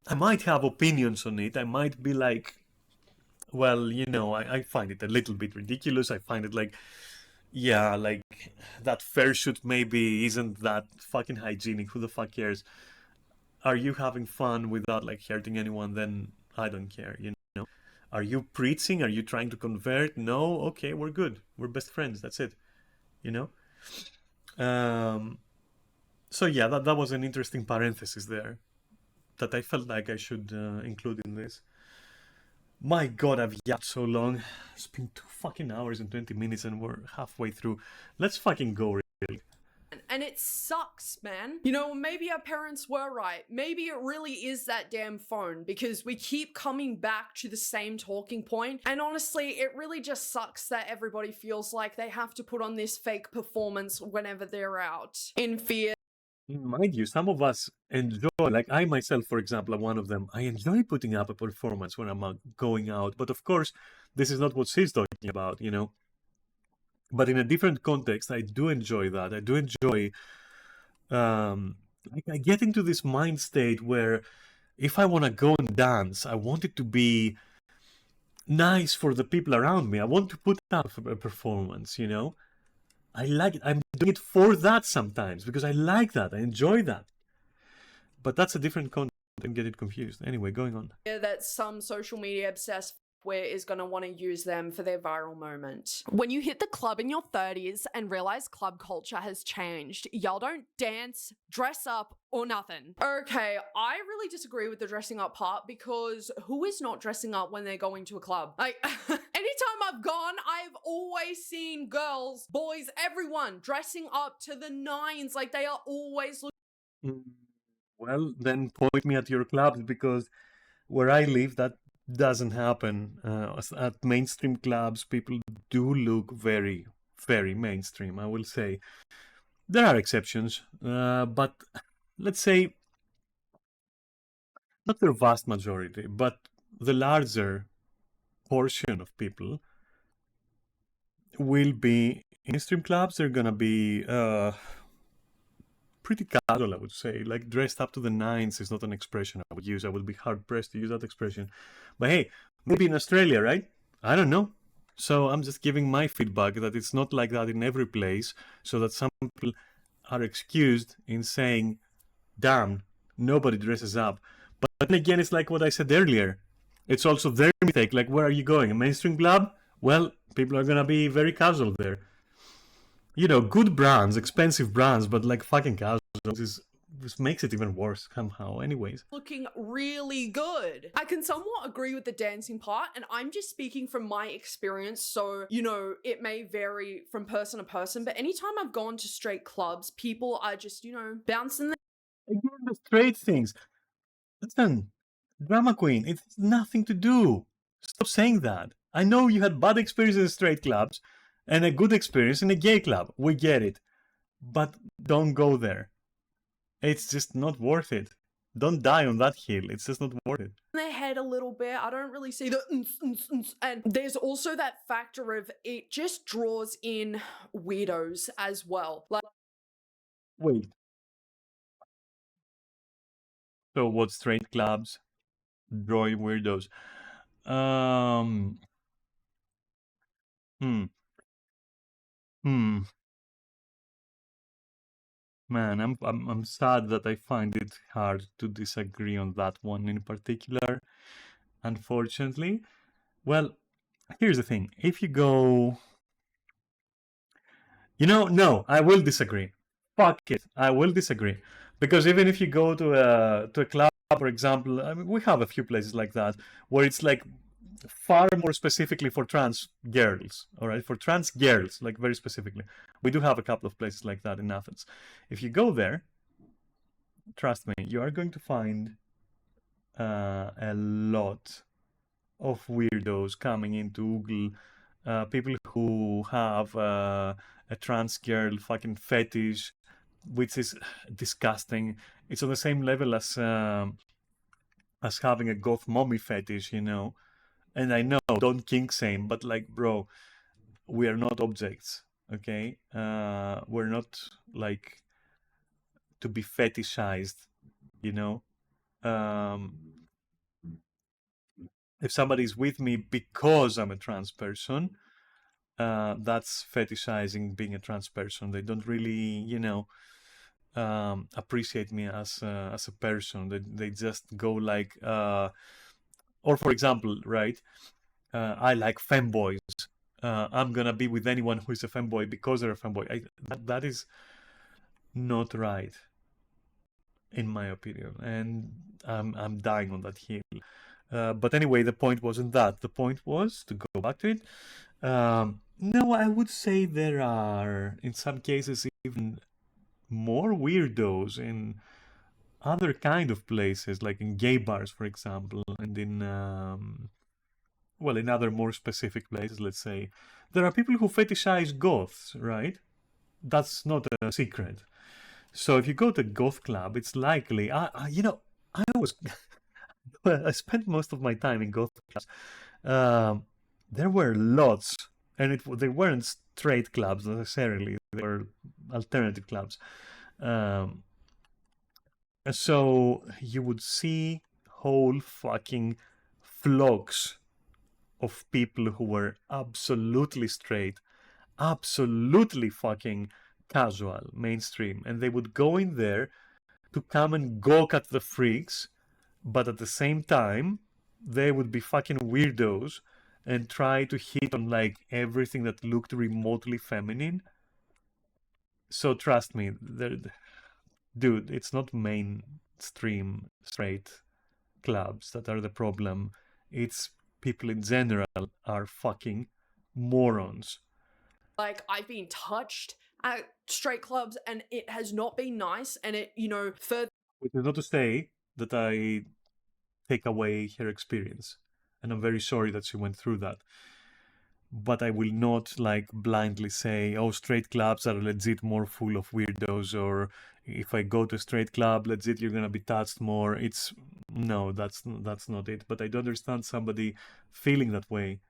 I might have opinions on it. I might be like, well, I find it a little bit ridiculous. I find it like, yeah, like that fursuit maybe isn't that fucking hygienic. Who the fuck cares? Are you having fun without like hurting anyone? Then I don't care, Are you preaching? Are you trying to convert? No? Okay, we're good. We're best friends. That's it, So yeah, that was an interesting parenthesis there that I felt like I should include in this. My God, I've yapped so long. It's been 2 fucking hours and 20 minutes and we're halfway through. Let's fucking go, really. And it sucks, man. You know, maybe our parents were right. Maybe it really is that damn phone, because we keep coming back to the same talking point. And honestly, it really just sucks that everybody feels like they have to put on this fake performance whenever they're out in fear. Mind you, some of us enjoy, like I myself, for example, am one of them. I enjoy putting up a performance when I'm going out. But of course, this is not what she's talking about, you know. But in a different context, I do enjoy that. I do enjoy, like I get into this mind state where if I want to go and dance, I want it to be nice for the people around me. I want to put up a performance, you know. I like it. I'm doing it for that sometimes because I like that. I enjoy that. But that's a different context. Don't get it confused. Anyway, going on. That some social media obsessed is going to want to use them for their viral moment. When you hit the club in your 30s and realize club culture has changed, y'all don't dance, dress up, or nothing. Okay, I really disagree with the dressing up part, because who is not dressing up when they're going to a club? Like, anytime I've gone, I've always seen girls, boys, everyone dressing up to the nines. Like, they are always looking. Well, then point me at your clubs, because where I live, that doesn't happen. At mainstream clubs, people do look very, very mainstream, I will say. There are exceptions, but let's say not the vast majority, but the larger portion of people will be in mainstream clubs. They're gonna be pretty casual, I would say. Like, dressed up to the nines is not an expression I would use. I would be hard-pressed to use that expression. But hey, maybe in Australia, right? I don't know. So I'm just giving my feedback that it's not like that in every place, so that some people are excused in saying, damn, nobody dresses up. But then again, it's like what I said earlier. It's also their mistake. Like, where are you going? A mainstream club? Well, people are going to be very casual there. You know, good brands, expensive brands, but like fucking casual. This makes it even worse somehow. Anyways. Looking really good. I can somewhat agree with the dancing part, and I'm just speaking from my experience, so, you know, it may vary from person to person, but anytime I've gone to straight clubs, people are just, you know, bouncing. Again, the straight things. Listen, drama queen, it has nothing to do. Stop saying that. I know you had bad experiences in straight clubs and a good experience in a gay club. We get it. But don't go there. It's just not worth it. Don't die on that hill. It's just not worth it. Their head a little bit. I don't really see the and there's also that factor of it just draws in weirdos as well. Like, wait. So what, straight clubs drawing weirdos? Man, I'm sad that I find it hard to disagree on that one in particular, unfortunately. Well, here's the thing. If you go... You know, no, I will disagree. Fuck it, I will disagree. Because even if you go to a club, for example, I mean, we have a few places like that, where it's like far more specifically for trans girls, all right? For trans girls, like very specifically. We do have a couple of places like that in Athens. If you go there, trust me, you are going to find a lot of weirdos coming into Google, people who have a trans girl fucking fetish, which is disgusting. It's on the same level as having a goth mommy fetish, you know. And I know, don't kink shame, but like, bro, we are not objects, okay? We're not like to be fetishized, you know? If somebody's with me because I'm a trans person, that's fetishizing being a trans person. They don't really, you know, appreciate me as a person. They just go like... or for example, right, I like femboys. I'm gonna be with anyone who is a femboy because they're a femboy. That is not right, in my opinion, and I'm dying on that hill. But anyway, the point wasn't that. The point was, to go back to it, no, I would say there are, in some cases, even more weirdos in other kind of places, like in gay bars, for example, and in well, in other more specific places, let's say. There are people who fetishize goths, right? That's not a secret. So if you go to a goth club, it's likely, you know, I was, I spent most of my time in goth clubs. There were lots, and they weren't straight clubs necessarily. They were alternative clubs. So you would see whole fucking flocks of people who were absolutely straight, absolutely fucking casual, mainstream, and they would go in there to come and gawk at the freaks, but at the same time, they would be fucking weirdos and try to hit on like everything that looked remotely feminine. So trust me, dude, it's not mainstream straight clubs that are the problem. It's people in general are fucking morons. Like, I've been touched at straight clubs and it has not been nice, and it, you know, further Which is not to say that I take away her experience, and I'm very sorry that she went through that. But I will not like blindly say, oh, straight clubs are legit more full of weirdos, or if I go to a straight club, legit you're gonna be touched more. It's no, that's not it. But I don't understand somebody feeling that way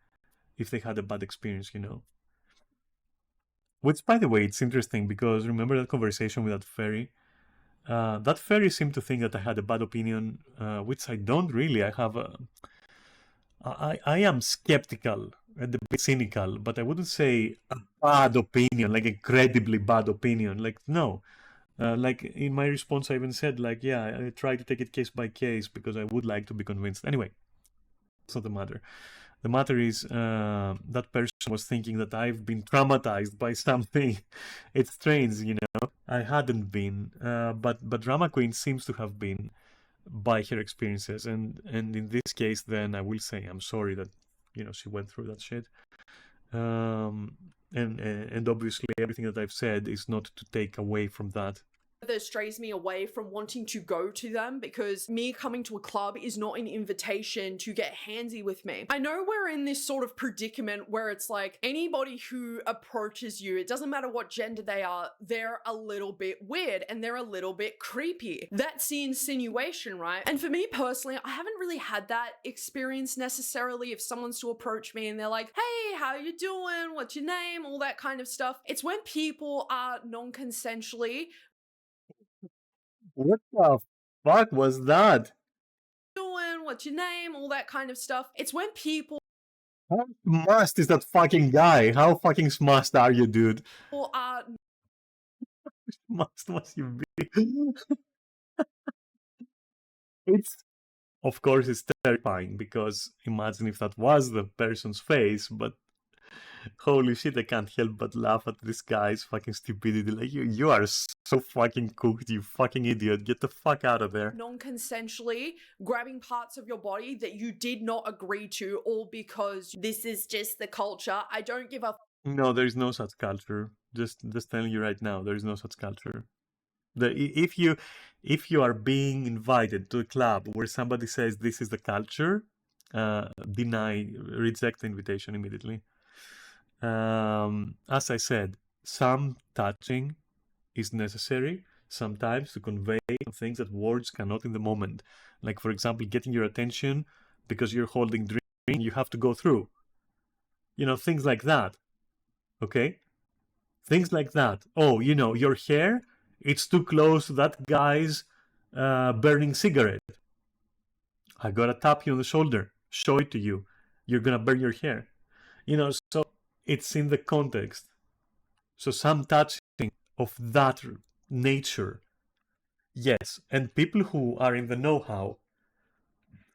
if they had a bad experience, you know. Which, by the way, it's interesting because remember that conversation with that fairy? That fairy seemed to think that I had a bad opinion, which I don't really. I am skeptical and a bit cynical, but I wouldn't say a bad opinion, like incredibly bad opinion. Like, no. Like in my response, I even said, like, yeah, I try to take it case by case because I would like to be convinced. Anyway, that's not the matter. The matter is that person was thinking that I've been traumatized by something. It's strange, you know. I hadn't been, but Drama Queen seems to have been by her experiences, and in this case, then I will say I'm sorry that you know she went through that shit. And obviously everything that I've said is not to take away from that. strays me away from wanting to go to them, because me coming to a club is not an invitation to get handsy with me. I know we're in this sort of predicament where it's like anybody who approaches you, it doesn't matter what gender they are, they're a little bit weird and they're a little bit creepy. That's the insinuation, right? And for me personally, I haven't really had that experience necessarily. If someone's to approach me and they're like, hey, how you doing? What's your name? All that kind of stuff. It's when people are non-consensually What the fuck was that? doing, what's your name, all that kind of stuff. It's when people How smashed is that fucking guy? How fucking smashed are you, dude? are Must you be? It's, of course, it's terrifying because imagine if that was the person's face, but holy shit, I can't help but laugh at this guy's fucking stupidity. Like, you are so fucking cooked, you fucking idiot. Get the fuck out of there. non-consensually grabbing parts of your body that you did not agree to, all because this is just the culture. I don't give a No, there is no such culture. Just telling you right now, there is no such culture. If you are being invited to a club where somebody says this is the culture, reject the invitation immediately. As I said, some touching is necessary sometimes to convey things that words cannot in the moment. Like, for example, getting your attention because you're holding drink, you have to go through. You know, things like that. Okay? Things like that. Oh, you know, your hair, it's too close to that guy's burning cigarette. I gotta tap you on the shoulder, show it to you. You're gonna burn your hair. You know, so it's in the context. So some touching of that nature, yes. And people who are in the know-how,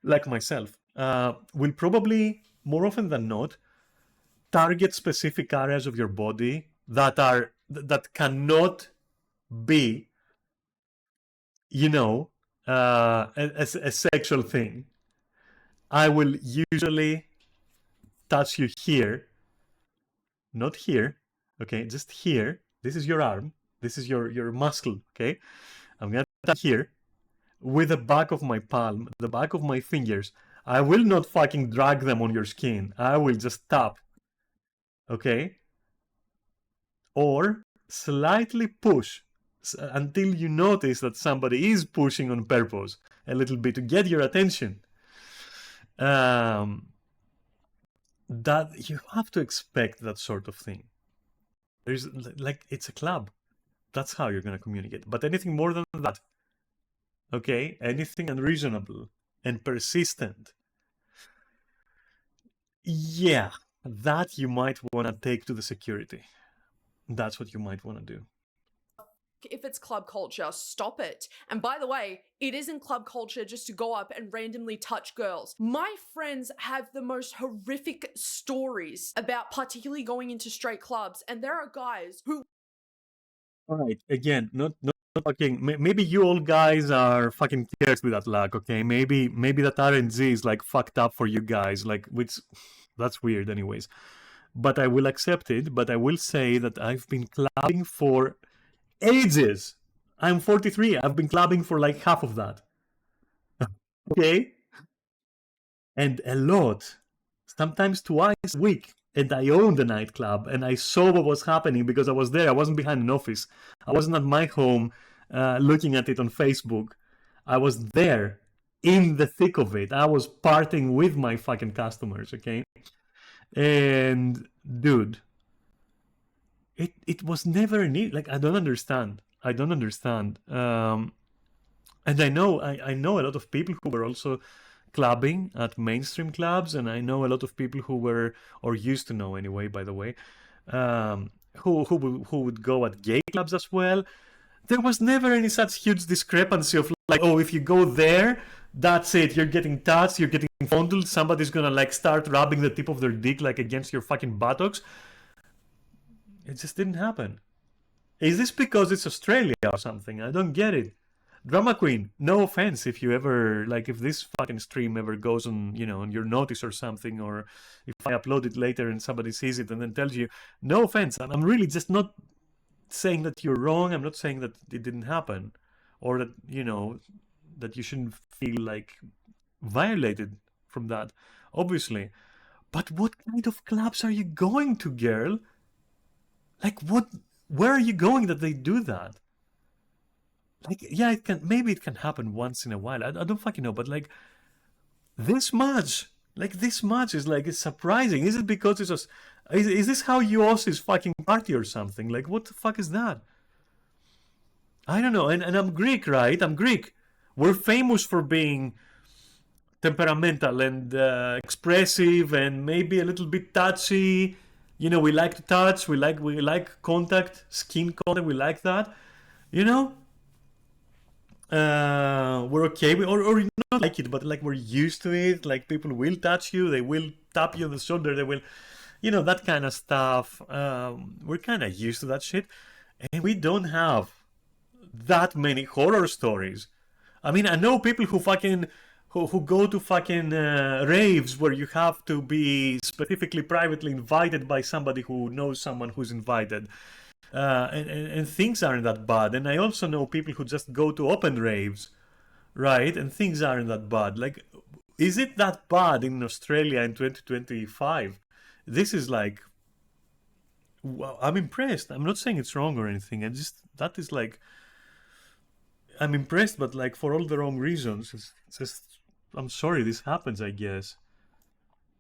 like myself, will probably, more often than not, target specific areas of your body that cannot be, you know, a sexual thing. I will usually touch you here, not here, okay, just here. This is your arm, This is your muscle, okay? I'm gonna tap here with the back of my palm, the back of my fingers. I will not fucking drag them on your skin. I will just tap, okay? Or slightly push until you notice that somebody is pushing on purpose a little bit to get your attention. That you have to expect that sort of thing. There's like, it's a club. That's how you're going to communicate. But anything more than that, okay, anything unreasonable and persistent, yeah, that you might want to take to the security. That's what you might want to do. If it's club culture, stop it. And by the way, it isn't club culture just to go up and randomly touch girls. My friends have the most horrific stories about particularly going into straight clubs, and there are guys who... All right, again, not fucking... Maybe you all guys are fucking cursed with that luck, okay? Maybe that RNG is like fucked up for you guys, like, which... That's weird anyways. But I will accept it, but I will say that I've been clubbing for ages. I'm 43. I've been clubbing for like half of that. Okay? And a lot. Sometimes twice a week. And I owned a nightclub and I saw what was happening because I was there. I wasn't behind an office. I wasn't at my home looking at it on Facebook. I was there in the thick of it. I was partying with my fucking customers, okay? And dude, it was never an easy, like, I don't understand. And I know a lot of people who were also clubbing at mainstream clubs, and I know a lot of people who were, or used to know anyway, by the way, who would go at gay clubs as well. There was never any such huge discrepancy of like, oh, if you go there, that's it, you're getting touched, you're getting fondled, somebody's gonna like start rubbing the tip of their dick like against your fucking buttocks. It just didn't happen. Is this because it's Australia or something? I don't get it. Drama Queen, no offense if you ever, like, if this fucking stream ever goes on, you know, on your notice or something, or if I upload it later and somebody sees it and then tells you, no offense, I'm really just not saying that you're wrong. I'm not saying that it didn't happen, or that, you know, that you shouldn't feel like violated from that, obviously. But what kind of clubs are you going to, girl? Like, where are you going that they do that? Like, yeah, maybe it can happen once in a while. I don't fucking know, but like, this much is like, it's surprising. Is it because it's just, is this how you Aussies fucking party or something? Like, what the fuck is that? I don't know. And I'm Greek, right? I'm Greek. We're famous for being temperamental and expressive and maybe a little bit touchy. You know, we like to touch. We like contact, skin contact. We like that. You know. We're okay with, or not like it, but like we're used to it. Like, people will touch you, they will tap you on the shoulder, they will, you know, that kind of stuff. We're kind of used to that shit, and we don't have that many horror stories. I mean, I know people who fucking who go to fucking raves where you have to be specifically privately invited by somebody who knows someone who's invited. And things aren't that bad. And I also know people who just go to open raves, right? And things aren't that bad. Like, is it that bad in Australia in 2025? This is like, well, I'm impressed. I'm not saying it's wrong or anything. That is like, I'm impressed, but like for all the wrong reasons. It's just, I'm sorry this happens, I guess.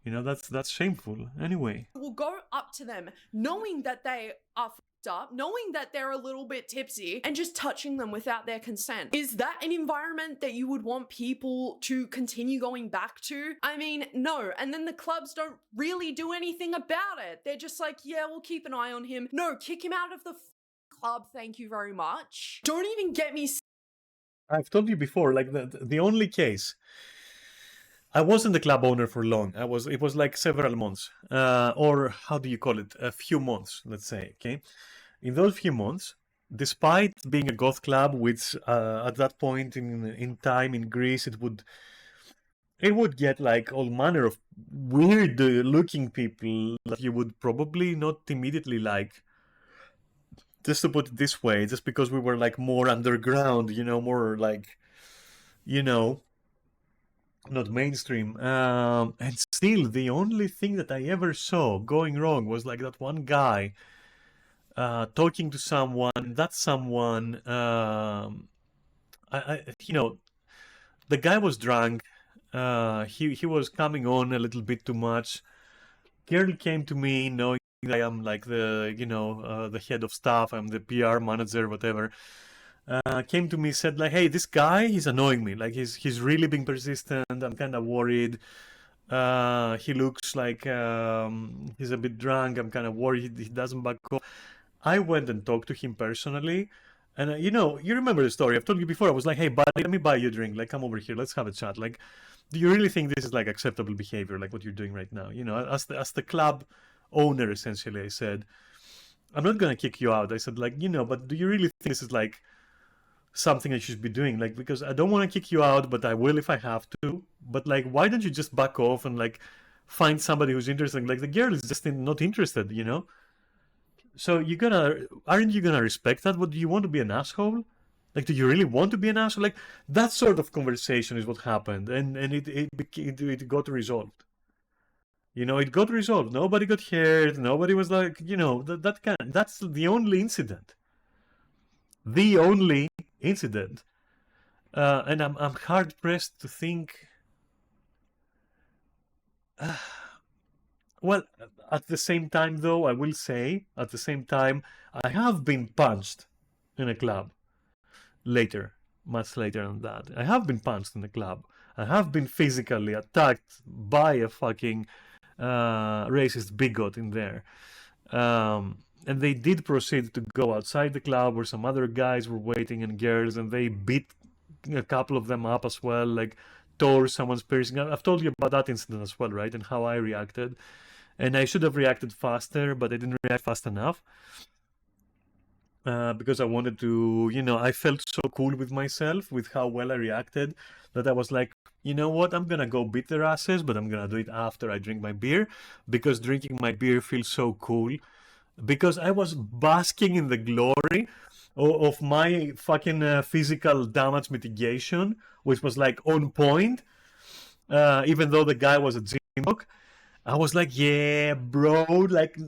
You know, that's shameful. Anyway. Will go up to them knowing that they are up, knowing that they're a little bit tipsy, and just touching them without their consent. Is that an environment that you would want people to continue going back to? I mean, no. And then the clubs don't really do anything about it. They're just like, yeah, we'll keep an eye on him. No, kick him out of the club, thank you very much. Don't even get me... I've told you before, like, the only case, I wasn't the club owner for long. It was like several months, or how do you call it? A few months, let's say. Okay, in those few months, despite being a goth club, which at that point in time in Greece, it would get like all manner of weird looking people that you would probably not immediately like. just to put it this way, just because we were like more underground, you know, more like, you know, not mainstream. And still, the only thing that I ever saw going wrong was like that one guy talking to someone. That someone, you know, the guy was drunk. He was coming on a little bit too much. Girl came to me knowing that I am like the, you know, the head of staff. I'm the PR manager, whatever. Came to me, said like, "Hey, this guy, he's annoying me. Like, he's really being persistent. I'm kind of worried. He looks like he's a bit drunk. I'm kind of worried he doesn't back off." I went and talked to him personally, and you know, you remember the story. I've told you before. I was like, "Hey, buddy, let me buy you a drink. Like, come over here. Let's have a chat. Like, do you really think this is like acceptable behavior, like what you're doing right now? You know, as the club owner, essentially, I said, I'm not gonna kick you out. I said, like, you know, but do you really think this is like something I should be doing? Like, because I don't want to kick you out, but I will if I have to. But like, why don't you just back off and like find somebody who's interested? Like, the girl is just not interested, you know? So aren't you gonna respect that? What, do you want to be an asshole? Like, do you really want to be an asshole? Like, that sort of conversation is what happened, and it got resolved. You know, it got resolved. Nobody got hurt. Nobody was like, you know, that's the only incident. The only incident. And I'm hard pressed to think. Well, at the same time, though, I will say, at the same time, I have been punched in a club later, much later than that. I have been punched in a club. I have been physically attacked by a fucking racist bigot in there. And they did proceed to go outside the club where some other guys were waiting and girls, and they beat a couple of them up as well, like tore someone's piercing. I've told you about that incident as well, right? And how I reacted. And I should have reacted faster, but I didn't react fast enough. Because I wanted to, you know, I felt so cool with myself, with how well I reacted, that I was like, you know what, I'm gonna go beat their asses, but I'm gonna do it after I drink my beer, because drinking my beer feels so cool. Because I was basking in the glory of my fucking physical damage mitigation, which was like on point, even though the guy was a gym dog. I was like, yeah, bro, like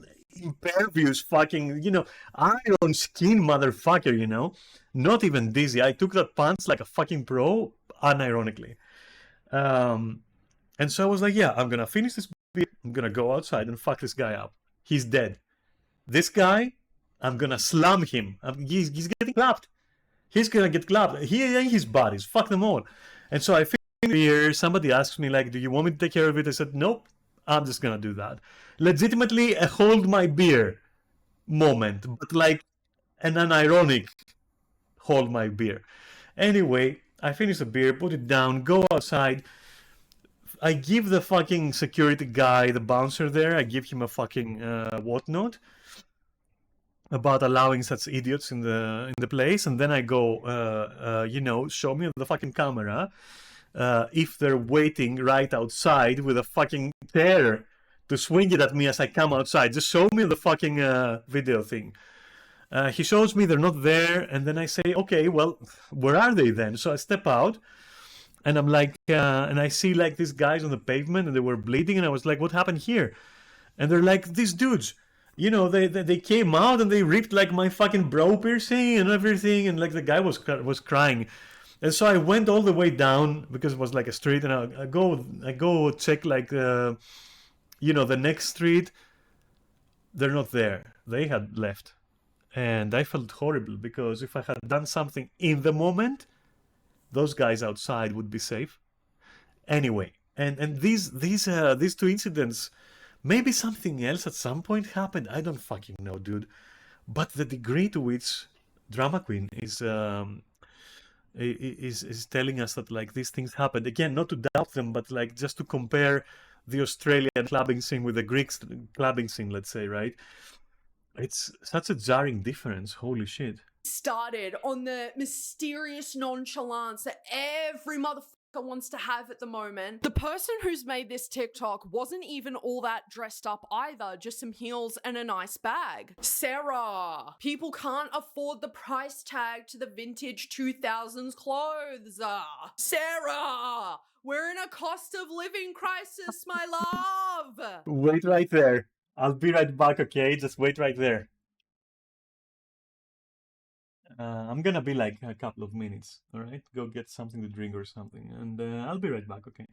impervious fucking, you know, iron skin motherfucker, you know, not even dizzy. I took that punch like a fucking pro, unironically. And so I was like, yeah, I'm gonna finish this beer. I'm gonna go outside and fuck this guy up. He's dead. This guy, I'm gonna slam him. He's getting clapped. He's gonna get clapped. He and his buddies, fuck them all. And so I finished the beer. Somebody asked me, like, do you want me to take care of it? I said, nope. I'm just gonna do that. Legitimately a hold my beer moment, but like an unironic hold my beer. Anyway, I finish the beer, put it down, go outside. I give the fucking security guy, the bouncer there, I give him a fucking whatnot about allowing such idiots in the place, and then I go, you know, show me the fucking camera. If they're waiting right outside with a fucking chair to swing it at me as I come outside. Just show me the fucking video thing. He shows me they're not there, and then I say, okay, well, where are they then? So I step out, and I'm like, and I see like these guys on the pavement, and they were bleeding, and I was like, what happened here? And they're like, these dudes. You know, they came out and they ripped like my fucking brow piercing and everything, and like the guy was crying. And so I went all the way down because it was like a street, and I go check like you know, the next street. They're not there. They had left, and I felt horrible because if I had done something in the moment, those guys outside would be safe. Anyway, and these two incidents, maybe something else at some point happened. I don't fucking know, dude. But the degree to which Drama Queen is telling us that like these things happened, again, not to doubt them, but like just to compare the Australian clubbing scene with the Greek clubbing scene, let's say, right? It's such a jarring difference. Holy shit. Started on the mysterious nonchalance that every motherfucker wants to have at the moment. The person who's made this TikTok wasn't even all that dressed up either, just some heels and a nice bag. Sarah, people can't afford the price tag to the vintage 2000s clothes. Sarah, we're in a cost of living crisis, my love. Wait right there. I'll be right back, okay? Just wait right there. I'm gonna be like a couple of minutes, alright? Go get something to drink or something, and I'll be right back, okay?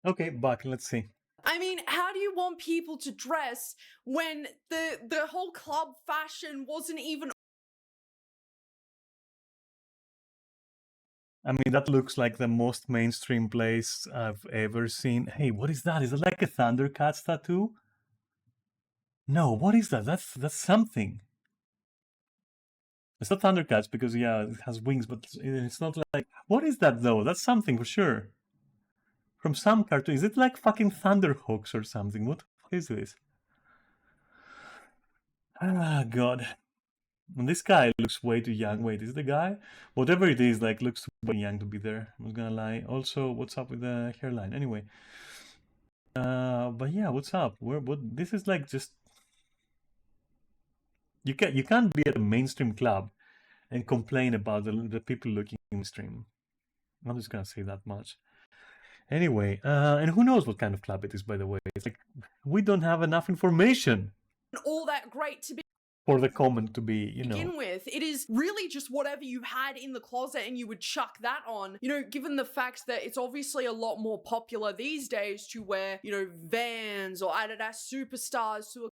Okay, back, let's see. I mean, how do you want people to dress when the whole club fashion wasn't even... I mean, that looks like the most mainstream place I've ever seen. Hey, what is that? Is it like a Thundercats tattoo? No, what is that? That's something. It's not Thundercats because, yeah, it has wings, but it's not like... What is that, though? That's something for sure. From some cartoon. Is it like fucking Thunderhawks or something? What the fuck is this? Ah, God. And this guy looks way too young. Wait, is it the guy? Whatever it is, like, looks too young to be there. I'm not gonna lie. Also, what's up with the hairline? Anyway. But yeah, what's up? This is like just... You can't be at a mainstream club and complain about the people looking mainstream. I'm just gonna say that much. Anyway, and who knows what kind of club it is, by the way. It's like, we don't have enough information. all that great to be for the comment to be, you know. begin with. It is really just whatever you had in the closet and you would chuck that on. You know, given the fact that it's obviously a lot more popular these days to wear, you know, Vans or Adidas Superstars to a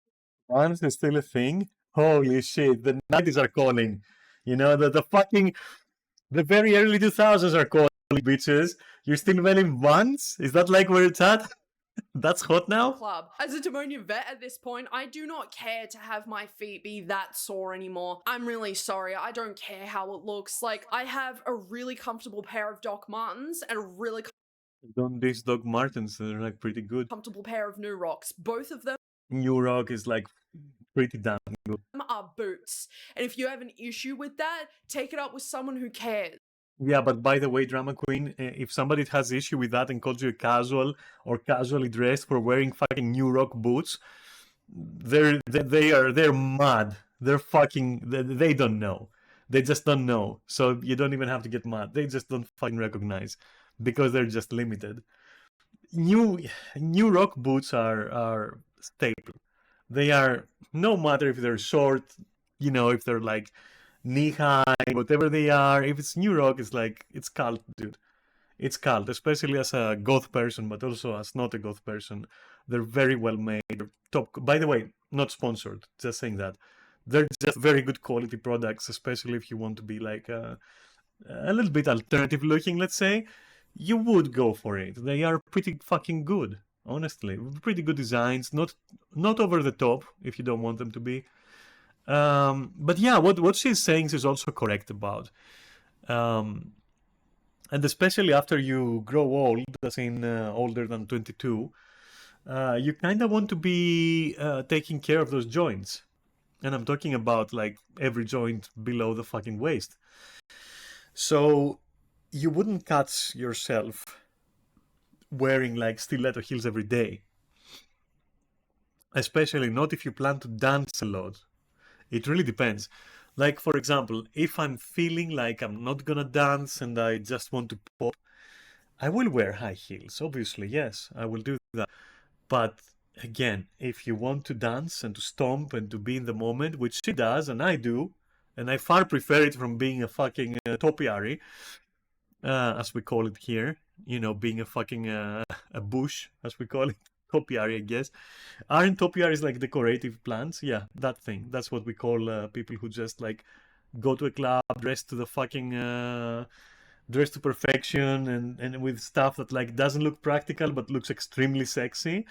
Vans is still a thing. Holy shit, the 90s are calling. You know, the very early 2000s are calling, bitches. You're still wearing Vans? Is that like where it's at? That's hot now? club. As a Demonian vet at this point, I do not care to have my feet be that sore anymore. I'm really sorry. I don't care how it looks. Like, I have a really comfortable pair of Doc Martens and a really Don't these Doc Martens, they're like pretty good. comfortable pair of New Rocks. Both of them New Rock is like pretty damn good. are boots. And if you have an issue with that, take it up with someone who cares. Yeah, but by the way, Drama Queen, if somebody has issue with that and calls you a casual or casually dressed for wearing fucking New Rock boots, they're mad. They're fucking, they don't know. They just don't know. So you don't even have to get mad. They just don't fucking recognize because they're just limited. New Rock boots are staple. They are, no matter if they're short, you know, if they're like knee high, whatever they are, if it's New Rock, it's like, it's cult, dude. It's cult, especially as a goth person, but also as not a goth person. They're very well made. Top, by the way, not sponsored, just saying that. They're just very good quality products, especially if you want to be like a little bit alternative looking, let's say. You would go for it. They are pretty fucking good, honestly. Pretty good designs, not over the top, if you don't want them to be. But yeah, what she's saying is also correct about. And especially after you grow old, as in older than 22, you kind of want to be taking care of those joints. And I'm talking about like every joint below the fucking waist. So you wouldn't catch yourself wearing like stiletto heels every day. Especially not if you plan to dance a lot. It really depends. Like, for example, if I'm feeling like I'm not gonna dance and I just want to pop, I will wear high heels. Obviously, yes, I will do that. But again, if you want to dance and to stomp and to be in the moment, which she does and I do, and I far prefer it from being a fucking topiary, as we call it here, you know, being a fucking a bush, as we call it. Topiary, I guess. Aren't topiaries like decorative plants? Yeah, that thing. That's what we call people who just like go to a club dressed to the fucking dressed to perfection and with stuff that like doesn't look practical but looks extremely sexy.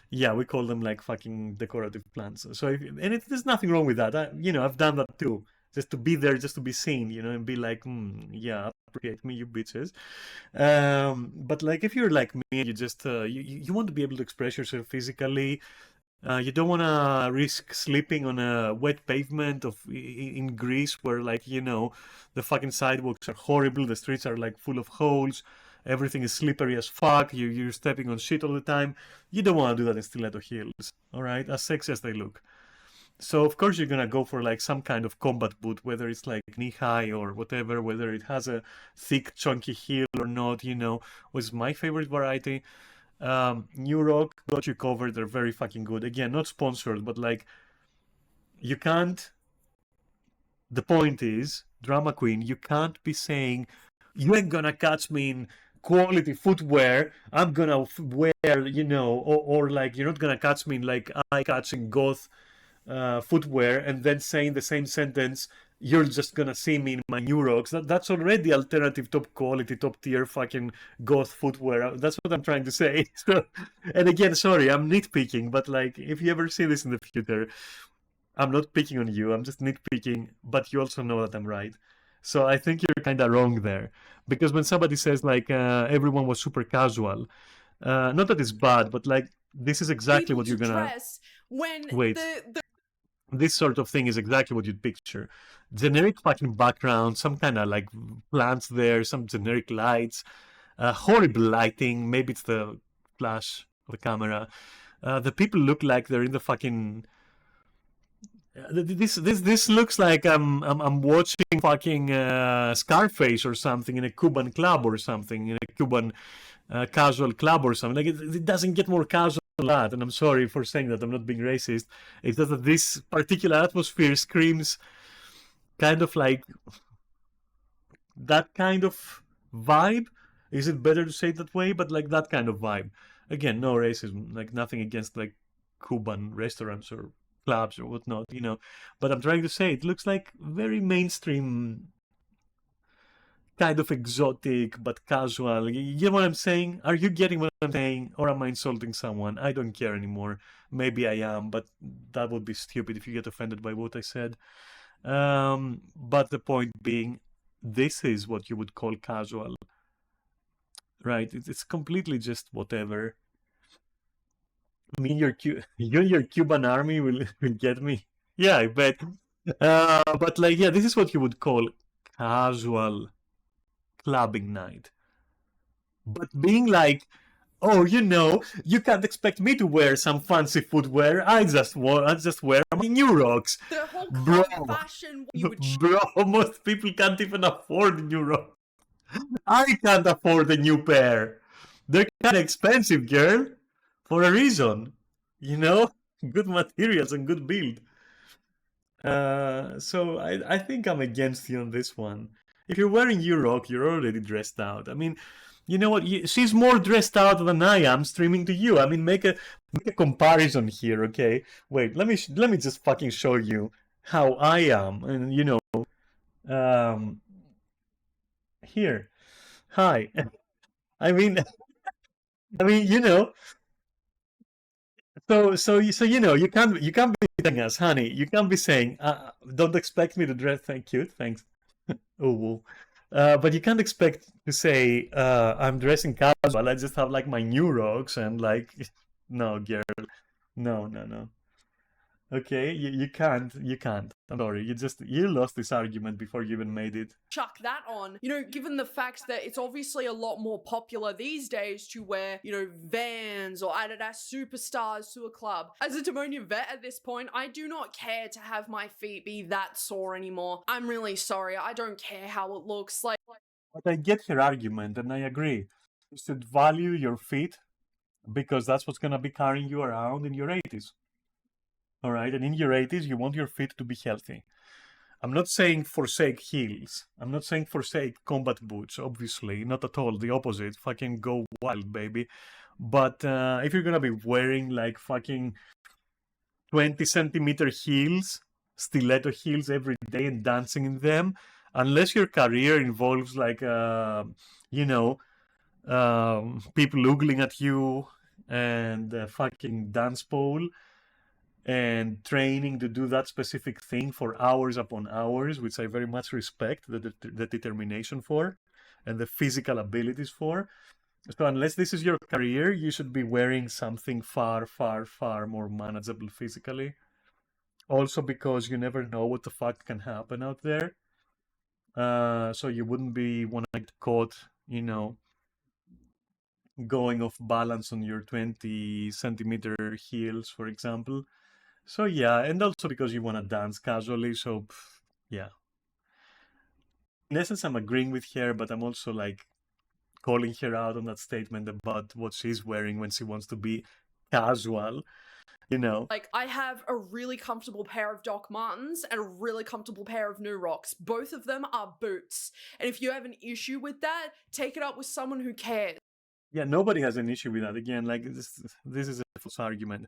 Yeah, we call them like fucking decorative plants. So there's nothing wrong with that. You know, I've done that too. Just to be there, just to be seen, you know, and be like, yeah, appreciate me, you bitches. But like, if you're like me, you just you want to be able to express yourself physically. You don't want to risk sleeping on a wet pavement in Greece, where like, you know, the fucking sidewalks are horrible, the streets are like full of holes, everything is slippery as fuck. You're stepping on shit all the time. You don't want to do that in stiletto heels, all right? As sexy as they look. So of course you're gonna go for like some kind of combat boot, whether it's like knee high or whatever, whether it has a thick chunky heel or not, you know, was my favorite variety. New Rock got you covered, they're very fucking good. Again, not sponsored, but like you can't, the point is, Drama Queen, you can't be saying you ain't gonna catch me in quality footwear, I'm gonna wear, you know, or like you're not gonna catch me in like eye-catching goth footwear, and then saying the same sentence, you're just gonna see me in my New Rocks. That's already alternative, top quality, top tier fucking goth footwear. That's what I'm trying to say. So, and again, sorry, I'm nitpicking, but like, if you ever see this in the future, I'm not picking on you, I'm just nitpicking, but you also know that I'm right. So I think you're kind of wrong there. Because when somebody says like everyone was super casual, not that it's bad, but like, this is exactly what you're gonna... Wait. This sort of thing is exactly what you'd picture. Generic fucking background, some kind of like plants there, some generic lights, horrible lighting, maybe it's the flash of the camera. The people look like they're in the fucking... This looks like I'm watching fucking Scarface or something in a Cuban club or something, in a Cuban casual club or something. Like it doesn't get more casual that, and I'm sorry for saying that, I'm not being racist. It's just that this particular atmosphere screams kind of like that kind of vibe. Is it better to say it that way? But like that kind of vibe. Again, no racism, like nothing against like Cuban restaurants or clubs or whatnot, you know. But I'm trying to say it looks like very mainstream, kind of exotic but casual. You get what I'm saying? Are you getting what I'm saying? Or am I insulting someone? I don't care anymore. Maybe I am, but that would be stupid if you get offended by what I said. But the point being, this is what you would call casual, right? It's completely just whatever. Me and you and your Cuban army will get me. Yeah, I bet. But like, yeah, this is what you would call casual clubbing night. But being like, oh, you know, you can't expect me to wear some fancy footwear. I just wear my New Rocks. The whole Bro. club fashion you would Bro, most people can't even afford New Rocks. I can't afford a new pair. They're kind of expensive, girl, for a reason. You know, good materials and good build. So I think I'm against you on this one. If you're wearing U-Rock, you're already dressed out. I mean, you know what? She's more dressed out than I am streaming to you. I mean, make a comparison here, okay? Wait, let me just fucking show you how I am. And you know, here. Hi. I mean, you know. So you know, you can't be telling us, honey. You can't be saying, don't expect me to dress. Thank you, thanks. Oh, but you can't expect to say, I'm dressing casual. I just have like my New Rocks and like, no, girl, no. Okay, you can't. I'm sorry. You lost this argument before you even made it. chuck that on. You know, given the fact that it's obviously a lot more popular these days to wear, you know, Vans or Adidas Superstars to a club. As a Timonian vet at this point, I do not care to have my feet be that sore anymore. I'm really sorry. I don't care how it looks. Like, But I get your argument, and I agree. You should value your feet because that's what's gonna be carrying you around in your 80s. All right, and in your 80s, you want your feet to be healthy. I'm not saying forsake heels. I'm not saying forsake combat boots, obviously. Not at all. The opposite. Fucking go wild, baby. But if you're gonna be wearing like fucking 20-centimeter heels, stiletto heels every day and dancing in them, unless your career involves like, you know, people oogling at you and fucking dance pole, and training to do that specific thing for hours upon hours, which I very much respect the determination for and the physical abilities for. So unless this is your career, you should be wearing something far, far, far more manageable physically. Also because you never know what the fuck can happen out there. So you wouldn't want to get caught, you know, going off balance on your 20-centimeter heels, for example. So yeah, and also because you want to dance casually, so yeah. In essence, I'm agreeing with her, but I'm also like calling her out on that statement about what she's wearing when she wants to be casual, you know. Like, I have a really comfortable pair of Doc Martens and a really comfortable pair of New Rocks. Both of them are boots. And if you have an issue with that, take it up with someone who cares. Yeah, nobody has an issue with that. Again, like this is a false argument.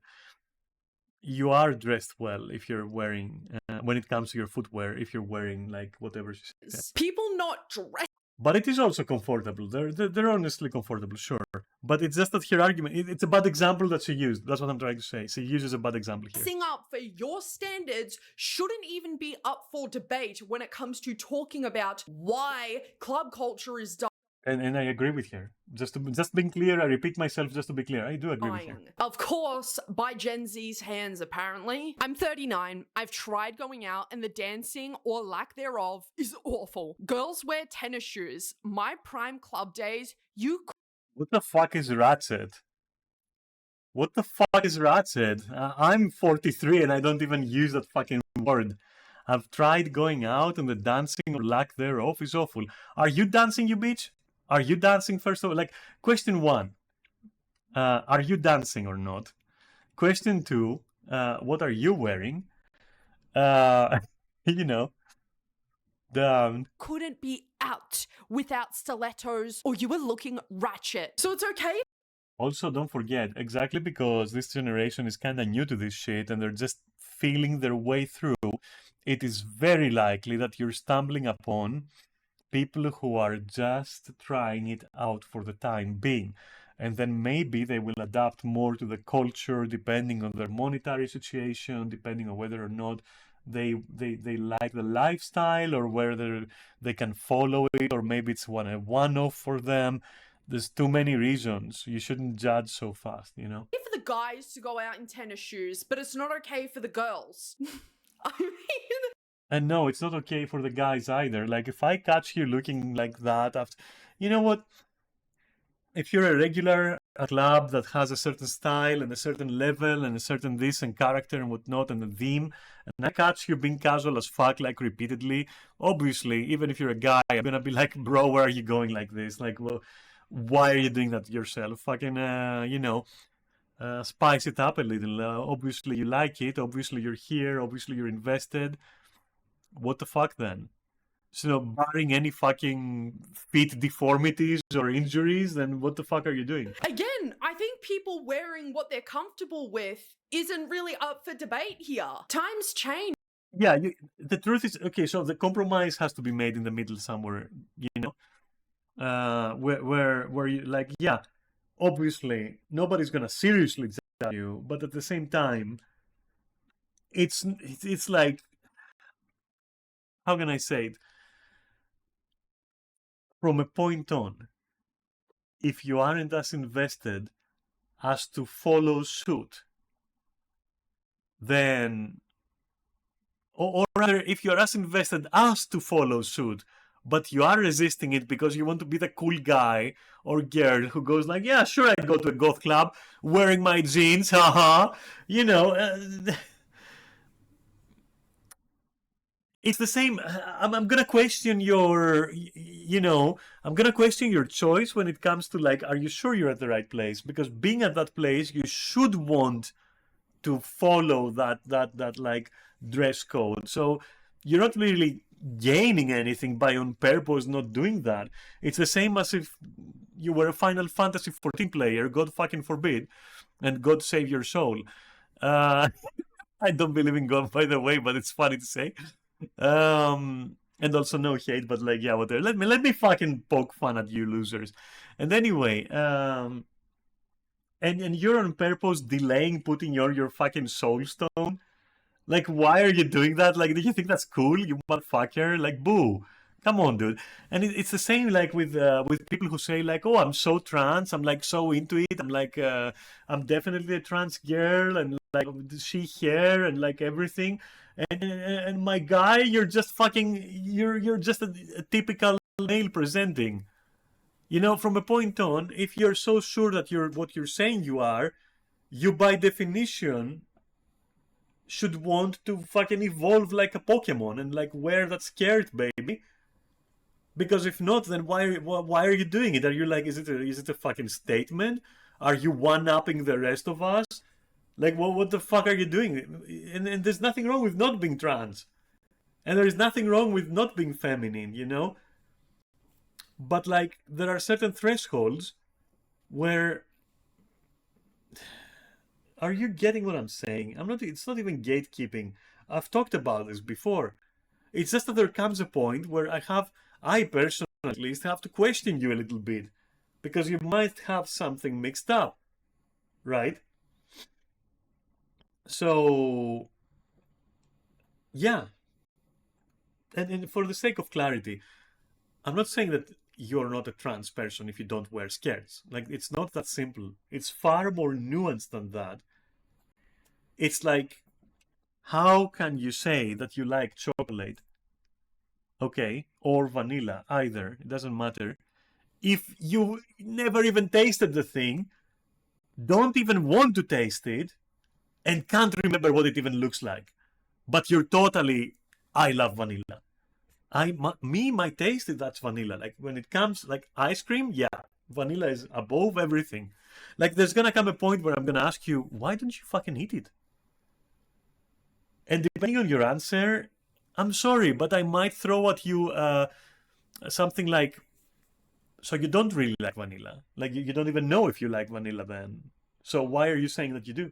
You are dressed well if you're wearing, when it comes to your footwear, if you're wearing like whatever she said. People not dressed. But it is also comfortable. They're honestly comfortable, sure. But it's just that her argument, it's a bad example that she used. That's what I'm trying to say. She uses a bad example here. Dressing up for your standards shouldn't even be up for debate when it comes to talking about why club culture is dying. And I agree with her. Just being clear, I repeat myself just to be clear. I do agree with her. Of course, by Gen Z's hands, apparently. I'm 39. I've tried going out, and the dancing, or lack thereof, is awful. Girls wear tennis shoes. My prime club days, What the fuck is Ratchet? What the fuck is Ratchet? I'm 43 and I don't even use that fucking word. I've tried going out, and the dancing or lack thereof is awful. Are you dancing, you bitch? Are you dancing, first of all? Like, question one. Are you dancing or not? Question 2, what are you wearing? You know, the Couldn't be out without stilettos or you were looking ratchet. So it's okay. Also, don't forget, exactly because this generation is kind of new to this shit and they're just feeling their way through, it is very likely that you're stumbling upon people who are just trying it out for the time being. And then maybe they will adapt more to the culture depending on their monetary situation, depending on whether or not they like the lifestyle or whether they can follow it, or maybe it's a one-off for them. There's too many reasons. You shouldn't judge so fast, you know? For the guys to go out in tennis shoes, but it's not okay for the girls. I mean, And no, it's not okay for the guys either. Like, if I catch you looking like that after, you know what? If you're a regular at a club that has a certain style and a certain level and a certain this and character and whatnot and a theme, and I catch you being casual as fuck, like repeatedly, obviously, even if you're a guy, I'm gonna be like, bro, where are you going like this? Like, well, why are you doing that to yourself? Fucking, spice it up a little. Obviously, you like it. Obviously, you're here. Obviously, you're invested. What the fuck then? So, barring any fucking feet deformities or injuries, then what the fuck are you doing? again, I think people wearing what they're comfortable with isn't really up for debate here. Times change. Yeah, the truth is, okay, so the compromise has to be made in the middle somewhere, you know? Where you, like, yeah, obviously, nobody's gonna seriously judge you, but at the same time, it's like, how can I say it? From a point on, if you aren't as invested as to follow suit, then, or rather, if you're as invested as to follow suit, but you are resisting it because you want to be the cool guy or girl who goes like, yeah, sure, I go to a goth club wearing my jeans, haha, you know, it's the same. I'm gonna question your, I'm gonna question your choice when it comes to like, are you sure you're at the right place? Because being at that place, you should want to follow that like dress code. So you're not really gaining anything by on purpose not doing that. It's the same as if you were a Final Fantasy 14 player, God fucking forbid, and God save your soul. I don't believe in God, by the way, but it's funny to say. And also no hate, but like, yeah, whatever. Let me fucking poke fun at you losers. And anyway, and you're on purpose delaying putting your fucking soul stone. Like, why are you doing that? Like, do you think that's cool, you motherfucker? Like, boo. Come on, dude. And it's the same like with people who say like, oh, I'm so trans, I'm like so into it, I'm like, I'm definitely a trans girl, and like she hair and like everything. And my guy, you're just fucking, you're just a typical male presenting. You know, from a point on, if you're so sure that you're what you're saying you are, you by definition should want to fucking evolve like a Pokemon and like wear that scared baby. Because if not, then why are you doing it? Are you like, is it a fucking statement? Are you one-upping the rest of us? Like, what the fuck are you doing? And there's nothing wrong with not being trans. And there is nothing wrong with not being feminine, you know? But like, there are certain thresholds where... Are you getting what I'm saying? It's not even gatekeeping. I've talked about this before. It's just that there comes a point where I personally at least have to question you a little bit. Because you might have something mixed up. Right? So, yeah. And for the sake of clarity, I'm not saying that you're not a trans person if you don't wear skirts. Like, it's not that simple. It's far more nuanced than that. It's like, how can you say that you like chocolate, okay, or vanilla, either, it doesn't matter, if you never even tasted the thing, don't even want to taste it, and can't remember what it even looks like. But you're totally, I love vanilla. My taste, that's vanilla. Like, when it comes, like, ice cream, yeah, Vanilla is above everything. Like, there's gonna come a point where I'm gonna ask you, why don't you fucking eat it? And depending on your answer, I'm sorry, but I might throw at you something like, so you don't really like vanilla. Like, you don't even know if you like vanilla then. So why are you saying that you do?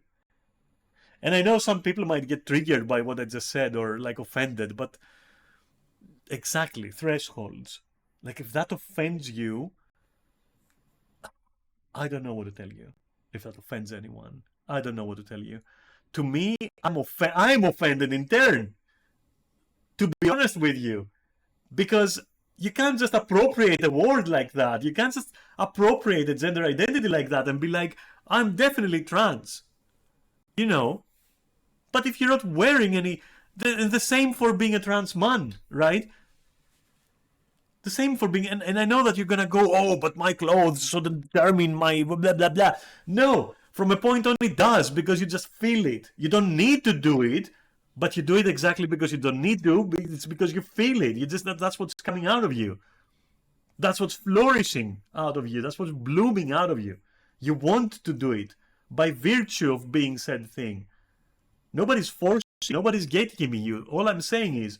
And I know some people might get triggered by what I just said or like offended, but exactly, thresholds. Like, if that offends you, I don't know what to tell you. If that offends anyone, I don't know what to tell you. To me, I'm offended in turn, to be honest with you, because you can't just appropriate a word like that. You can't just appropriate a gender identity like that and be like, I'm definitely trans. You know? But if you're not wearing any... The same for being a trans man, right? The same for being... And I know that you're gonna go, oh, but my clothes shouldn't determine my blah, blah, blah. No, from a point on it does, because you just feel it. You don't need to do it, but you do it exactly because you don't need to. It's because you feel it. You just that's what's coming out of you. That's what's flourishing out of you. That's what's blooming out of you. You want to do it by virtue of being said thing. Nobody's forcing, nobody's gatekeeping you. All I'm saying is,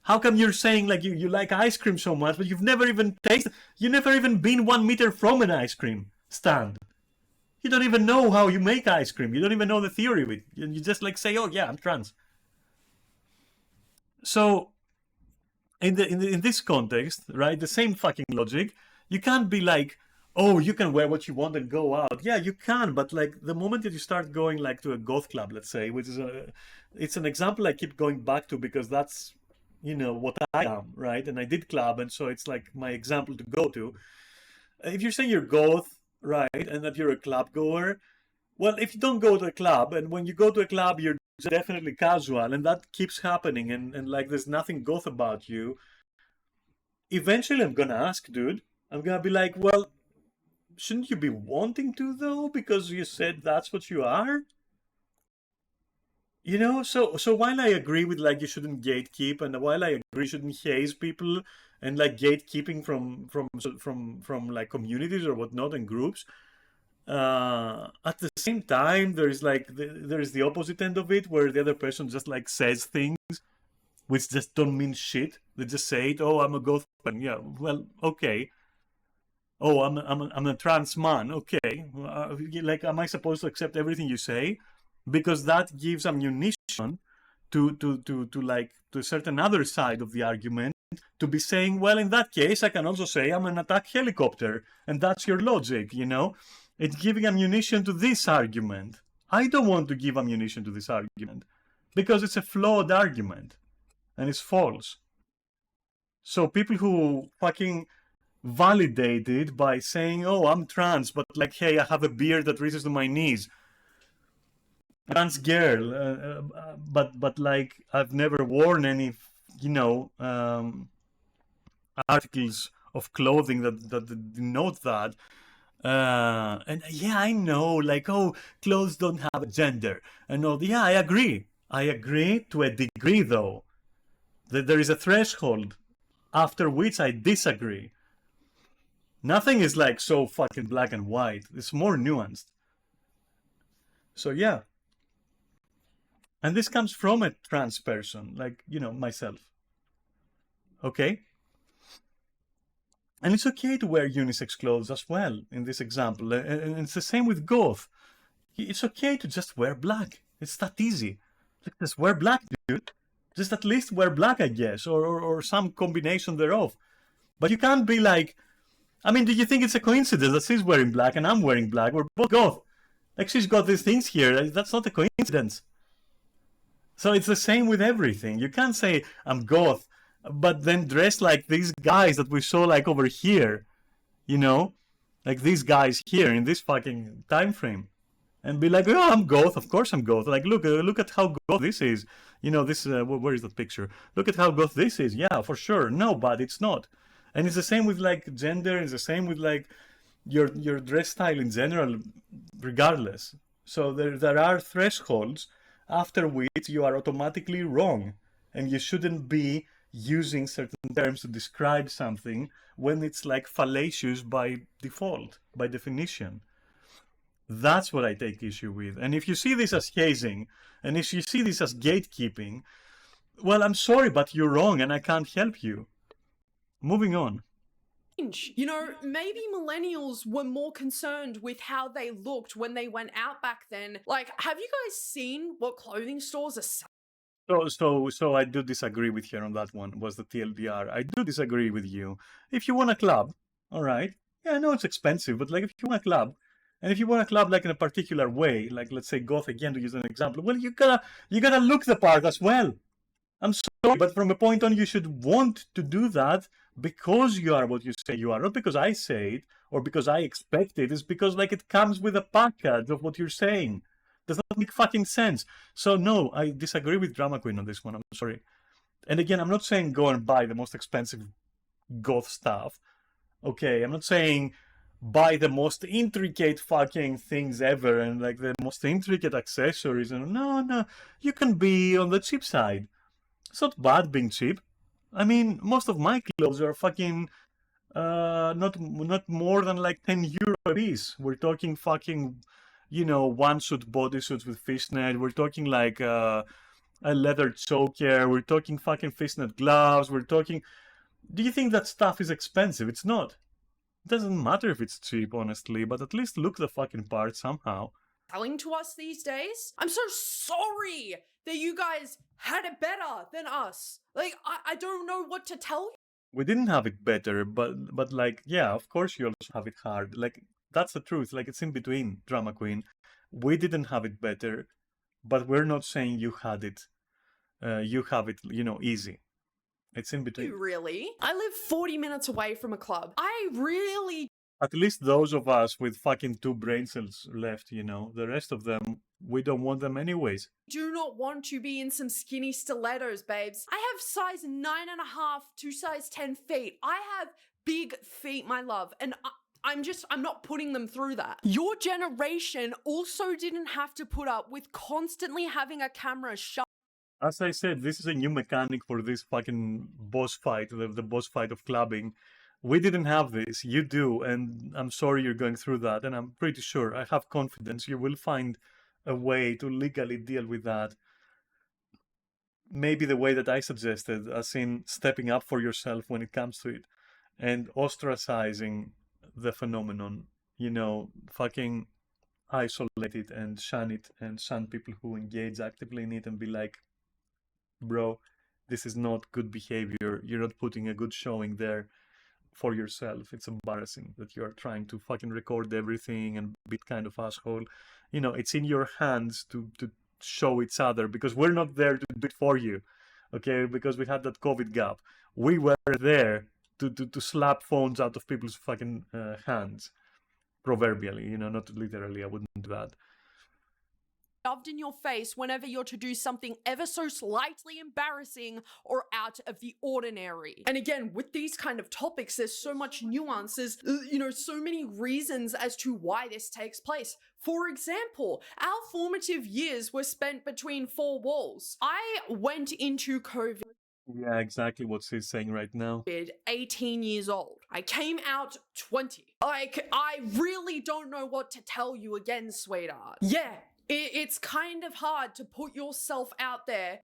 how come you're saying like you like ice cream so much, but you've never even tasted, you've never even been 1 meter from an ice cream stand. You don't even know how you make ice cream. You don't even know the theory of it. You just like say, oh yeah, I'm trans. So in this context, right, the same fucking logic, you can't be like, oh, you can wear what you want and go out. Yeah, you can, but like the moment that you start going like to a goth club, let's say, which is it's an example I keep going back to because that's, you know, what I am, right? And I did club, and so it's like my example to go to. If you're saying you're goth, right, and that you're a club goer, well, if you don't go to a club, and when you go to a club, you're definitely casual, and that keeps happening, and like there's nothing goth about you, eventually I'm gonna ask, dude, I'm gonna be like, well, shouldn't you be wanting to, though, because you said that's what you are? You know, so while I agree with like you shouldn't gatekeep, and while I agree you shouldn't haze people and like gatekeeping from like communities or whatnot and groups, at the same time there's like there's the opposite end of it where the other person just like says things which just don't mean shit. They just say it. Oh, I'm a goth man. Yeah, well, okay. Oh, I'm a trans man. Okay, like, am I supposed to accept everything you say? Because that gives ammunition to like to a certain other side of the argument to be saying, well, in that case, I can also say I'm an attack helicopter, and that's your logic, you know? It's giving ammunition to this argument. I don't want to give ammunition to this argument because it's a flawed argument and it's false. So people who fucking validate it by saying, oh, I'm trans, but like, hey, I have a beard that reaches to my knees. Trans girl, but like I've never worn any, you know, articles of clothing that denote that. And yeah, I know, like, oh, clothes don't have a gender, and all. Yeah, I agree. I agree to a degree, though. That there is a threshold after which I disagree. Nothing is like so fucking black and white. It's more nuanced. So yeah. And this comes from a trans person, like, you know, myself. Okay? And it's okay to wear unisex clothes as well, in this example. And it's the same with goth. It's okay to just wear black. It's that easy. Like, just wear black, dude. Just at least wear black, I guess, or some combination thereof. But you can't be like, I mean, do you think it's a coincidence that she's wearing black and I'm wearing black? We're both goth. Like, she's got these things here. That's not a coincidence. So it's the same with everything. You can't say I'm goth, but then dress like these guys that we saw like over here, you know, like these guys here in this fucking time frame, and be like, oh, I'm goth. Of course I'm goth. Like, look at how goth this is. You know, this. Where is that picture? Look at how goth this is. Yeah, for sure. No, but it's not. And it's the same with like gender. It's the same with like your dress style in general, regardless. So there are thresholds after which you are automatically wrong, and you shouldn't be using certain terms to describe something when it's like fallacious by default, by definition. That's what I take issue with. And if you see this as hazing, and if you see this as gatekeeping, well, I'm sorry, but you're wrong and I can't help you. Moving on. You know, maybe millennials were more concerned with how they looked when they went out back then. Like, have you guys seen what clothing stores are selling? So I do disagree with her on that one, was the TLDR. I do disagree with you. If you want a club, all right, yeah, I know it's expensive, but like if you want a club, and if you want a club like in a particular way, like let's say goth again to use an example, well, you gotta look the part as well. I'm sorry, but from a point on, you should want to do that because you are what you say you are, not because I say it or because I expect it. It's because like it comes with a package of what you're saying. Does not make fucking sense. So no, I disagree with Drama Queen on this one. I'm sorry. And again, I'm not saying go and buy the most expensive goth stuff. Okay, I'm not saying buy the most intricate fucking things ever and like the most intricate accessories. And no, you can be on the cheap side. It's not bad being cheap. I mean, most of my clothes are fucking not more than like 10 euro a piece. We're talking fucking, you know, one suit bodysuits with fishnet. We're talking like a leather choker. We're talking fucking fishnet gloves. We're talking. Do you think that stuff is expensive? It's not. It doesn't matter if it's cheap, honestly, but at least look the fucking part somehow. Selling to us these days? I'm so sorry that you guys had it better than us. Like, I don't know what to tell you. We didn't have it better, but like, yeah, of course you also have it hard. Like, that's the truth. Like, it's in between, Drama Queen. We didn't have it better, but we're not saying you had it. You have it, you know, easy. It's in between. Really? I live 40 minutes away from a club. I really At least those of us with fucking 2 brain cells left, you know. The rest of them, we don't want them anyways. do not want to be in some skinny stilettos, babes. I have size 9.5 to size 10 feet. I have big feet, my love, and I'm not putting them through that. Your generation also didn't have to put up with constantly having a camera shut. As I said, this is a new mechanic for this fucking boss fight, the boss fight of clubbing. We didn't have this. You do, and I'm sorry you're going through that, and I'm pretty sure, I have confidence, you will find a way to legally deal with that. Maybe the way that I suggested, as in stepping up for yourself when it comes to it, and ostracizing the phenomenon, you know, fucking isolate it and shun people who engage actively in it and be like, bro, this is not good behavior. You're not putting a good showing there for yourself. It's embarrassing that you're trying to fucking record everything and be kind of asshole. You know, it's in your hands to show each other, because we're not there to do it for you. Okay, because we had that COVID gap. We were there to slap phones out of people's fucking hands. Proverbially, you know, not literally, I wouldn't do that. Shoved in your face whenever you're to do something ever so slightly embarrassing or out of the ordinary. And again, with these kind of topics, there's so much nuances, you know, so many reasons as to why this takes place. For example, our formative years were spent between 4 walls. I went into COVID. Yeah, exactly what she's saying right now. 18 years old. I came out 20. Like, I really don't know what to tell you again, sweetheart. Yeah. It's kind of hard to put yourself out there.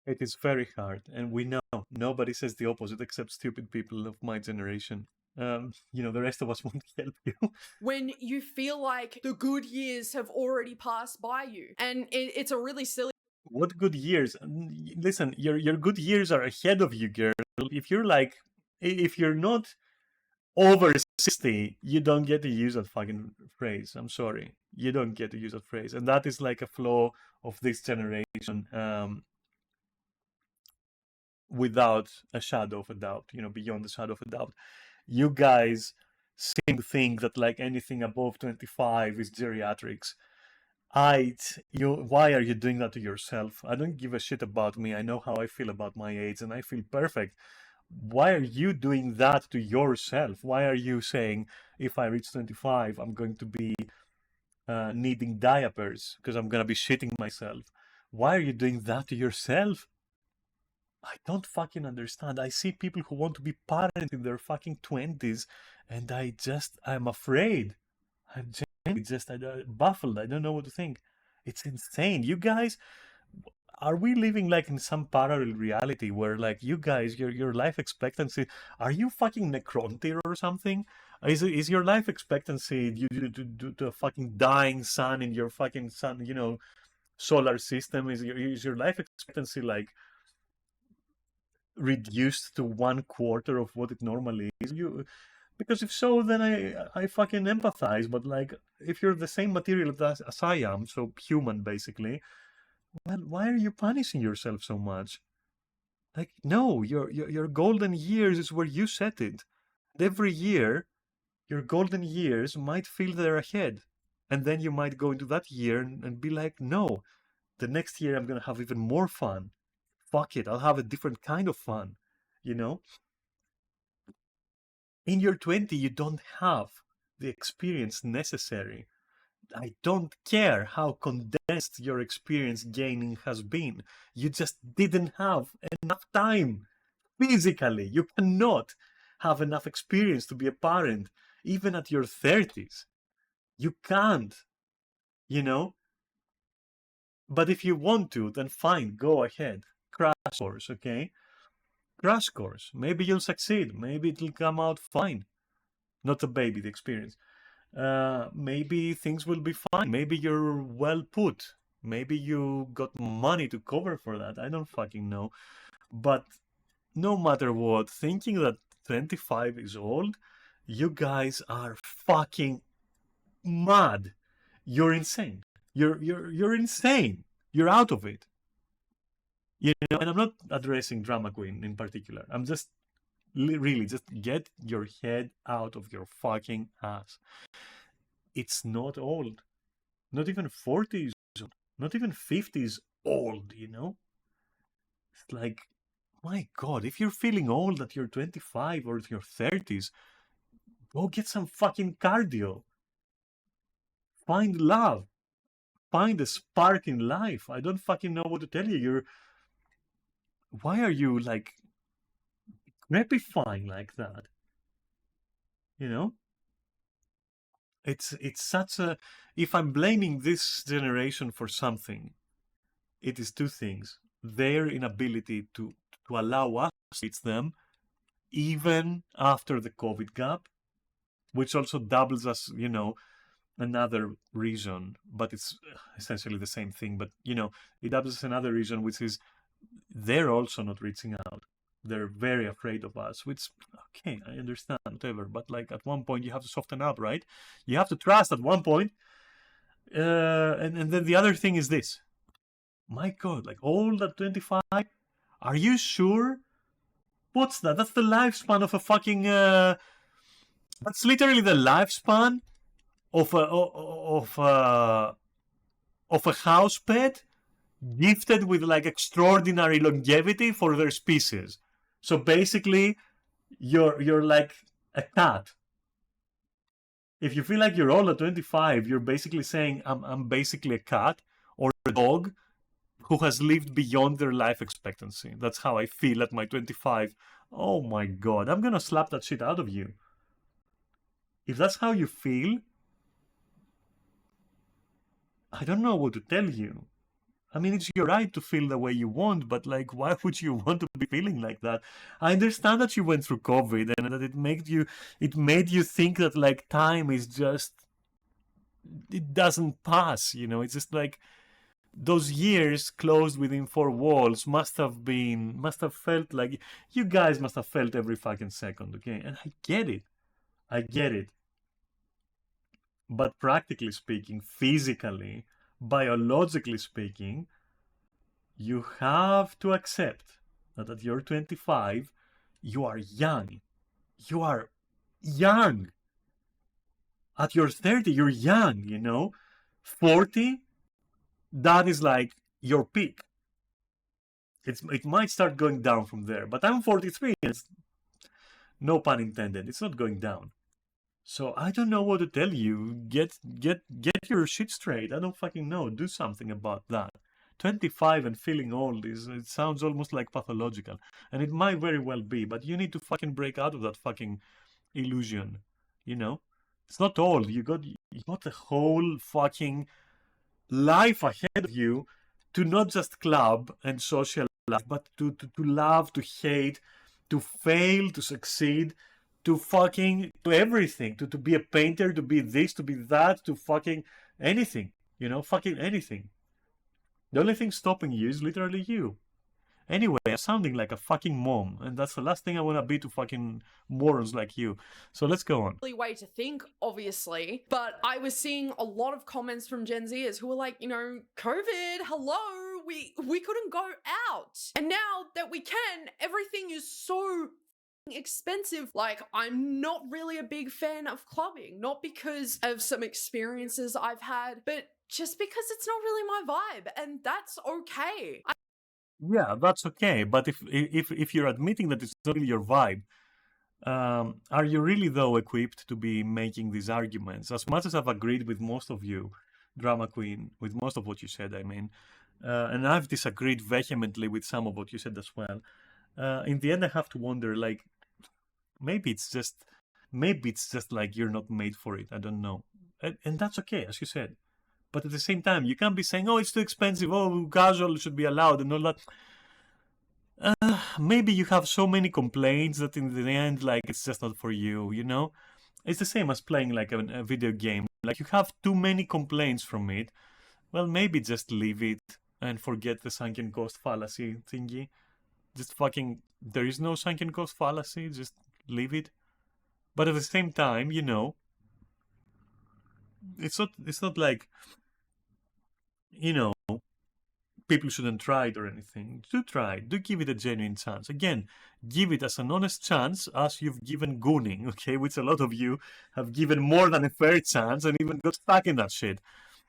It is very hard, and we know nobody says the opposite except stupid people of my generation. You know, the rest of us won't help you. When you feel like the good years have already passed by you, and it's a really silly. What good years? Listen, your good years are ahead of you, girl. If you're not over 60, you don't get to use that fucking phrase. I'm sorry. You don't get to use that phrase. And that is like a flaw of this generation, without a shadow of a doubt, you know, beyond the shadow of a doubt. You guys seem to think that like anything above 25 is geriatrics. Why are you doing that to yourself? I don't give a shit about me. I know how I feel about my age and I feel perfect. Why are you doing that to yourself? Why are you saying, if I reach 25, I'm going to be needing diapers because I'm going to be shitting myself? Why are you doing that to yourself? I don't fucking understand. I see people who want to be parents in their fucking 20s, and I'm afraid. I'm genuinely baffled. I don't know what to think. It's insane. You guys, are we living like in some parallel reality where like you guys, your life expectancy, are you fucking Necrontyr or something? Is your life expectancy due to a fucking dying sun in your fucking sun, solar system? Is your life expectancy like reduced to 1/4 of what it normally is? Because if so, then I fucking empathize. But like, if you're the same material as I am, so human basically, well, why are you punishing yourself so much? Like, no, your golden years is where you set it. And every year, your golden years might feel they're ahead, and then you might go into that year and be like, no, the next year I'm gonna have even more fun. Fuck it, I'll have a different kind of fun, you know? In your 20, you don't have the experience necessary. I don't care how condensed your experience gaining has been. You just didn't have enough time. Physically, you cannot have enough experience to be a parent, even at your 30s. You can't, you know? But if you want to, then fine, go ahead. Crash course, okay? Crash course. Maybe you'll succeed. Maybe it'll come out fine. Not a baby, the experience. Maybe things will be fine. Maybe you're well put. Maybe you got money to cover for that. I don't fucking know. But no matter what, thinking that 25 is old, you guys are fucking mad. You're insane. You're insane. You're out of it. You know, and I'm not addressing Drama Queen in particular. I'm just really just get your head out of your fucking ass. It's not old. Not even 40s, not even 50s old, you know? It's like, my God, if you're feeling old at your 25 or your 30s, go get some fucking cardio. Find love. Find a spark in life. I don't fucking know what to tell you. Why are you like crepifying like that? You know? It's such a, if I'm blaming this generation for something, it is two things. Their inability to allow us to reach them even after the COVID gap, which also doubles as, you know, another reason, but it's essentially the same thing. But, you know, it doubles as another reason, which is they're also not reaching out. They're very afraid of us, which, okay, I understand, whatever. But like at one point you have to soften up, right? You have to trust at one point. And then the other thing is this. My God, like old at 25? Are you sure? What's that? That's the lifespan of a fucking... that's literally the lifespan of a house pet gifted with like extraordinary longevity for their species. So basically, you're like a cat. If you feel like you're old at 25, you're basically saying I'm basically a cat or a dog who has lived beyond their life expectancy. That's how I feel at my 25. Oh my God, I'm gonna slap that shit out of you. If that's how you feel, I don't know what to tell you. I mean, it's your right to feel the way you want, but like, why would you want to be feeling like that? I understand that you went through COVID and that it made you think that like time is just, it doesn't pass, you know. It's just like those years closed within four walls must have felt like, you guys must have felt every fucking second, okay? And I get it. But practically speaking, physically, biologically speaking, you have to accept that at your 25, you are young. You are young. At your 30, you're young, you know? 40, that is like your peak. It might start going down from there, but I'm 43, and it's, no pun intended, it's not going down. So I don't know what to tell you. Get your shit straight. I don't fucking know. Do something about that. 25 and feeling old it sounds almost like pathological. And it might very well be, but you need to fucking break out of that fucking illusion, you know? It's not old. You got a whole fucking life ahead of you to not just club and social life, but to love, to hate, to fail, to succeed, to everything, to be a painter, to be this, to be that, to fucking anything, you know, fucking anything. The only thing stopping you is literally you. Anyway, I'm sounding like a fucking mom, and that's the last thing I want to be to fucking morons like you. So let's go on. Way to think, obviously, but I was seeing a lot of comments from Gen Zers who were like, you know, COVID, hello, we couldn't go out. And now that we can, everything is so expensive. Like, I'm not really a big fan of clubbing, not because of some experiences I've had, but just because it's not really my vibe, and that's okay. Yeah, that's okay. But if you're admitting that it's not really your vibe, are you really though equipped to be making these arguments? As much as I've agreed with most of you, Drama Queen, with most of what you said, I mean, and I've disagreed vehemently with some of what you said as well. In the end, I have to wonder, like, maybe it's just like you're not made for it. I don't know, and that's okay, as you said. But at the same time, you can't be saying, oh, it's too expensive, oh, casual should be allowed and all that. Maybe you have so many complaints that in the end, like, it's just not for you, you know? It's the same as playing, like, a video game. Like, you have too many complaints from it. Well, maybe just leave it and forget the sunken cost fallacy thingy. Just fucking, there is no sunken cost fallacy, just leave it. But at the same time, you know, it's not like, you know, people shouldn't try it or anything. Do try it. Do give it a genuine chance. Again, give it as an honest chance as you've given gooning, okay? Which a lot of you have given more than a fair chance and even got stuck in that shit.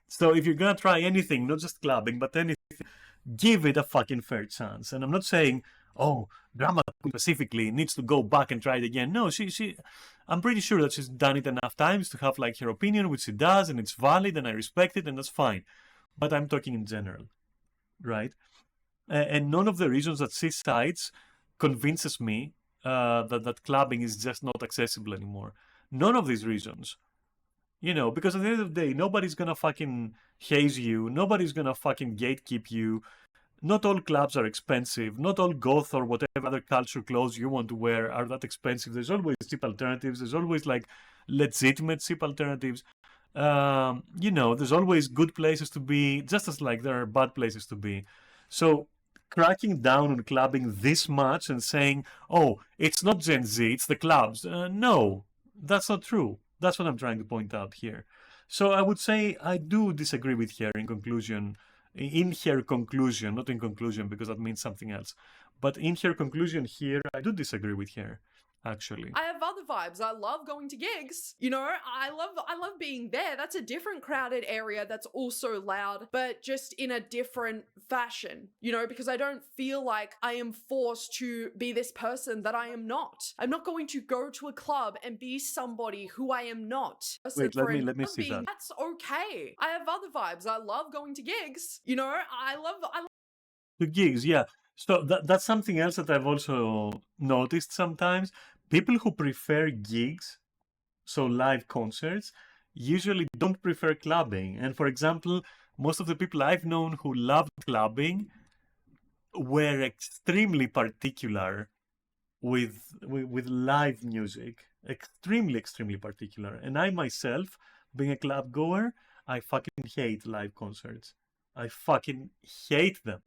So if you're gonna try anything, not just clubbing, but anything, give it a fucking fair chance. And I'm not saying, oh, Drama specifically needs to go back and try it again. No, I'm pretty sure that she's done it enough times to have, like, her opinion, which she does, and it's valid, and I respect it, and that's fine. But I'm talking in general, right? And none of the reasons that she cites convinces me that clubbing is just not accessible anymore. None of these reasons. You know, because at the end of the day, nobody's gonna fucking haze you. Nobody's gonna fucking gatekeep you. Not all clubs are expensive. Not all goth or whatever other culture clothes you want to wear are that expensive. There's always cheap alternatives. There's always, like, legitimate cheap alternatives. You know, there's always good places to be, just as, like, there are bad places to be. So cracking down on clubbing this much and saying, oh, it's not Gen Z, it's the clubs. No, that's not true. That's what I'm trying to point out here. So I would say I do disagree with her in conclusion, not in conclusion, because that means something else. But in her conclusion here, I do disagree with her, actually. I have other vibes. I love going to gigs. You know, I love being there. That's a different crowded area that's also loud, but just in a different fashion, you know, because I don't feel like I am forced to be this person that I am not. I'm not going to go to a club and be somebody who I am not. Wait, let me see that. That's okay. I have other vibes. I love going to gigs. You know, I love The gigs, yeah. So that's something else that I've also noticed sometimes. People who prefer gigs, so live concerts, usually don't prefer clubbing. And for example, most of the people I've known who loved clubbing were extremely particular with live music. Extremely particular. And I myself, being a club goer, I fucking hate live concerts. I fucking hate them.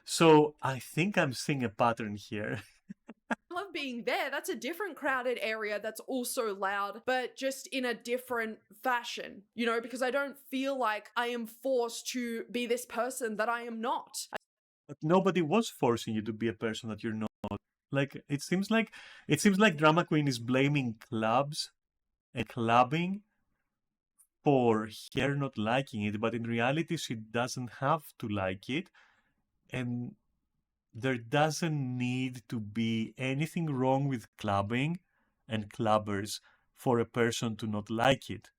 So I think I'm seeing a pattern here. love being there. That's a different crowded area that's also loud, but just in a different fashion, you know, because I don't feel like I am forced to be this person that I am not. But nobody was forcing you to be a person that you're not. Like, it seems like Drama Queen is blaming clubs and clubbing for her not liking it, but in reality she doesn't have to like it, and there doesn't need to be anything wrong with clubbing and clubbers for a person to not like it.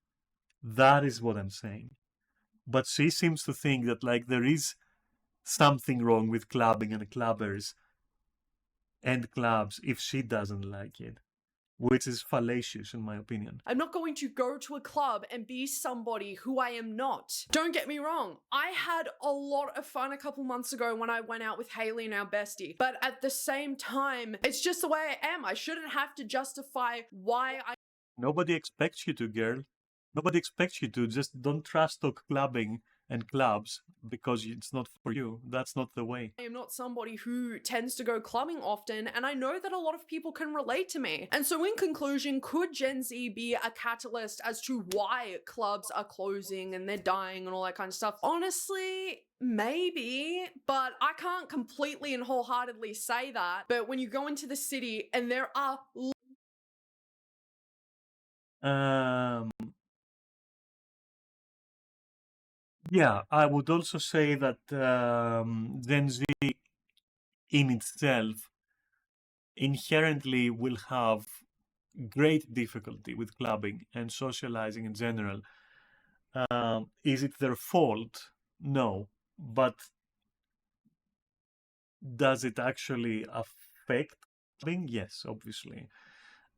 That is what I'm saying. But she seems to think that, like, there is something wrong with clubbing and clubbers and clubs if she doesn't like it, which is fallacious in my opinion. I'm not going to go to a club and be somebody who I am not. Don't get me wrong. I had a lot of fun a couple months ago when I went out with Haley and our bestie. But at the same time, it's just the way I am. I shouldn't have to justify why I Nobody expects you to, girl. Nobody expects you to. Just don't trash talk clubbing and clubs because it's not for you. That's not the way. am not somebody who tends to go clubbing often, and I know that a lot of people can relate to me. And so in conclusion, could Gen Z be a catalyst as to why clubs are closing and they're dying and all that kind of stuff? Honestly, maybe, but I can't completely and wholeheartedly say that. But when you go into the city and there are Yeah, I would also say that Gen Z in itself inherently will have great difficulty with clubbing and socializing in general. Is it their fault? No. But does it actually affect clubbing? Yes, obviously.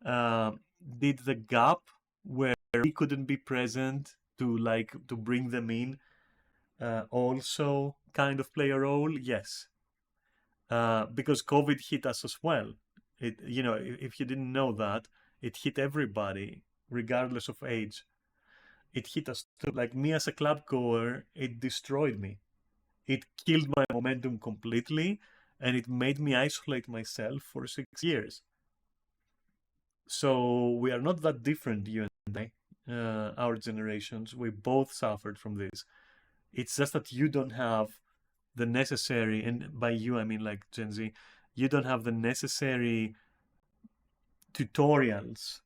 Did the gap where we couldn't be present to bring them in also kind of play a role? Yes. Because COVID hit us as well. If you didn't know that, it hit everybody, regardless of age. It hit us too. Like me as a club goer, it destroyed me. It killed my momentum completely, and it made me isolate myself for 6 years. So we are not that different, you and I, our generations. We both suffered from this. It's just that you don't have the necessary, and by you I mean like Gen Z, you don't have the necessary tutorials,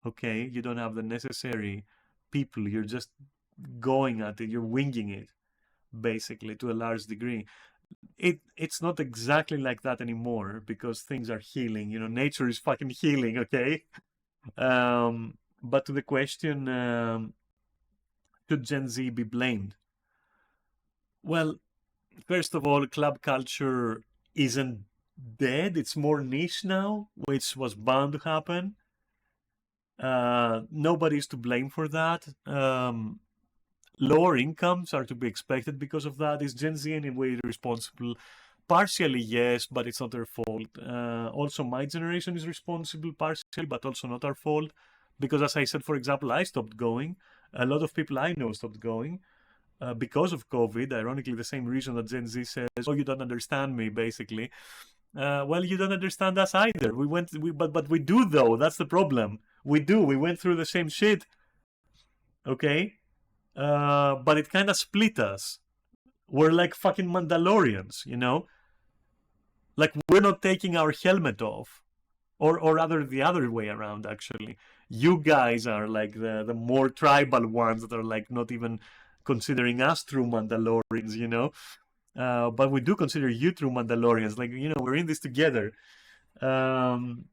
okay? You don't have the necessary people. You're just going at it. You're winging it, basically, to a large degree. It's not exactly like that anymore because things are healing. Nature is fucking healing, okay? But to the question, should Gen Z be blamed? Well, first of all, club culture isn't dead. It's more niche now, which was bound to happen. Nobody's to blame for that. Lower incomes are to be expected because of that. Is Gen Z in a way responsible? Partially, yes, but it's not their fault. Also, my generation is responsible partially, but also not our fault. Because as I said, for example, I stopped going. A lot of people I know stopped going. Because of COVID, ironically, the same reason that Gen Z says, "Oh, you don't understand me," basically. Well, you don't understand us either. But we do though. That's the problem. We do. We went through the same shit. Okay, but it kind of split us. We're like fucking Mandalorians, Like we're not taking our helmet off, or rather the other way around. Actually, you guys are like the more tribal ones that are like not even considering us true Mandalorians, but we do consider you true Mandalorians. Like, we're in this together. And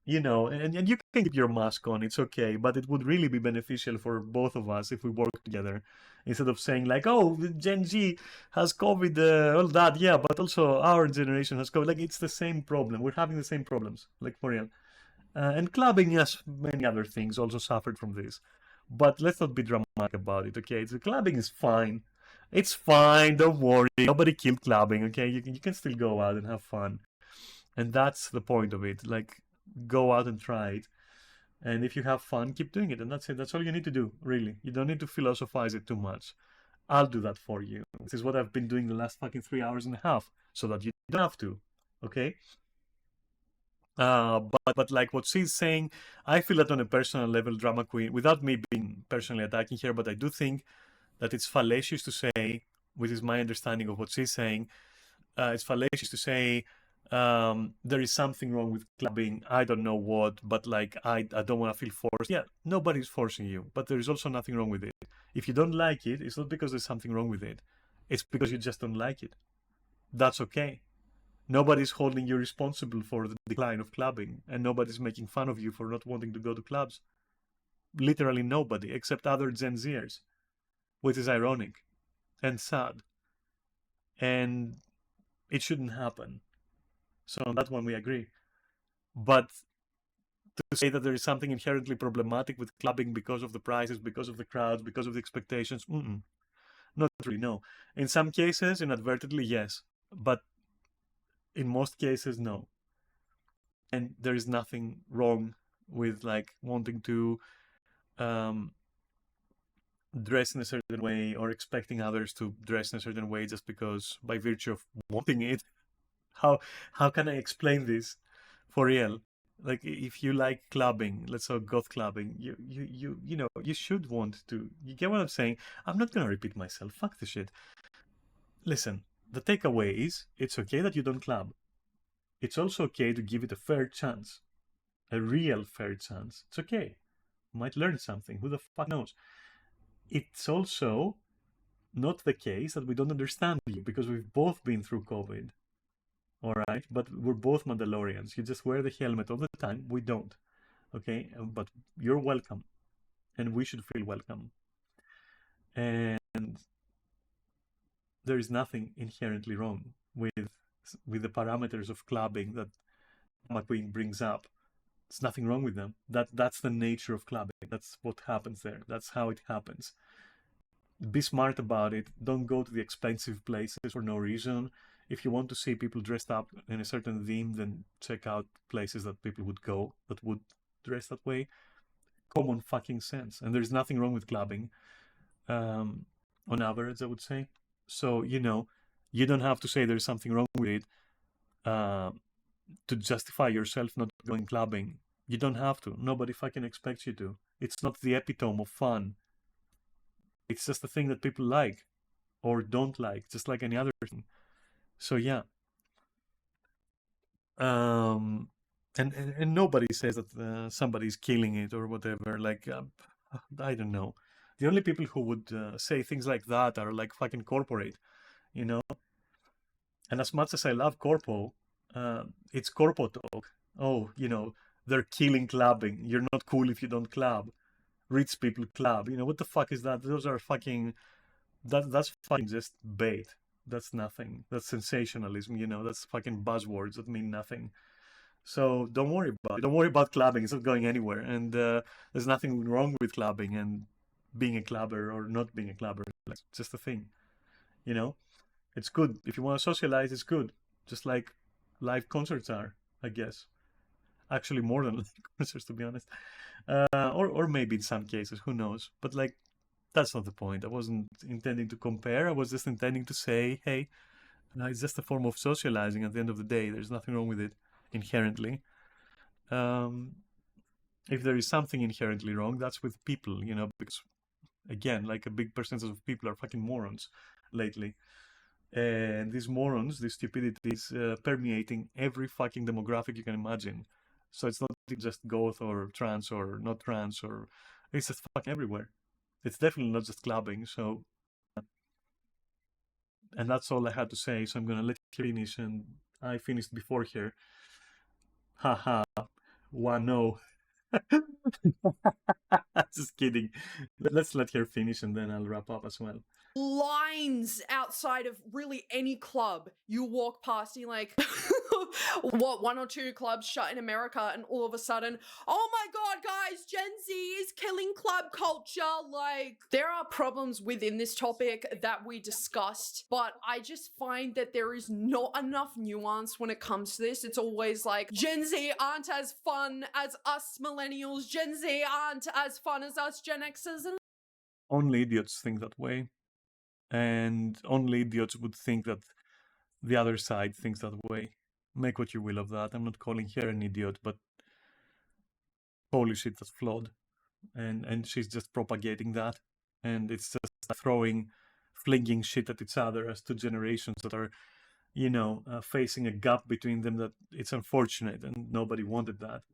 you can keep your mask on. It's okay. But it would really be beneficial for both of us if we work together. Instead of saying like, oh, Gen Z has COVID, all that. Yeah, but also our generation has COVID. Like, it's the same problem. We're having the same problems. Like, for real. And clubbing, as many other things, also suffered from this. But let's not be dramatic about it, okay? The clubbing is fine. It's fine, don't worry. Nobody killed clubbing, okay? You can still go out and have fun. And that's the point of it. Like, go out and try it. And if you have fun, keep doing it. And that's it. That's all you need to do, really. You don't need to philosophize it too much. I'll do that for you. This is what I've been doing the last fucking 3 hours and a half, so that you don't have to, okay? But like what she's saying, I feel that on a personal level, Drama Queen, without me being personally attacking her, but I do think that it's fallacious to say, which is my understanding of what she's saying, it's fallacious to say there is something wrong with clubbing. I don't know what, but like I don't want to feel forced. Yeah, nobody's forcing you, but there is also nothing wrong with it. If you don't like it, it's not because there's something wrong with it. It's because you just don't like it. That's okay. Nobody's holding you responsible for the decline of clubbing, and nobody's making fun of you for not wanting to go to clubs. Literally nobody, except other Gen Zers, which is ironic and sad. and it shouldn't happen. So on that one we agree. But to say that there is something inherently problematic with clubbing because of the prices, because of the crowds, because of the expectations, not really, no. In some cases, inadvertently, yes, but in most cases, no. And there is nothing wrong with like wanting to dress in a certain way or expecting others to dress in a certain way just because by virtue of wanting it. How can I explain this for real? Like if you like clubbing, let's say goth clubbing, you know, you should want to. You get what I'm saying? I'm not gonna repeat myself. Fuck the shit. Listen, the takeaway is it's okay that you don't club. It's also okay to give it a fair chance. A real fair chance. It's okay. You might learn something. Who the fuck knows? It's also not the case that we don't understand you because we've both been through COVID. All right, but we're both Mandalorians. You just wear the helmet all the time. We don't. Okay, but you're welcome, and we should feel welcome. And there is nothing inherently wrong with the parameters of clubbing that McQueen brings up. There's nothing wrong with them. That's the nature of clubbing. That's what happens there. That's how it happens. Be smart about it. Don't go to the expensive places for no reason. If you want to see people dressed up in a certain theme, then check out places that people would go that would dress that way. Common fucking sense. And there's nothing wrong with clubbing, on average, I would say. So, you know, you don't have to say there's something wrong with it to justify yourself not going clubbing. You don't have to. Nobody fucking expects you to. It's not the epitome of fun. It's just a thing that people like or don't like, just like any other thing. So yeah. And nobody says that somebody's killing it or whatever. Like, I don't know. The only people who would say things like that are like fucking corporate, you know? And as much as I love corpo, it's corpo talk. Oh, you know, they're killing clubbing. You're not cool if you don't club. Rich people club. You know, what the fuck is that? Those are fucking... That's fucking just bait. That's nothing. That's sensationalism, you know? That's fucking buzzwords that mean nothing. So don't worry about it. Don't worry about clubbing. It's not going anywhere. And there's nothing wrong with clubbing and being a clubber or not being a clubber. It's just a thing, you know? It's good. If you want to socialize, it's good. Just like live concerts are, I guess. Actually, more than live concerts, to be honest. Or maybe in some cases, who knows? But like, that's not the point. I wasn't intending to compare. I was just intending to say, hey, it's just a form of socializing at the end of the day. There's nothing wrong with it inherently. If there is something inherently wrong, that's with people, you know, because again, like a big percentage of people are fucking morons lately. And these morons, this stupidity is permeating every fucking demographic you can imagine. So it's not just goth or trans or not trans, or it's just fucking everywhere. It's definitely not just clubbing. So, and that's all I had to say. So I'm gonna let you finish, and I finished before here. Haha, 1-0. Just kidding. Let's let her finish, and then I'll wrap up as well. Lines outside of really any club you walk past, and you're like, what, 1 or 2 clubs shut in America, and all of a sudden, oh my god, guys, Gen Z is killing club culture. Like, there are problems within this topic that we discussed, but I just find that there is not enough nuance when it comes to this. It's always like, Gen Z aren't as fun as us millennials, Gen Z aren't as fun as us Gen Xers, and only idiots think that way. And only idiots would think that the other side thinks that way. Make what you will of that. I'm not calling her an idiot, but holy shit, that's flawed. And she's just propagating that. And it's just flinging shit at each other as 2 generations that are, you know, facing a gap between them that it's unfortunate and nobody wanted that.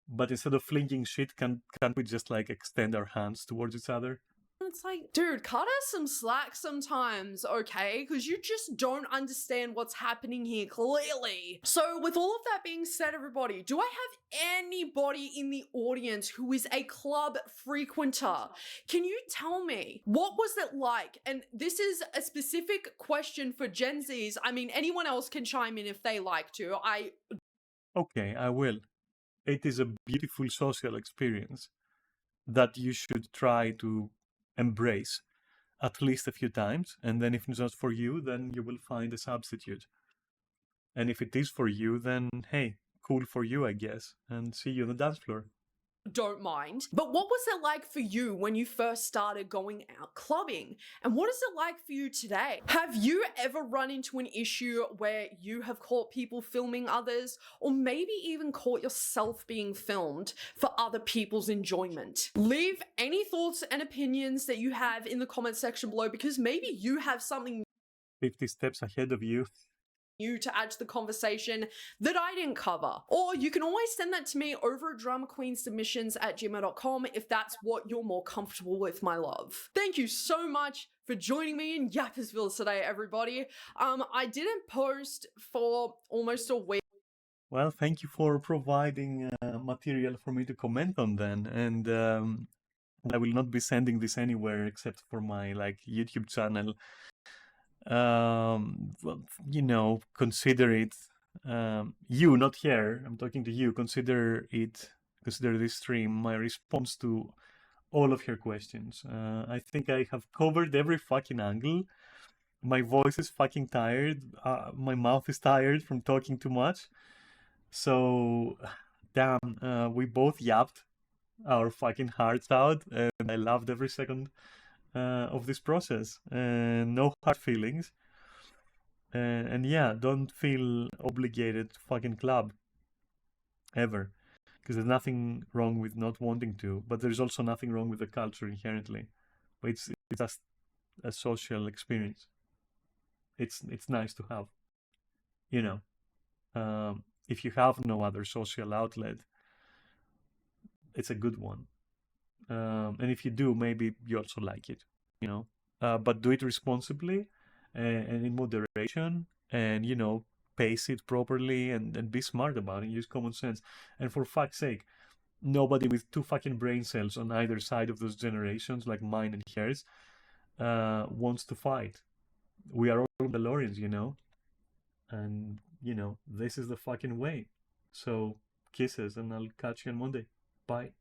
But instead of flinging shit, can't we just like extend our hands towards each other? It's like, dude, cut us some slack sometimes, okay? Because you just don't understand what's happening here, clearly. So with all of that being said, everybody, do I have anybody in the audience who is a club frequenter? Can you tell me, what was it like? And this is a specific question for Gen Zs. I mean, anyone else can chime in if they like to. Okay, I will. It is a beautiful social experience that you should try to embrace at least a few times. And then if it's not for you, then you will find a substitute. And if it is for you, then hey, cool for you, I guess. And see you on the dance floor. Don't mind. But what was it like for you when you first started going out clubbing? And what is it like for you today? Have you ever run into an issue where you have caught people filming others, or maybe even caught yourself being filmed for other people's enjoyment? Leave any thoughts and opinions that you have in the comment section below, because maybe you have something 50 steps ahead of you. new to add to the conversation that I didn't cover. Or you can always send that to me over at dramaqueensubmissions@gmail.com if that's what you're more comfortable with, my love. Thank you so much for joining me in Yappersville today, everybody. I didn't post for almost a week. Well, thank you for providing material for me to comment on then. And I will not be sending this anywhere except for my YouTube channel. Well, consider it, you, not here, I'm talking to you, consider this stream my response to all of your questions. I think I have covered every fucking angle. My voice is fucking tired. My mouth is tired from talking too much. So, damn, we both yapped our fucking hearts out, and I loved every second of this process, and no hard feelings, and yeah, don't feel obligated to fucking club ever, because there's nothing wrong with not wanting to, but there's also nothing wrong with the culture inherently. But it's just a social experience. It's nice to have, if you have no other social outlet, it's a good one. And if you do, maybe you also like it, but do it responsibly and in moderation, and pace it properly, and be smart about it. Use common sense. And for fuck's sake, nobody with 2 fucking brain cells on either side of those generations, like mine and hers, wants to fight. We are all DeLoreans, and this is the fucking way. So kisses, and I'll catch you on Monday. Bye.